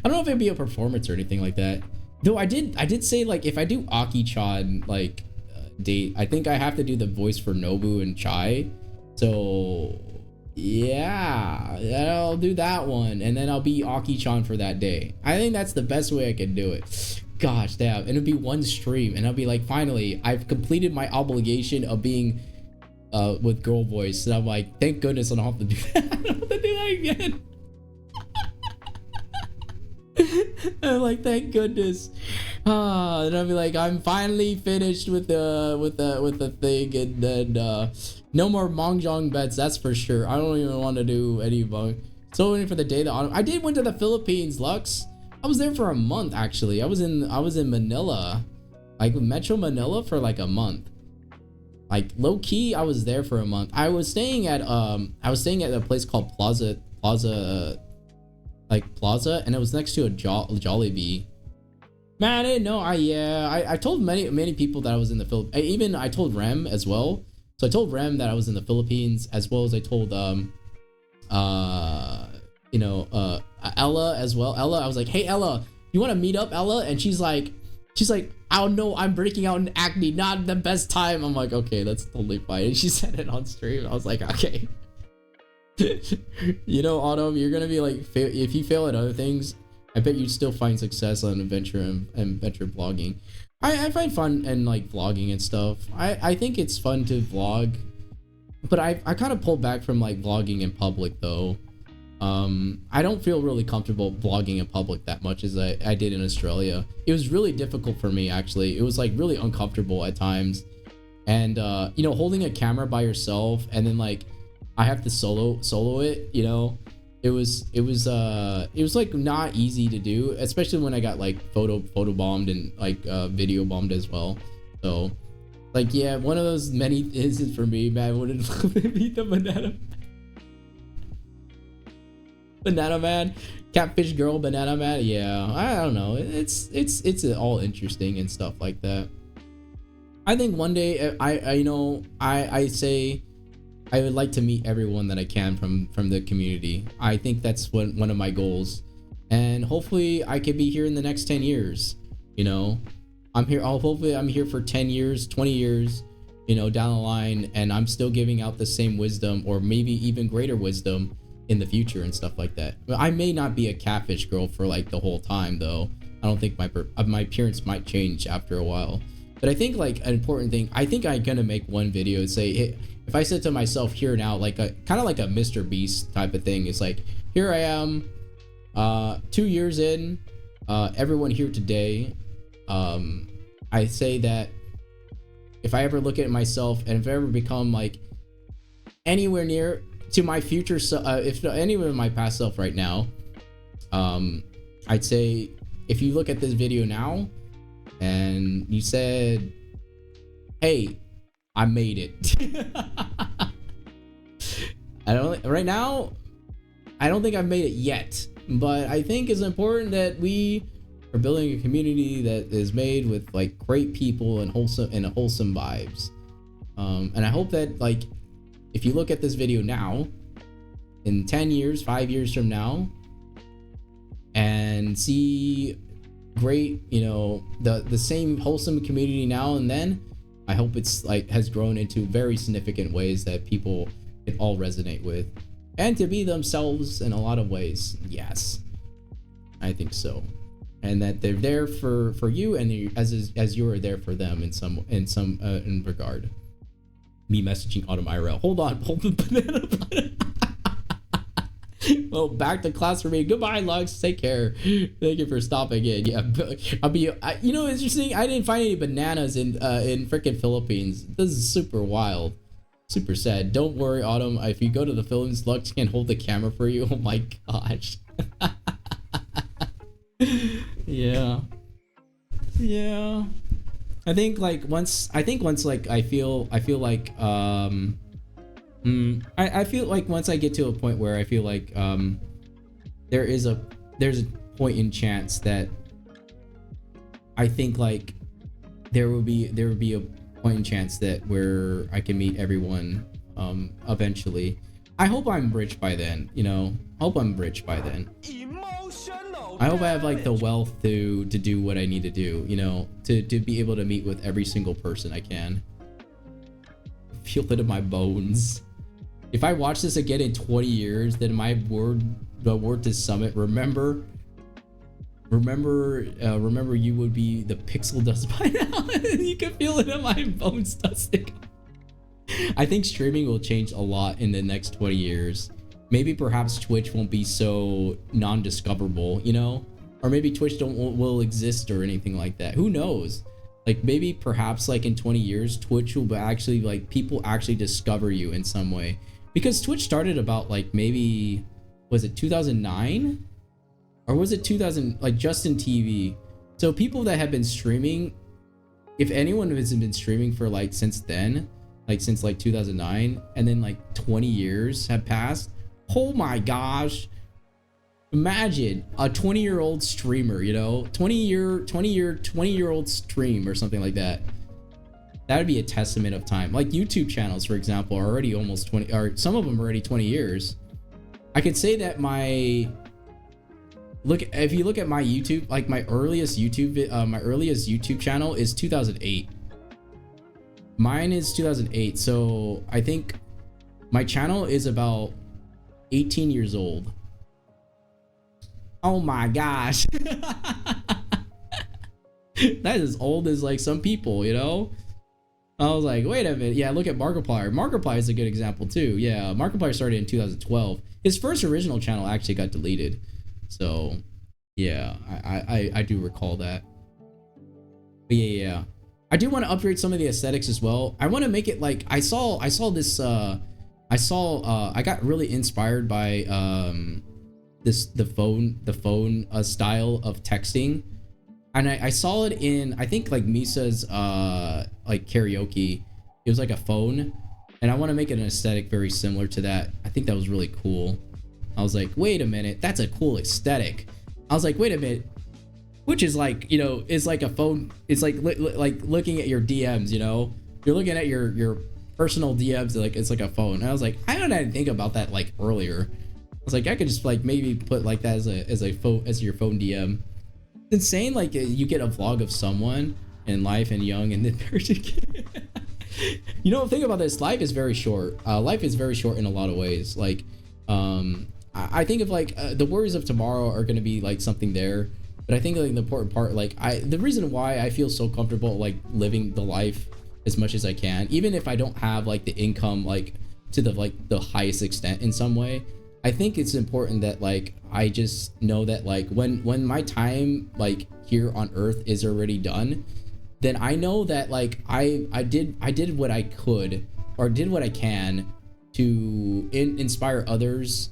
[SPEAKER 1] don't know if it'd be a performance or anything like that. Though I did say like if I do Aki-chan like date, I think I have to do the voice for Nobu and Chai. So yeah, I'll do that one, and then I'll be Aki-chan for that day. I think that's the best way I can do it. Gosh, damn, and it'll be one stream, and I'll be like, finally, I've completed my obligation of being with girl voice. And I'm like, thank goodness I don't have to do that. I don't have to do that again. I'm like, thank goodness. And I'll be like, I'm finally finished with the thing, and then no more Mongjong bets, that's for sure. I don't even want to do any Mong. So waiting for the day that I did went to the Philippines, Lux. I was there for a month actually. I was in Manila, like Metro Manila for like a month. Like low key, I was there for a month. I was staying at a place called Plaza, and it was next to a Jollibee. Man, I didn't know. I told many people that I was in the Philippines. Even I told Rem as well. So I told Rem that I was in the Philippines, as well as I told Ella as well. Ella, I was like, hey Ella, you want to meet up, Ella? And she's like, oh no, I'm breaking out in acne, not the best time. I'm like, okay, that's totally fine. And she said it on stream. I was like, okay. You know, Autumn, you're gonna be like, if you fail at other things, I bet you'd still find success on adventure and adventure vlogging. I find fun and like vlogging and stuff. I think it's fun to vlog, but I kind of pulled back from like vlogging in public though. I don't feel really comfortable vlogging in public that much as I did in Australia. It was really difficult for me actually. It was like really uncomfortable at times, and you know, holding a camera by yourself and then like I have to solo it, you know, it was like not easy to do, especially when I got like photo bombed and like video bombed as well. So like, yeah, one of those many instances for me, man. Would it be the banana man, catfish girl, banana man? Yeah, I don't know. It's all interesting and stuff like that. I think one day I say I would like to meet everyone that I can from the community. I think that's one of my goals, and hopefully I could be here in the next 10 years. You know, hopefully I'm here for 10 years, 20 years, you know, down the line, and I'm still giving out the same wisdom, or maybe even greater wisdom in the future and stuff like that. I may not be a catfish girl for like the whole time though. I don't think my appearance might change after a while. But I think like an important thing, I think I'm gonna make one video and say, hey, if I said to myself here now, like a kind of like a Mr. Beast type of thing, it's like, here I am, 2 years in, everyone here today. I say that if I ever look at myself and if I ever become like anywhere near to my future, if anywhere in my past self right now, I'd say if you look at this video now and you said, hey, I made it. Right now, I don't think I've made it yet, but I think it's important that we are building a community that is made with like great people and wholesome vibes. And I hope that like, if you look at this video now, in 10 years, 5 years from now, and see great, you know, the same wholesome community now and then, I hope it's like has grown into very significant ways that people can all resonate with, and to be themselves in a lot of ways. Yes, I think so, and that they're there for you, and as you are there for them in some regard. Me messaging Autumn IRL. Hold on, banana. Well, back to class for me. Goodbye, Lux. Take care. Thank you for stopping in. Yeah, you know, it's interesting. I didn't find any bananas in freaking Philippines. This is super wild, super sad. Don't worry, Autumn. If you go to the Philippines, Lux can hold the camera for you. Oh my gosh. Yeah. I think once like I feel like I feel like once I get to a point where I feel like there's a point in chance that I think like there would be a point in chance that where I can meet everyone eventually. I hope I'm rich by then, you know. I hope I have like the wealth to do what I need to do, you know, to be able to meet with every single person I can. Feel it in my bones. If I watch this again in 20 years, then the word to Summit, remember you would be the pixel dust by now. You can feel it in my bones dusting. I think streaming will change a lot in the next 20 years. Maybe perhaps Twitch won't be so non-discoverable, you know, or maybe Twitch will exist or anything like that. Who knows? Like maybe perhaps like in 20 years, Twitch will actually like people actually discover you in some way, because Twitch started about like maybe, was it 2009 or was it 2000, like Justin TV. So people that have been streaming, if anyone has been streaming for like since then, like since like 2009, and then like 20 years have passed. Oh my gosh, imagine a 20-year-old streamer, you know, 20-year-old stream or something like that. That would be a testament of time. Like YouTube channels, for example, are already almost 20, or some of them are already 20 years. I could say that if you look at my YouTube, like my earliest YouTube channel is 2008. Mine is 2008, so I think my channel is about 18 years old. Oh my gosh. That is as old as like some people, you know. I was like, wait a minute. Yeah, look at Markiplier. Markiplier is a good example too. Yeah, Markiplier started in 2012. His first original channel actually got deleted. So yeah, I do recall that. But yeah. I do want to upgrade some of the aesthetics as well. I want to make it like I got really inspired by the phone style of texting, and I saw it in, I think, like Misa's like karaoke. It was like a phone, and I want to make it an aesthetic very similar to that. I think that was really cool. I was like, wait a minute, that's a cool aesthetic. I was like, wait a minute, which is like, you know, is like a phone. It's like like looking at your DMs, you know, you're looking at your personal DMs, like it's like a phone. And I was like, I don't even think about that like earlier. I was like, I could just like maybe put like that as a phone, as your phone DM. It's insane. Like you get a vlog of someone in life and young, and then you know, think about this. Life is very short. Life is very short in a lot of ways. Like, I think of like the worries of tomorrow are going to be like something there, but I think like the important part, like the reason why I feel so comfortable like living the life as much as I can, even if I don't have like the income like to the highest extent in some way, I think it's important that like I just know that like when my time like here on earth is already done, then I know that like I did what I could, or did what I can to inspire others,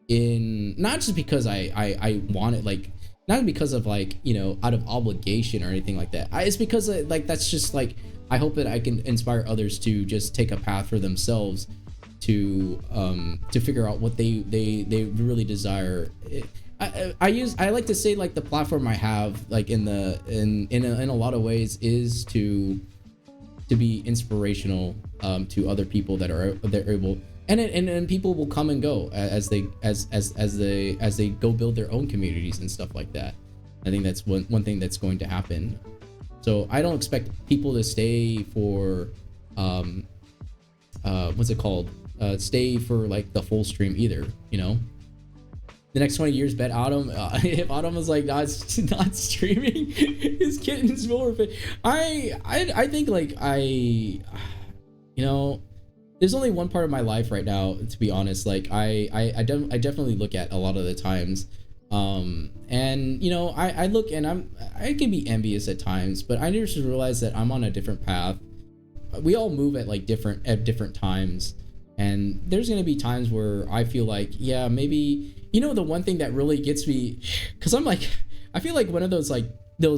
[SPEAKER 1] in not just because I want it, like not because of like, you know, out of obligation or anything like that. It's because like that's just like, I hope that I can inspire others to just take a path for themselves to figure out what they really desire. I like to say like the platform I have like in a lot of ways is to be inspirational to other people that are able, and people will come and go as they go build their own communities and stuff like that. I think that's one thing that's going to happen. So I don't expect people to stay for what's it called? Stay for like the full stream either, you know. The next 20 years, bet Autumn, if Autumn was like not streaming, his kittens will fit. I think like you know, there's only one part of my life right now, to be honest. Like I definitely look at a lot of the times, and you know, I look and I can be envious at times, but I just realize that I'm on a different path. We all move at like different times, and there's gonna be times where I feel like, yeah, maybe, you know, the one thing that really gets me, because I'm like, I feel like one of those like you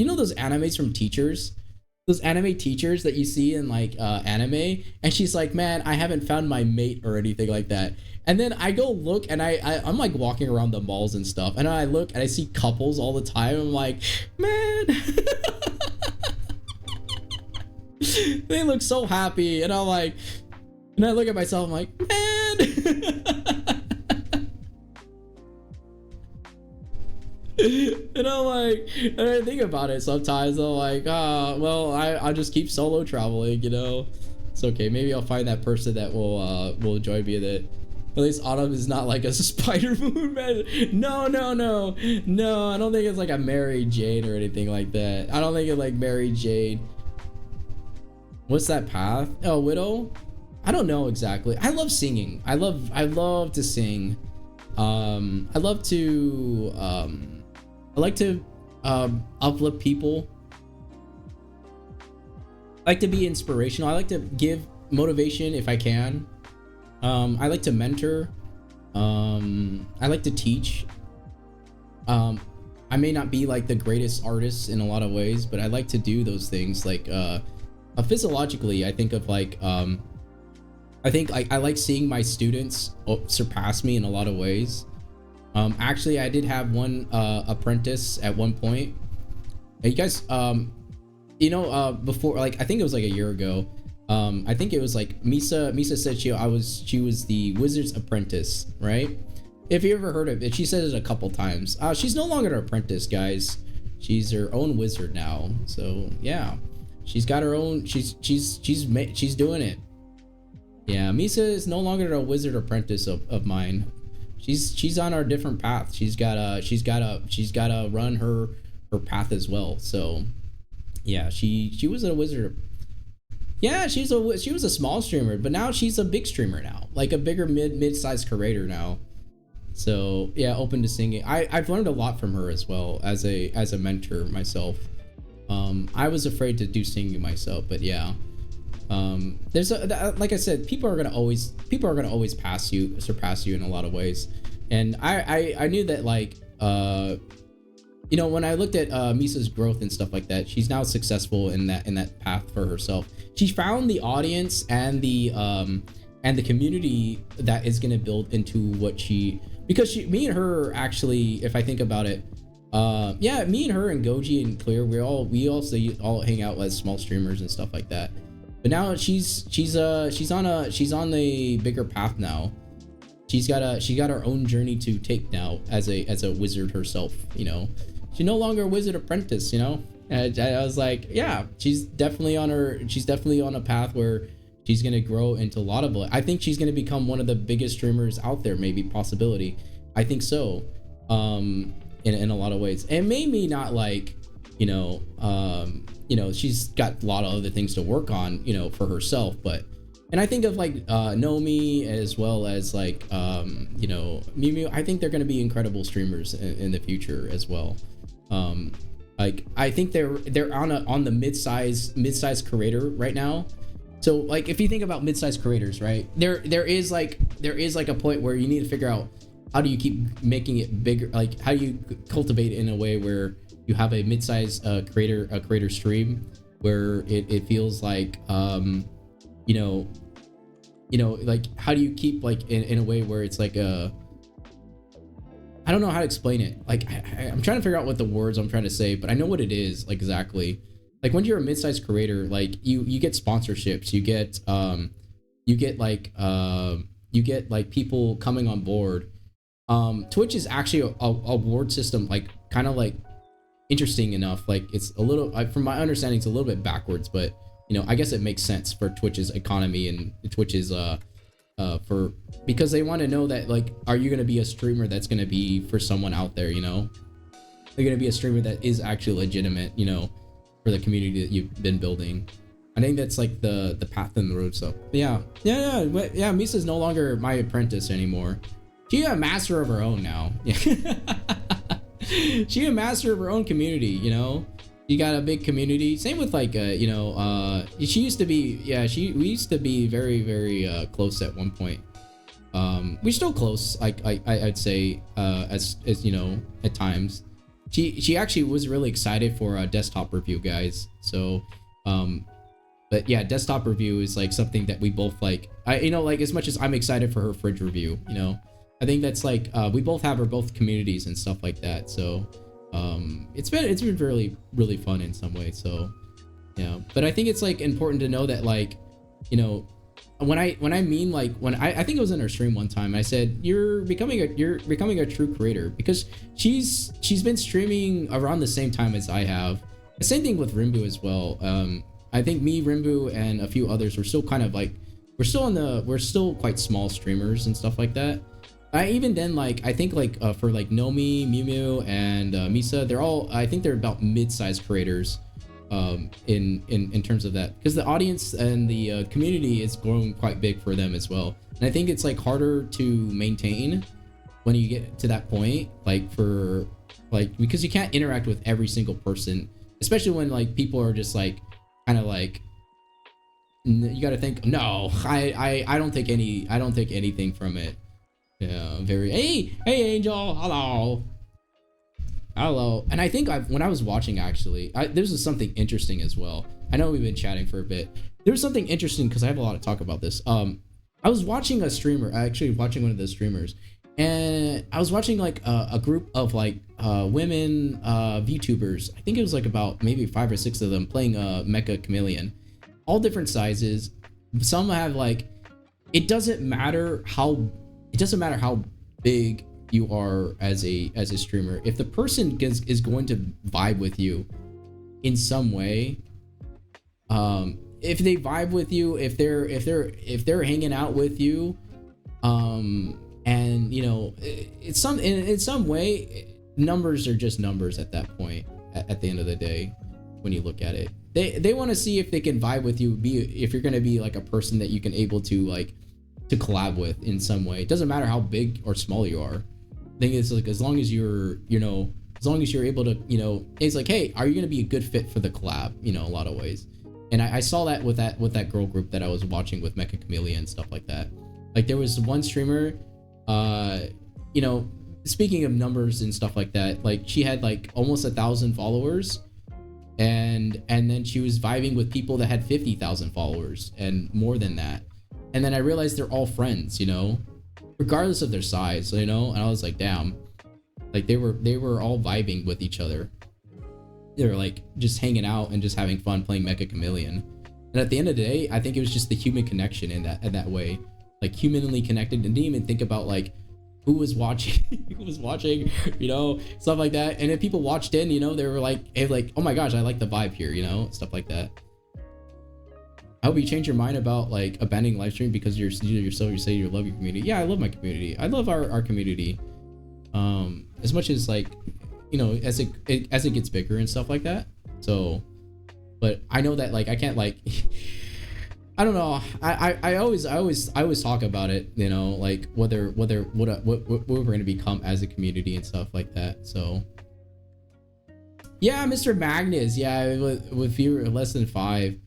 [SPEAKER 1] know, those animes from teachers, those anime teachers that you see in like anime, and she's like, man, I haven't found my mate or anything like that. And then I go look, and I'm like walking around the malls and stuff, and I look and I see couples all the time. I'm like, man, they look so happy, and I'm like, and I look at myself, I'm like, man. And I'm like, and I think about it sometimes. I'm like, well, I'll just keep solo traveling, you know. It's okay. Maybe I'll find that person that will join me in it. At least Autumn is not like a Spider Moon, man. No. I don't think it's like a Mary Jane or anything like that. I don't think it's like Mary Jane. What's that path? Oh, Widow? I don't know exactly. I love singing. I love to sing. I like to uplift people. I like to be inspirational. I like to give motivation if I can. I like to mentor. I like to teach. I may not be like the greatest artist in a lot of ways, but I like to do those things. Like physiologically, I think of like I think like I like seeing my students surpass me in a lot of ways. Actually, I did have one apprentice at one point. You guys, you know, before, like I think it was like a year ago. I think it was like Misa said she was the wizard's apprentice, right? If you ever heard of it, she said it a couple times. She's no longer an apprentice, guys. She's her own wizard now. So yeah, she's got her own. She's doing it. Yeah, Misa is no longer a wizard apprentice of mine. She's on our different path. She's gotta run her path as well. So yeah, she was a wizard. Yeah, she was a small streamer, but now she's a big streamer now, like a bigger mid-sized creator now. So yeah, open to singing. I've learned a lot from her as well as a mentor myself. I was afraid to do singing myself, but yeah. There's like I said, people are gonna always surpass you in a lot of ways. And I knew that like you know, when I looked at Misa's growth and stuff like that, she's now successful in that path for herself. She found the audience and the community that is gonna build into what she, because me and her actually, if I think about it, yeah, me and her and Goji and Clear, we also all hang out as small streamers and stuff like that. But now she's on a bigger path now. She got her own journey to take now as a wizard herself, you know. She's no longer a wizard apprentice, you know. And I was like, yeah, she's definitely on a path where she's gonna grow into a lot of it. I think she's gonna become one of the biggest streamers out there, maybe, possibility. I think so. In a lot of ways. And maybe not like, you know, she's got a lot of other things to work on, you know, for herself, but. And I think of like Nomi as well as like you know, Mew Mew. I think they're going to be incredible streamers in the future as well. Like I think they're on the mid-size creator right now. So like if you think about mid-size creators, right? There is like a point where you need to figure out how do you keep making it bigger, like how do you cultivate it in a way where you have a mid-size creator stream where it feels like you know, like how do you keep like in a way where it's like I don't know how to explain it. Like I'm trying to figure out what the words I'm trying to say, but I know what it is, like exactly. Like when you're a mid-sized creator, like you get sponsorships, you get like people coming on board. Twitch is actually a award system, like kind of like interesting enough. Like it's a little, from my understanding, it's a little bit backwards, but you know, I guess it makes sense for Twitch's economy and Twitch's because they want to know that like, are you going to be a streamer that's going to be for someone out there, you know? They're going to be a streamer that is actually legitimate, you know, for the community that you've been building. I think that's like the path in the road. So yeah, Misa's no longer my apprentice anymore. She's a master of her own now. She's a master of her own community, you know. You got a big community. Same with like you know, she used to be, we used to be very, very close at one point. We're still close, I'd say, as you know, at times. She actually was really excited for a desktop review, guys. So but yeah, desktop review is like something that we both like. You know, like as much as I'm excited for her fridge review, you know, I think that's like we both have our both communities and stuff like that. So it's been really, really fun in some way. So yeah, but I think it's like important to know that, like, you know, when I mean like when I think it was in her stream one time, I said you're becoming a true creator, because she's been streaming around the same time as I have. The same thing with Rimbu as well. I think me, Rimbu, and a few others were still kind of like we're still quite small streamers and stuff like that. Even then, like I think like for like Nomi, Mew Mew, and Misa, I think they're about mid-sized creators in terms of that, because the audience and the community is growing quite big for them as well. And I think it's like harder to maintain when you get to that point, like because you can't interact with every single person, especially when like people are just like kind of like, you got to think, no, I don't take anything from it. Yeah, very. Hey Angel, hello. And I think when I was watching, actually, this is something interesting as well. I know we've been chatting for a bit. There's something interesting because I have a lot to talk about this. I was watching a streamer, actually watching one of the streamers, and I was watching like a group of like women VTubers. I think it was like about maybe 5 or 6 of them playing Mecha Chameleon, all different sizes. Some have like, it doesn't matter how big you are as a streamer. If the person is going to vibe with you in some way, if they vibe with you, if they're hanging out with you, and you know, it's in some way, numbers are just numbers at that point. At the end of the day, when you look at it, they want to see if they can vibe with you, if you're going to be like a person that you can able to like to collab with in some way. It doesn't matter how big or small you are. I think it's like, as long as you're able to, you know, it's like, hey, are you going to be a good fit for the collab, you know, a lot of ways. And I saw that with that girl group that I was watching with Mecha Chameleon and stuff like that. Like there was one streamer, you know, speaking of numbers and stuff like that, like she had like almost 1,000 followers, and then she was vibing with people that had 50,000 followers and more than that. And then I realized they're all friends, you know, regardless of their size, you know. And I was like, damn, like they were all vibing with each other. They were like just hanging out and just having fun playing Mecha Chameleon. And at the end of the day, I think it was just the human connection in that way, like humanly connected, and didn't even think about like who was watching, you know, stuff like that. And if people watched in, you know, they were like, hey, like, oh my gosh, I like the vibe here, you know, stuff like that. I hope you change your mind about like abandoning live stream because you say you love your community. Yeah, I love my community. I love our community. As much as like, you know, as it gets bigger and stuff like that. So, but I know that like I can't like I don't know. I always talk about it, you know, like what we're going to become as a community and stuff like that. So yeah, Mr. Magnus, yeah, with viewer less than 5,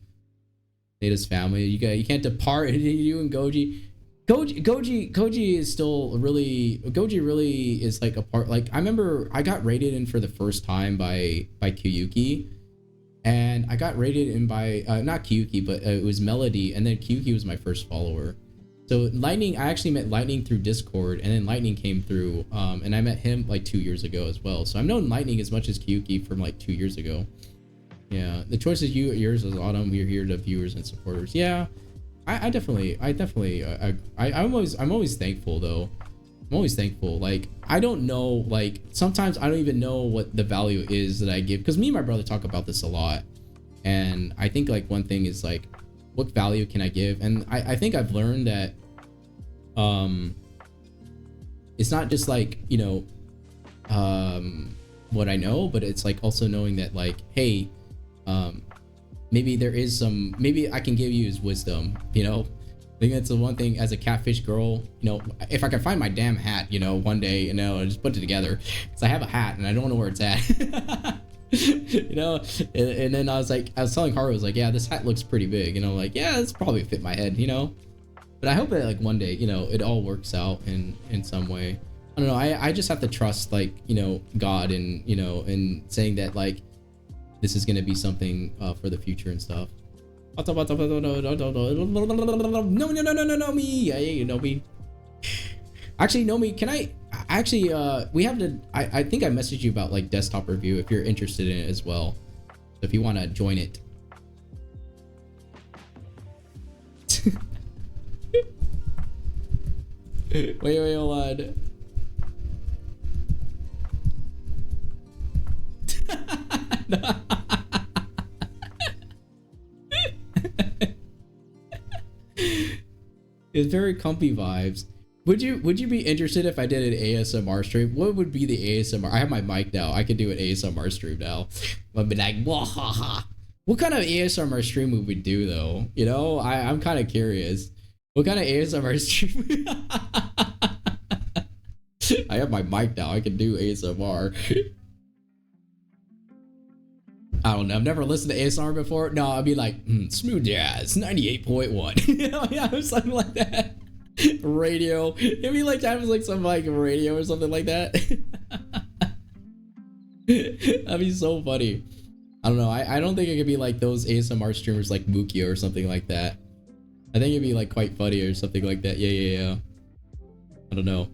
[SPEAKER 1] Nada's family, you can't depart. You and Goji is still really, Goji really is like a part. Like I remember I got rated in for the first time by Kyuki. And I got rated in by not Kyuki, but it was Melody, and then Kyuki was my first follower. So Lightning, I actually met Lightning through Discord, and then Lightning came through, and I met him like 2 years ago as well. So I've known Lightning as much as Kyuki from like 2 years ago. Yeah, the choice is yours is Autumn. We're here to viewers and supporters. Yeah, I'm always thankful though. I'm always thankful. Like I don't know, like sometimes I don't even know what the value is that I give, because me and my brother talk about this a lot, and I think like one thing is like, what value can I give? And I think I've learned that it's not just like, you know, what I know, but it's like also knowing that like, hey, maybe there is some, maybe I can give you his wisdom, you know. I think that's the one thing as a catfish girl, you know, if I can find my damn hat, you know, one day, you know, I just put it together, because I have a hat and I don't know where it's at. You know, and then I was telling Haru, I was like, yeah, this hat looks pretty big, and I'm like, yeah, this probably fit my head, you know. But I hope that like one day, you know, it all works out in some way. I don't know, I just have to trust like, you know, God, and you know, and saying that like this is gonna be something for the future and stuff. No, me. Hey, no me. Actually, no me. Can I? Actually, we have to. I think I messaged you about like desktop review if you're interested in it as well. So if you want to join it. wait, hold on. It's very comfy vibes. Would you be interested if I did an ASMR stream? What would be the ASMR? I have my mic now. I can do an ASMR stream now. I'd be like, wahaha. What kind of ASMR stream would we do though? You know, I'm kind of curious. What kind of ASMR stream? I have my mic now. I can do ASMR. I don't know. I've never listened to ASMR before. No, I'd be like, smooth jazz, 98.1. You know, yeah, something like that. Radio. It'd be like, that was like some like radio or something like that. That'd be so funny. I don't know. I don't think it could be like those ASMR streamers like Mukio or something like that. I think it'd be like quite funny or something like that. Yeah. I don't know.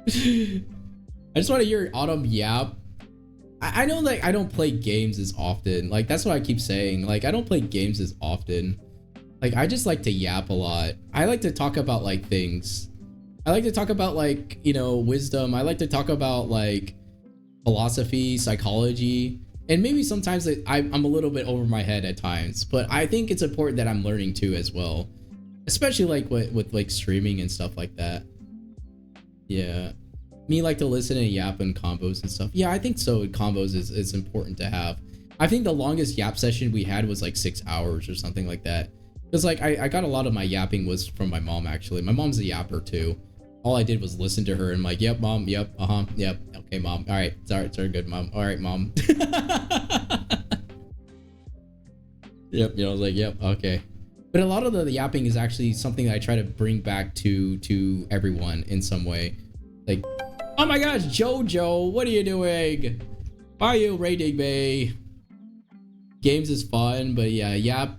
[SPEAKER 1] I just want to hear Autumn yap. I know like I don't play games as often. Like that's what I keep saying. Like I don't play games as often. Like I just like to yap a lot. I like to talk about like things. I like to talk about like, you know, wisdom. I like to talk about like philosophy, psychology, and maybe sometimes I'm a little bit over my head at times, but I think it's important that I'm learning too as well, especially like with like streaming and stuff like that. Yeah. Me like to listen and yap in combos and stuff. Yeah, I think so. Combos is important to have. I think the longest yap session we had was like 6 hours or something like that. Because like I got a lot of my yapping was from my mom actually. My mom's a yapper too. All I did was listen to her and I'm like, yep, mom, yep, yep, okay, mom. All right, sorry, good, mom. All right, mom. Yep, you know, I was like, yep, okay. But a lot of the yapping is actually something that I try to bring back to everyone in some way. Like, oh my gosh, Jojo, what are you doing? Why are you raiding me? Games is fun, but yeah, yap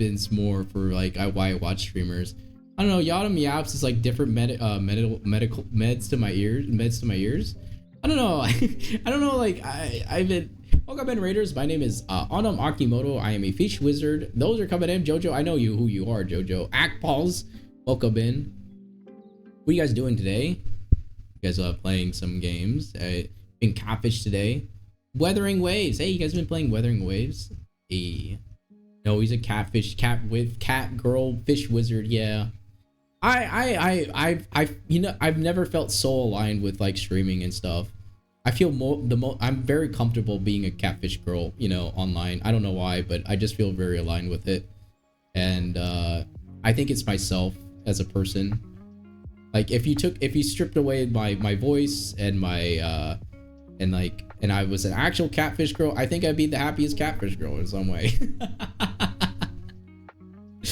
[SPEAKER 1] is more for like why I watch streamers. I don't know, Yadam yaps is like different medical meds to my ears. I don't know. I don't know, like I've been welcome in Raiders. My name is Onam Akimoto. I am a fish wizard. Those are coming in. Jojo, I know who you are, Jojo. Akpals, welcome in. What are you guys doing today? You guys are playing some games. Been catfish today. Weathering Waves. Hey, you guys been playing Weathering Waves? Hey. No, he's a catfish, cat girl, fish wizard. Yeah. I've never felt so aligned with like streaming and stuff. I feel I'm very comfortable being a catfish girl, you know, online. I don't know why, but I just feel very aligned with it. And I think it's myself as a person. Like if you stripped away my voice and my and I was an actual catfish girl, I think I'd be the happiest catfish girl in some way.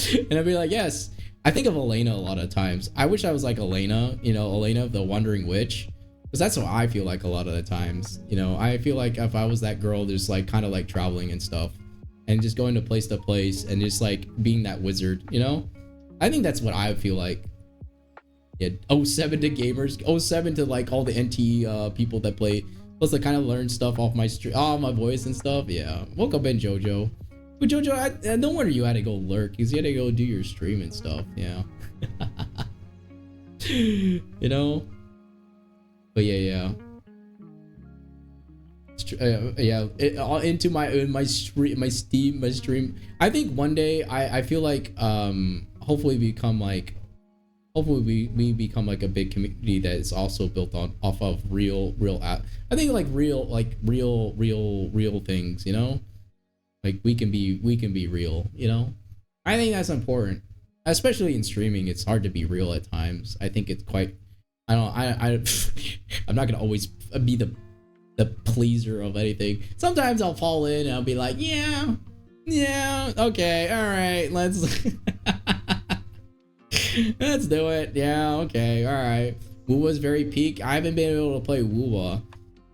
[SPEAKER 1] And I'd be like, yes. I think of Elena a lot of times. I wish I was like Elena, you know, Elena the Wandering Witch. Because that's what I feel like a lot of the times. You know, I feel like if I was that girl, just like kind of like traveling and stuff. And just going to place and just like being that wizard, you know? I think that's what I feel like. Yeah, 07 to gamers, 07 to like all the NT people that play. Plus I kind of learn stuff off my my voice and stuff. Yeah, welcome in, Jojo. But Jojo, I no wonder you had to go lurk, because you had to go do your stream and stuff. Yeah. You know. But yeah. Into my stream. I think one day I feel like hopefully we become like a big community that is also built off of real I think like real things, you know? Like we can be real, you know? I think that's important. Especially in streaming, it's hard to be real at times. I think it's quite I'm not gonna always be the pleaser of anything. Sometimes I'll fall in and I'll be like, yeah, okay, all right, let's let's do it. Yeah, okay, all right. Wuwa's very peak. I haven't been able to play Wuwa.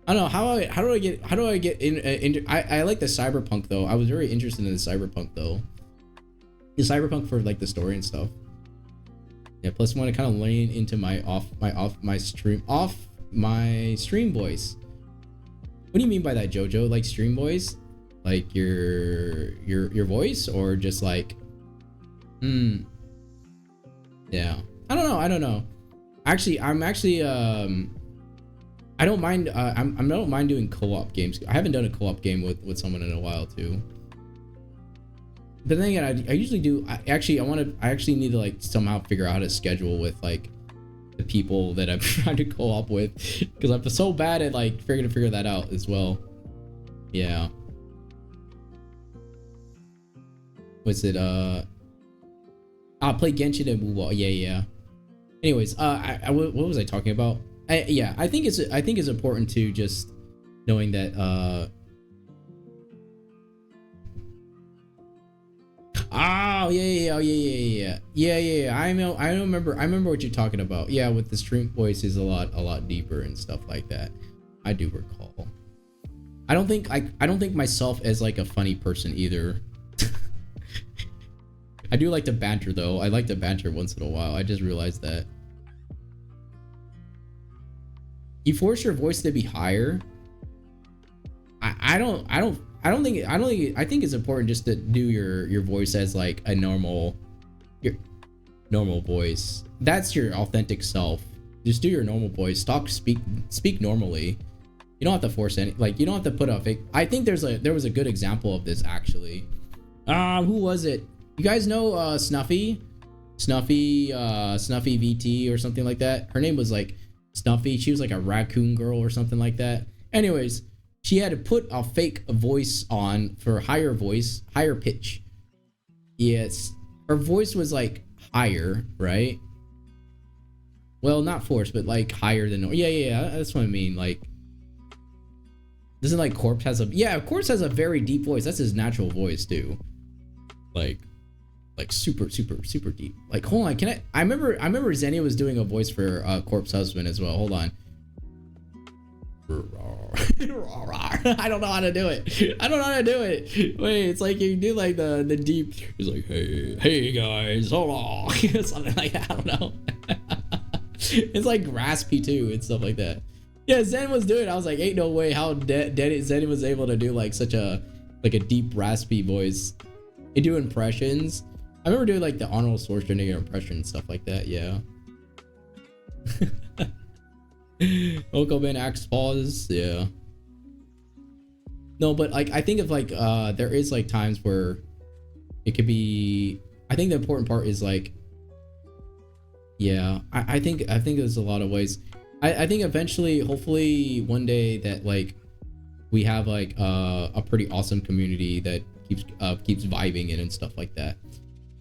[SPEAKER 1] I don't know how do I get in. I like the cyberpunk though. I was very interested in the cyberpunk though. The cyberpunk for like the story and stuff. Yeah, plus I want to kind of lean into my stream voice. What do you mean by that, Jojo? Like stream voice? Like your voice, or just like yeah. I don't know. Actually, I don't mind I don't mind doing co-op games. I haven't done a co-op game with someone in a while too. But then again, I usually do. I actually need to like somehow figure out how to schedule with like the people that I'm trying to co-op with, because I'm so bad at like figure that out as well. Yeah. What's it? I'll play Genshin and Wuwa. Yeah. Anyways, what was I talking about? I think it's important to just knowing that oh yeah. I remember what you're talking about. Yeah, with the stream voice is a lot deeper and stuff like that. I do recall. I don't think myself as like a funny person either. I do like to banter though. I like to banter once in a while. I just realized that. You force your voice to be higher. I think it's important just to do your voice as like a normal voice. That's your authentic self. Just do your normal voice. Speak normally. You don't have to force any, like you don't have to put a fake. I think there was a good example of this actually. Who was it? You guys know Snuffy VT or something like that. Her name was like Snuffy. She was like a raccoon girl or something like that. Anyways, she had to put a fake voice on for higher pitch. Yes, her voice was like higher, right? Well, not forced, but like higher than normal. Yeah, that's what I mean. Like, doesn't like Corpse has a Corpse has a very deep voice. That's his natural voice too. Like, like super deep. Like, hold on, I remember Xenia was doing a voice for Corpse Husband as well. Hold on. I don't know how to do it. Wait, it's like you do like the deep. It's like, hey guys, hold on, something like that. I don't know. It's like raspy too and stuff like that. Yeah, Zen was doing it. I was like, ain't no way how Zen was able to do like such a deep raspy voice and do impressions. I remember doing like the Arnold Schwarzenegger impression and stuff like that. Yeah. Okoben Axe pause. Yeah. No, but like I think of like there is like times where it could be. I think the important part is like. Yeah, I think there's a lot of ways. I think eventually, hopefully, one day that like we have like a pretty awesome community that keeps vibing in and stuff like that.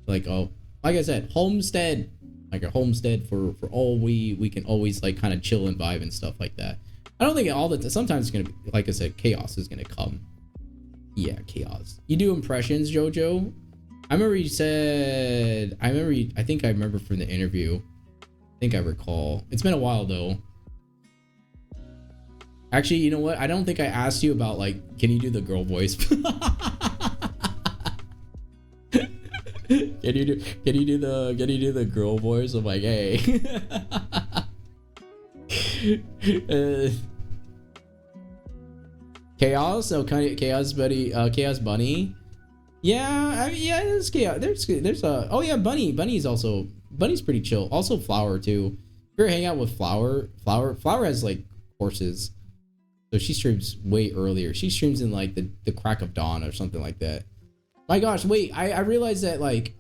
[SPEAKER 1] Like like I said, homestead, like a homestead for all we can always like kind of chill and vibe and stuff like that. I don't think sometimes it's gonna be, like I said, chaos is gonna come. Yeah, chaos. You do impressions, Jojo? I remember you said, I think I remember from the interview. I think I recall. It's been a while though. Actually, you know what? I don't think I asked you about like, can you do the girl voice? Can you do the girl voice? I'm like, hey. Chaos? Oh, Chaos Buddy, Chaos Bunny. Yeah, yeah, there's chaos. There's oh yeah, Bunny's pretty chill. Also Flower too. If you're hanging out with Flower has like courses. So she streams way earlier. She streams in like the crack of dawn or something like that. My gosh, wait, I realized that like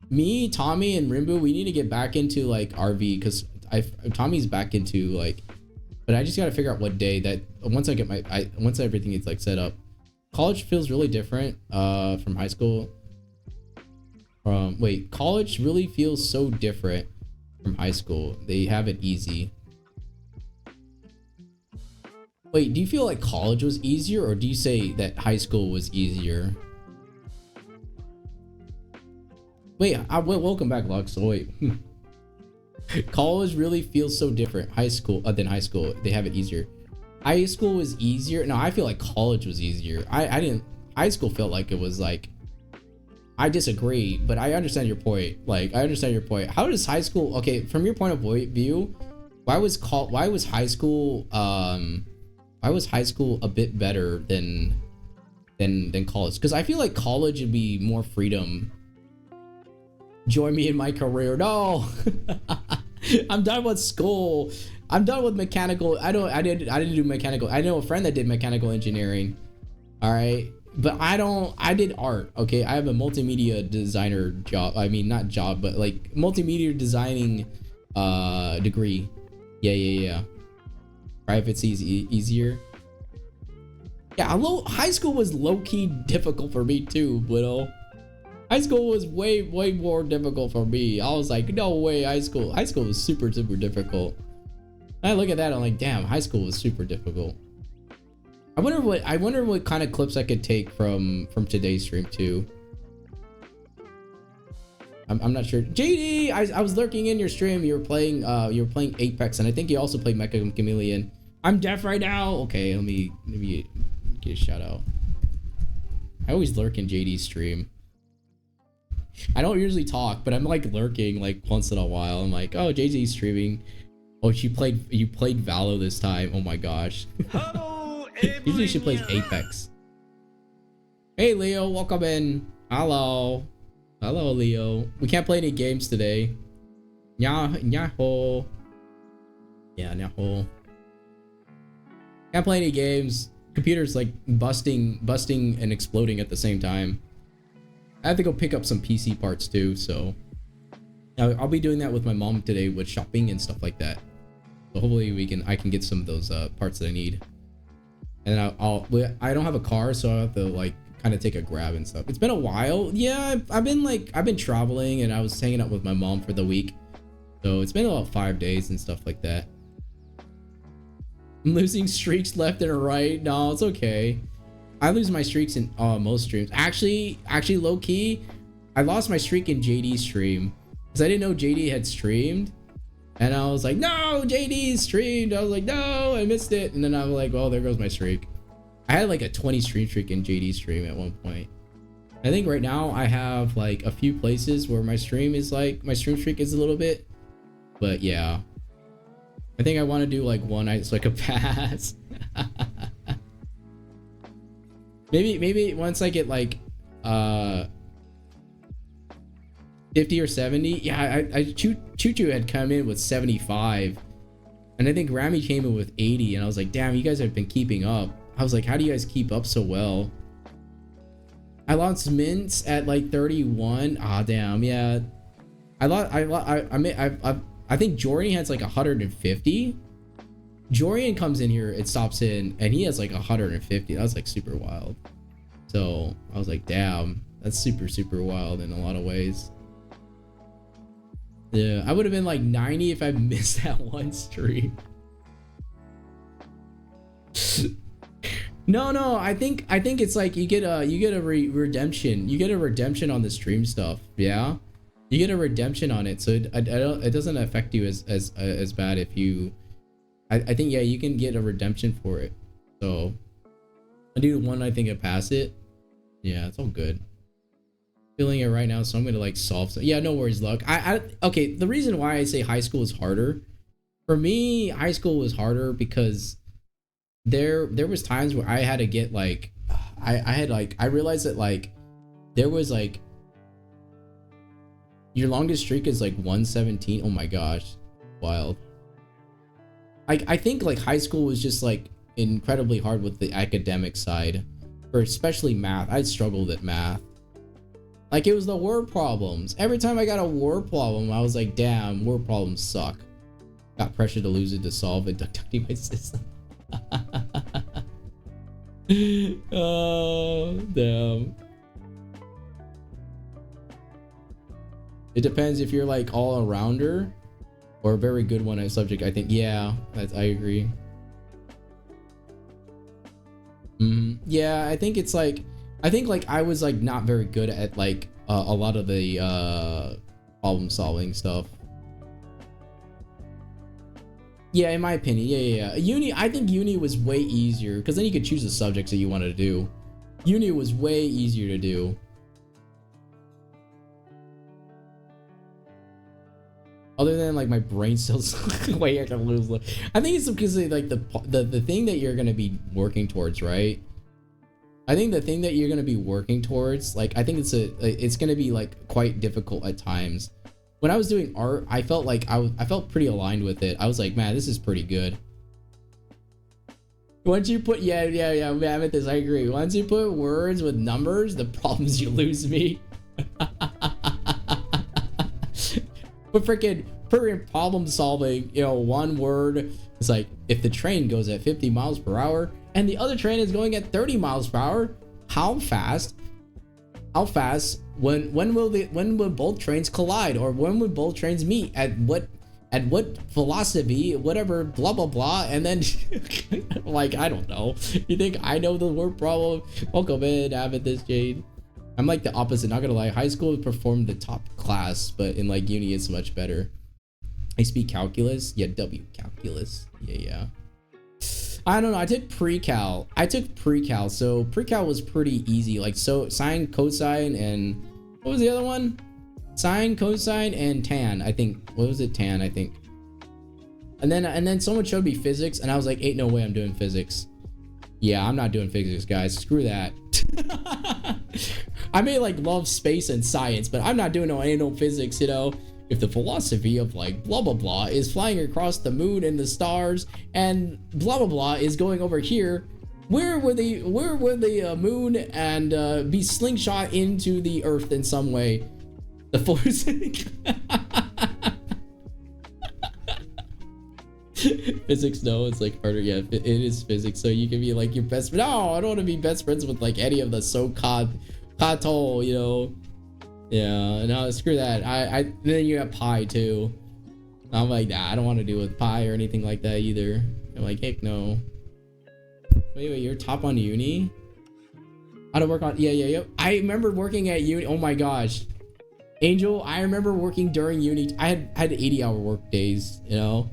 [SPEAKER 1] me, Tommy, and Rimbu, we need to get back into like RV because Tommy's back into like, but I just gotta figure out what day that once I get once everything is like set up. College feels really different from high school. Wait, college really feels so different from high school. They have it easy. Wait, do you feel like college was easier or do you say that high school was easier? Wait, welcome back, Lux. Oh, wait. College really feels so different than high school. They have it easier. High school was easier. No, I feel like college was easier. High school felt like it was like, I disagree, but I understand your point. Like, I understand your point. How does high school, okay, from your point of view, why was high school a bit better than college? Because I feel like college would be more freedom. Join me in my career. No. I'm done with school. I'm done with mechanical. I didn't do mechanical. I know a friend that did mechanical engineering. All right. But I did art. Okay. I have a multimedia designer job. I mean, not job, but like multimedia designing degree. Yeah. Private's easier. Yeah. High school was low-key difficult for me too, Widow. High school was way more difficult for me. I was like, no way, high school was super difficult. I look at that, I'm like, damn, high school was super difficult. I wonder what kind of clips I could take from today's stream too. I'm not sure. JD, I was lurking in your stream. You were playing Apex, and I think you also played Mecha Chameleon. I'm deaf right now. Okay, let me get a shout out. I always lurk in JD's stream. I don't usually talk, but I'm like lurking like once in a while. I'm like, oh, JD's streaming. Oh, you played Valo this time. Oh my gosh. Usually she plays Apex. Hey Leo, welcome in. Hello, Leo. We can't play any games today. Nyaho. Yeah, nyaho. Can't play any games. Computer's like busting and exploding at the same time. I have to go pick up some PC parts too, so I'll be doing that with my mom today with shopping and stuff like that. So hopefully I can get some of those parts that I need. And I don't have a car, so I have to like kind of take a grab and stuff. It's been a while. Yeah, I've been traveling and I was hanging out with my mom for the week. So it's been about 5 days and stuff like that. I'm losing streaks left and right. No, it's okay. I lose my streaks in most streams. Actually, low key, I lost my streak in JD stream because I didn't know JD had streamed, and I was like, no, JD streamed. I was like, no, I missed it, and then I was like, well, there goes my streak. I had like a 20 stream streak in JD stream at one point. I think right now I have like a few places where my stream stream streak is a little bit, but yeah, I think I want to do like one night so I could pass. maybe once I get like 50 or 70. Yeah, Choo had come in with 75, and I think Rami came in with 80, and I was like, damn, you guys have been keeping up. I was like, how do you guys keep up so well? I lost mints at like 31. Ah, damn. Yeah, I think Jorian has like 150. Jorian comes in here, it stops in, and he has like 150. That was like super wild. So I was like, damn, that's super wild in a lot of ways. Yeah, I would have been like 90 if I missed that one stream. No, I think it's like you get a redemption. You get a redemption on the stream stuff. Yeah, you get a redemption on it, so it doesn't affect you as bad if you. I think, yeah, you can get a redemption for it. So I do one. I think I pass it. Yeah, it's all good. Feeling it right now, so I'm gonna like solve. Yeah, no worries, luck. Okay. The reason why I say high school is harder, for me, high school was harder because there was times where I had to get like, I realized that like there was like your longest streak is like 117. Oh my gosh, wild. I think like high school was just like incredibly hard with the academic side, or especially math. I struggled at math. Like it was the word problems. Every time I got a word problem, I was like, damn, word problems suck. Got pressure to lose it to solve it, ducting my system. Oh, damn. It depends if you're like all arounder or a very good one at subject. I think, yeah, I agree. Yeah, I think it's like, I was like not very good at like a lot of the problem solving stuff. Yeah, in my opinion, yeah. Uni, I think uni was way easier because then you could choose the subjects that you wanted to do. Uni was way easier to do. Other than like my brain cells, way I can lose. I think it's because of, like the thing that you're gonna be working towards, right? I think the thing that you're gonna be working towards, like I think it's gonna be like quite difficult at times. When I was doing art, I felt like I felt pretty aligned with it. I was like, man, this is pretty good. Once you put yeah, Amethyst, I agree. Once you put words with numbers, the problems you lose me. But freaking problem solving, you know, one word. It's like if the train goes at 50 miles per hour and the other train is going at 30 miles per hour, how fast? When will both trains collide, or when would both trains meet at what velocity, whatever, blah blah blah, and then like I don't know. You think I know the word problem? Welcome in, Amethyst Jade. I'm like the opposite, not gonna lie. High school performed the top class, but in like uni it's much better. I speak calculus. Yeah, W calculus. Yeah. I don't know. I took pre-cal. So pre-cal was pretty easy. Like so sine, cosine, and what was the other one? Sine, cosine, and tan. I think. What was it? Tan, I think. And then someone showed me physics, and I was like, ain't no way I'm doing physics. Yeah, I'm not doing physics, guys. Screw that. I may like love space and science, but I'm not doing no physics, you know. If the philosophy of like blah blah blah is flying across the moon and the stars, and blah blah blah is going over here, where would the moon and be slingshot into the earth in some way? The force. Physics, no, it's like harder. Yeah, it is physics, so you can be like your best. No, I don't want to be best friends with like any of the so-called Kato, you know. Yeah, no, screw that. Then you have pi too. I'm like, nah, I don't want to deal with pi or anything like that either. I'm like, heck no. Wait, you're top on uni? How to work on? Yeah. I remember working at uni. Oh my gosh, Angel, I remember working during uni. I had 80-hour work days, you know.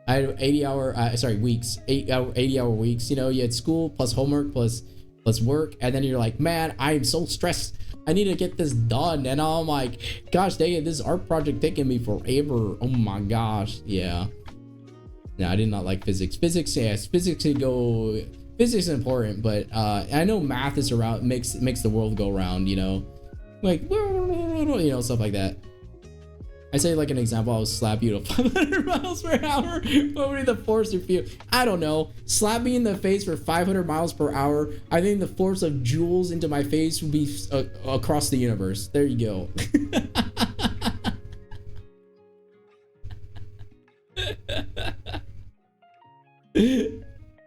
[SPEAKER 1] I had 80-hour weeks, 80-hour weeks, you know. You had school plus homework plus work, and then you're like, man, I am so stressed. I need to get this done. And I'm like, gosh dang it, this art project taking me forever. Oh my gosh. Yeah. No, I did not like physics. Physics, yes, physics is important, but I know math is around, makes the world go round, you know, like, you know, stuff like that. I say, like, an example, I'll slap you to 500 miles per hour. What would be the force you feel? I don't know. Slap me in the face for 500 miles per hour. I think the force of joules into my face would be across the universe. There you go.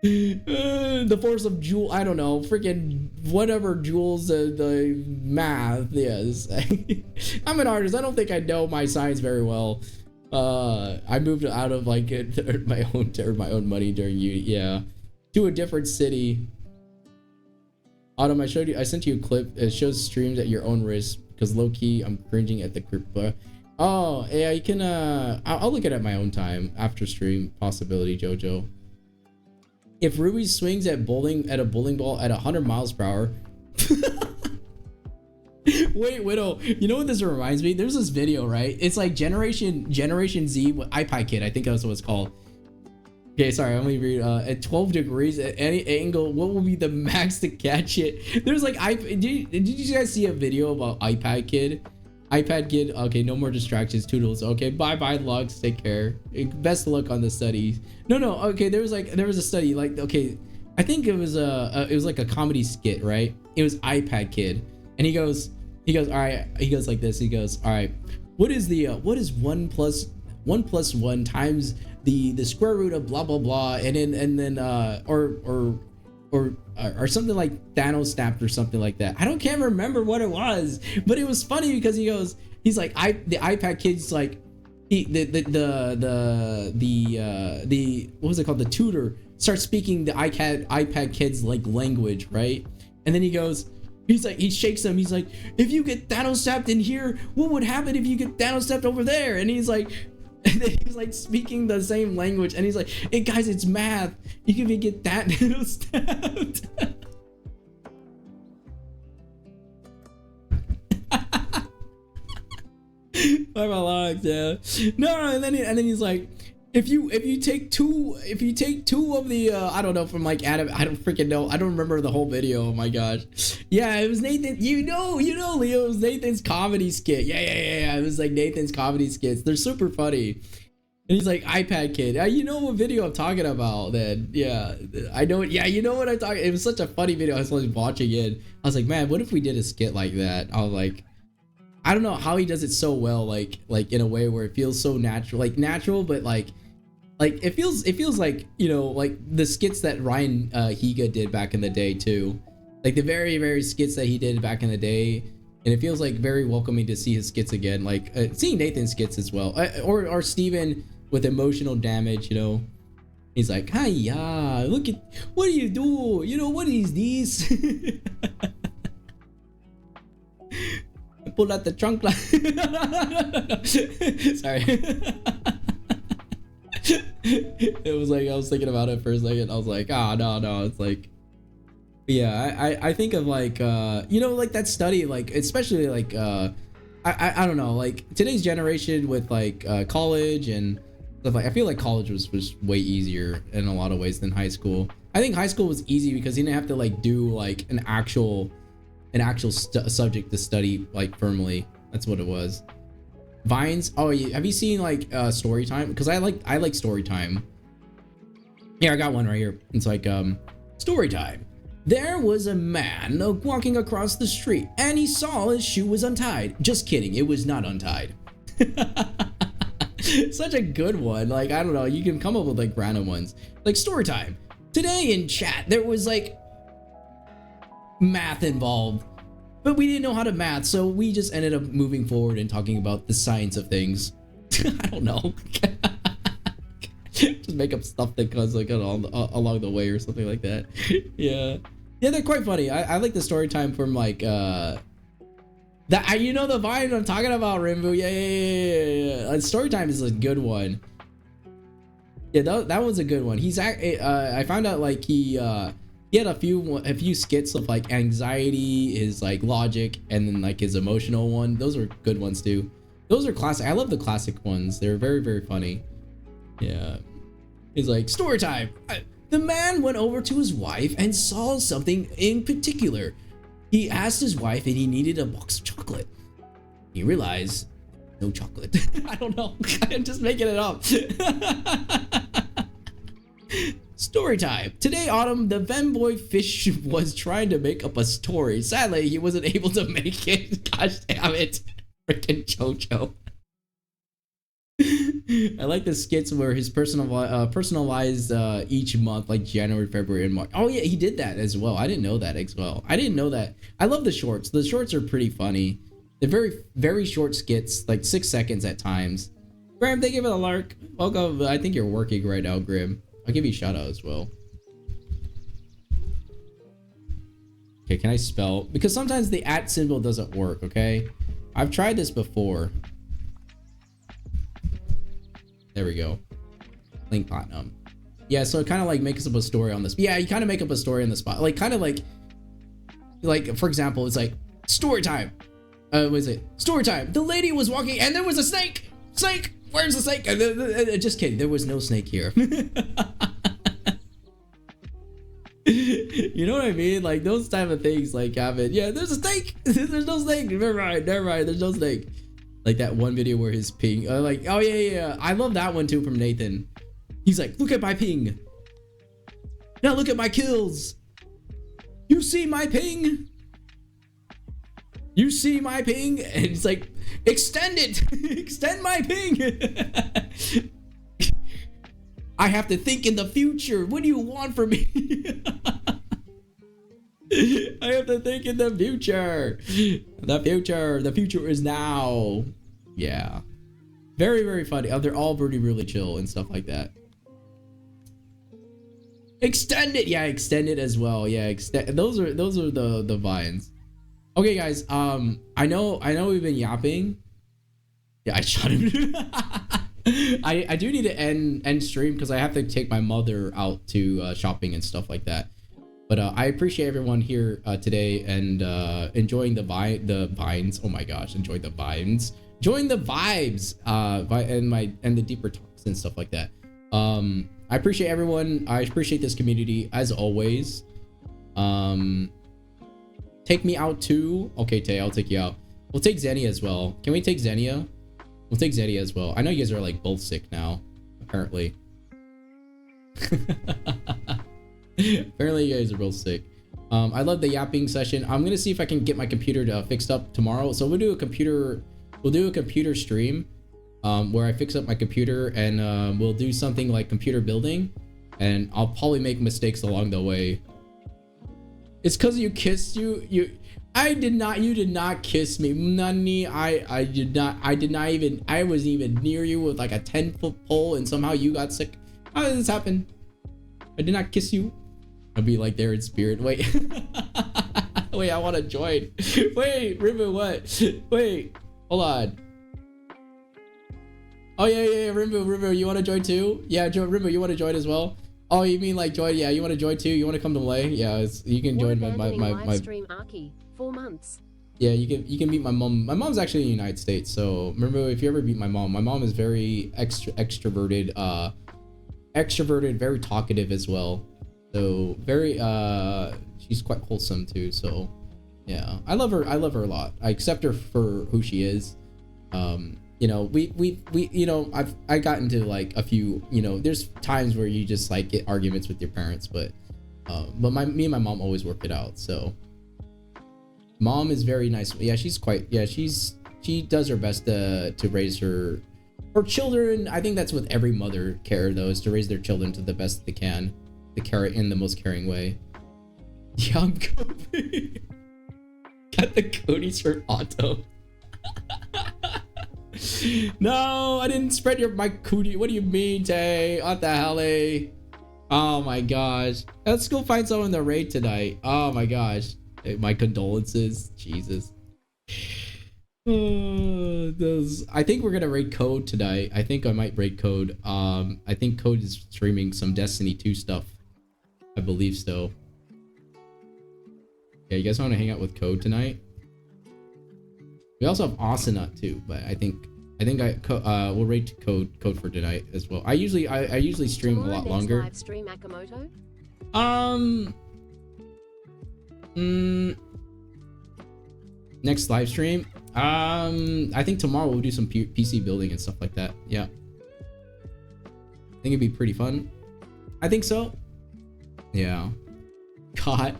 [SPEAKER 1] The force of joule, I don't know, freaking whatever joules, the math, yes. I'm an artist. I don't think I know my science very well. I moved out of like my own money during uni, yeah, to a different city. Autumn, I sent you a clip. It shows streams at your own risk because low key I'm cringing at the crypto. Oh yeah, you can I'll look at it at my own time after stream. Possibility, Jojo. If Ruby swings at a bowling ball at 100 miles per hour. Wait, Widow, you know what this reminds me? There's this video, right? It's like Generation Z with iPad Kid. I think that's what it's called. Okay, sorry, I'm gonna read. At 12 degrees at any angle, what will be the max to catch it? There's like, did you guys see a video about iPad Kid? iPad Kid, okay, no more distractions, toodles. Okay, bye Lux, take care. Best of luck on the studies. No, okay, there was a study, like, okay, I think it was like a comedy skit, right? It was iPad Kid, and he goes, all right, he goes like this, he goes, all right, what is 1 plus 1 times the square root of blah blah blah, and then or something like Thanos snapped or something like that. Can't remember what it was, but it was funny because he's like, the iPad Kid's like, the what was it called, the tutor starts speaking the iPad Kid's like language, right? And then he shakes him, he's like, if you get Thanos snapped in here, what would happen if you get Thanos snapped over there? And he's like, and then he's like speaking the same language, and he's like, hey guys, it's math, you can even get that stabbed. By my logs, yeah. No, and then he's like, if you take two of the I don't know, from like Adam, I don't freaking know, I don't remember the whole video. Oh my gosh. Yeah, it was Nathan, you know Leo, it was Nathan's comedy skit. Yeah, it was like Nathan's comedy skits. They're super funny. And he's like, iPad Kid, you know what video I'm talking about then. Yeah, I know it. Yeah, you know what I'm talking. It was such a funny video. I was like watching it, I was like, man, what if we did a skit like that? I was like, I don't know how he does it so well, like in a way where it feels so natural, but like it feels like, you know, like the skits that Ryan Higa did back in the day too, like the very, very skits that he did back in the day, and it feels like very welcoming to see his skits again, like seeing Nathan's skits as well, or Steven with emotional damage, you know. He's like, hiya, look at, what do you do, you know, what is this? Pull out the trunk line. Sorry. It was like, I was thinking about it for a second. I was like, no. It's like, yeah, I think of like, you know, like that study, like, especially like, I don't know, like today's generation with like college and stuff, like I feel like college was way easier in a lot of ways than high school. I think high school was easy because you didn't have to like do like an actual subject to study like firmly. That's what it was. Vines. Oh, have you seen like story time? Because I like story time. Yeah, I got one right here. It's like story time. There was a man walking across the street and he saw his shoe was untied. Just kidding, it was not untied. Such a good one. Like, I don't know, you can come up with like random ones. Like story time. Today in chat there was like math involved, but we didn't know how to math, so we just ended up moving forward and talking about the science of things. I don't know. Just make up stuff that comes like along the way or something like that. Yeah, they're quite funny. I like the story time from like That you know the vine I'm talking about, Rimbu. Yeah. Story time is a good one. Yeah, that was a good one. I found out like he had a few skits of like anxiety, his like logic, and then like his emotional one. Those are good ones too. Those are classic. I love the classic ones. They're very, very funny. Yeah. He's like, story time. The man went over to his wife and saw something in particular. He asked his wife and he needed a box of chocolate. He realized no chocolate. I don't know. I'm just making it up. Story time. Today, Autumn, the Venboy fish was trying to make up a story. Sadly, he wasn't able to make it. Gosh damn it. Freaking Jojo. I like the skits where his personalized each month, like January, February, and March. Oh yeah, he did that as well. I didn't know that as well. I didn't know that. I love the shorts. The shorts are pretty funny. They're very, very short skits, like 6 seconds at times. Graham, thank you for the lark. Welcome. I think you're working right now, Grim. I'll give you a shout out as well. Okay, can I spell? Because sometimes the @ symbol doesn't work, okay? I've tried this before. There we go. Link Platinum. Yeah, so it kind of like makes up a story on this. Yeah, you kind of make up a story on the spot. Like, kind of like for example, it's like, story time. What is it? Story time. The lady was walking and there was a snake. Snake! Where's the snake? Just kidding. There was no snake here. You know what I mean? Like those type of things like happen. Yeah, there's a snake. There's no snake. Never mind. There's no snake. Like that one video where his ping, like, oh yeah. I love that one too from Nathan. He's like, look at my ping. Now look at my kills. You see my ping? You see my ping? And it's like, extend it. Extend my ping. I have to think in the future. What do you want from me? I have to think in the future. The future is now. Yeah. Very, very funny. They're all really, really chill and stuff like that. Extend it. Yeah, extend it as well. Yeah, those are the vines. Okay, guys. I know we've been yapping. Yeah, I shot him. I do need to end stream because I have to take my mother out to shopping and stuff like that. But I appreciate everyone here today and enjoying the vines. Oh my gosh, enjoy the vines. Join the vibes and the deeper talks and stuff like that. I appreciate everyone. I appreciate this community as always. Take me out too. Okay, Tay, I'll take you out. We'll take Xenia as well. Can we take Xenia? We'll take Xenia as well. I know you guys are like both sick now, apparently. Apparently you guys are both sick. I love the yapping session. I'm gonna see if I can get my computer fixed up tomorrow. So we'll do a computer stream where I fix up my computer and we'll do something like computer building, and I'll probably make mistakes along the way. It's because you kissed you you did not kiss me, Nani. I did not even, I wasn't even near you with like a 10-foot pole and somehow you got sick. How did this happen? I did not kiss you. I'll be like there in spirit. Wait. Wait, I want to join. Wait, Rimbu, what? Wait, hold on. Oh yeah, Rimbu, you want to join too? Yeah, Rimbu, you want to join as well? Oh, you mean like join? Yeah, you want to join too? You want to come to play? Yeah, you can join my
[SPEAKER 4] stream. Arky, 4 months.
[SPEAKER 1] Yeah, you can meet my mom. My mom's actually in the United States, so remember if you ever meet my mom is very extroverted, very talkative as well. So very she's quite wholesome too. So yeah, I love her a lot. I accept her for who she is. You know, we you know, I got into like a few, you know, there's times where you just like get arguments with your parents, but me and my mom always work it out. So mom is very nice. Yeah, she does her best to raise her children. I think that's with every mother care though, is to raise their children to the best they can, to care in the most caring way. Yeah, I'm Kobe. Got the cooties for Auto. No, I didn't spread my cootie. What do you mean, Tay? What the hell, eh? Oh my gosh. Let's go find someone in the raid tonight. Oh my gosh. Hey, my condolences. Jesus. I think we're gonna raid Code tonight. I think I might raid Code. I think Code is streaming some Destiny 2 stuff. I believe so. Yeah, you guys want to hang out with Code tonight? We also have Asanut too, but I think we'll raid Code for tonight as well. I usually stream
[SPEAKER 4] Tomorrow
[SPEAKER 1] a lot
[SPEAKER 4] next
[SPEAKER 1] longer.
[SPEAKER 4] Live stream Akamoto.
[SPEAKER 1] Next live stream. I think tomorrow we'll do some PC building and stuff like that. Yeah. I think it'd be pretty fun. I think so. Yeah. God.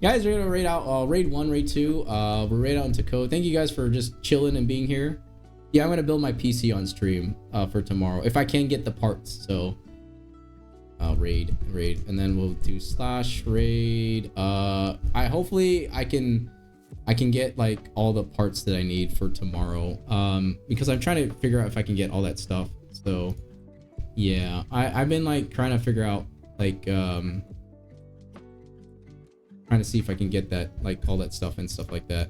[SPEAKER 1] Guys, we're gonna raid out raid 1, raid 2. We're raid out into Code. Thank you guys for just chilling and being here. Yeah, I'm gonna build my PC on stream for tomorrow if I can get the parts. So raid, and then we'll do /raid. Hopefully I can get like all the parts that I need for tomorrow. Because I'm trying to figure out if I can get all that stuff. So yeah, I've been like trying to figure out like trying to see if I can get that, like all that stuff and stuff like that.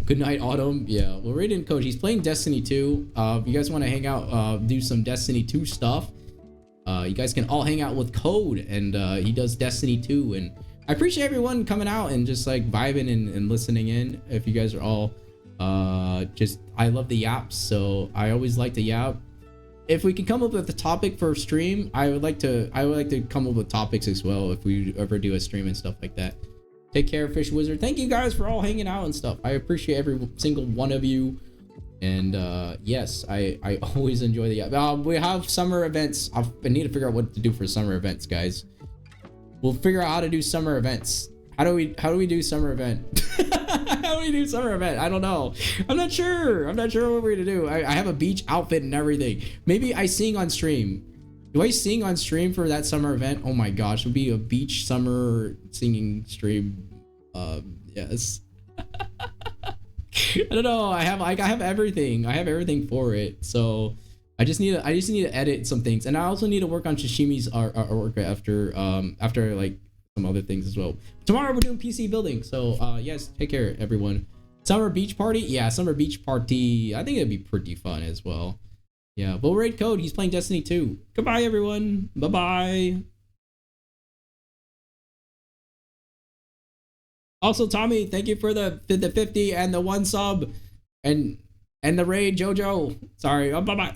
[SPEAKER 1] Good night, Autumn. Yeah, well, Raiden Coach, he's playing Destiny 2. If you guys want to hang out, do some Destiny 2 stuff, you guys can all hang out with Code, and he does Destiny 2. And I appreciate everyone coming out and just like vibing and listening in. If you guys are all I love the yaps, so I always like to yap. If we can come up with a topic for a stream, I would like to come up with topics as well if we ever do a stream and stuff like that. Take care, Fish Wizard. Thank you guys for all hanging out and stuff. I appreciate every single one of you. And yes, I always enjoy the we have summer events. I need to figure out what to do for summer events, guys. We'll figure out how to do summer events. How do we do summer event? How do we do summer event? I don't know. I'm not sure what we're gonna do. I have a beach outfit and everything. Maybe I sing on stream. Do I sing on stream for that summer event? Oh my gosh, it would be a beach summer singing stream. Yes. I don't know. I have everything. I have everything for it. So I just need to edit some things, and I also need to work on Shishimi's artwork after like some other things as well. Tomorrow we're doing PC building. So yes, take care, everyone. Summer beach party. Yeah, summer beach party. I think it'd be pretty fun as well. Yeah, but raid Code. He's playing Destiny 2. Goodbye, everyone. Bye bye. Also, Tommy, thank you for the 50 and the 1 sub, and the raid, Jojo. Sorry. Oh, bye bye.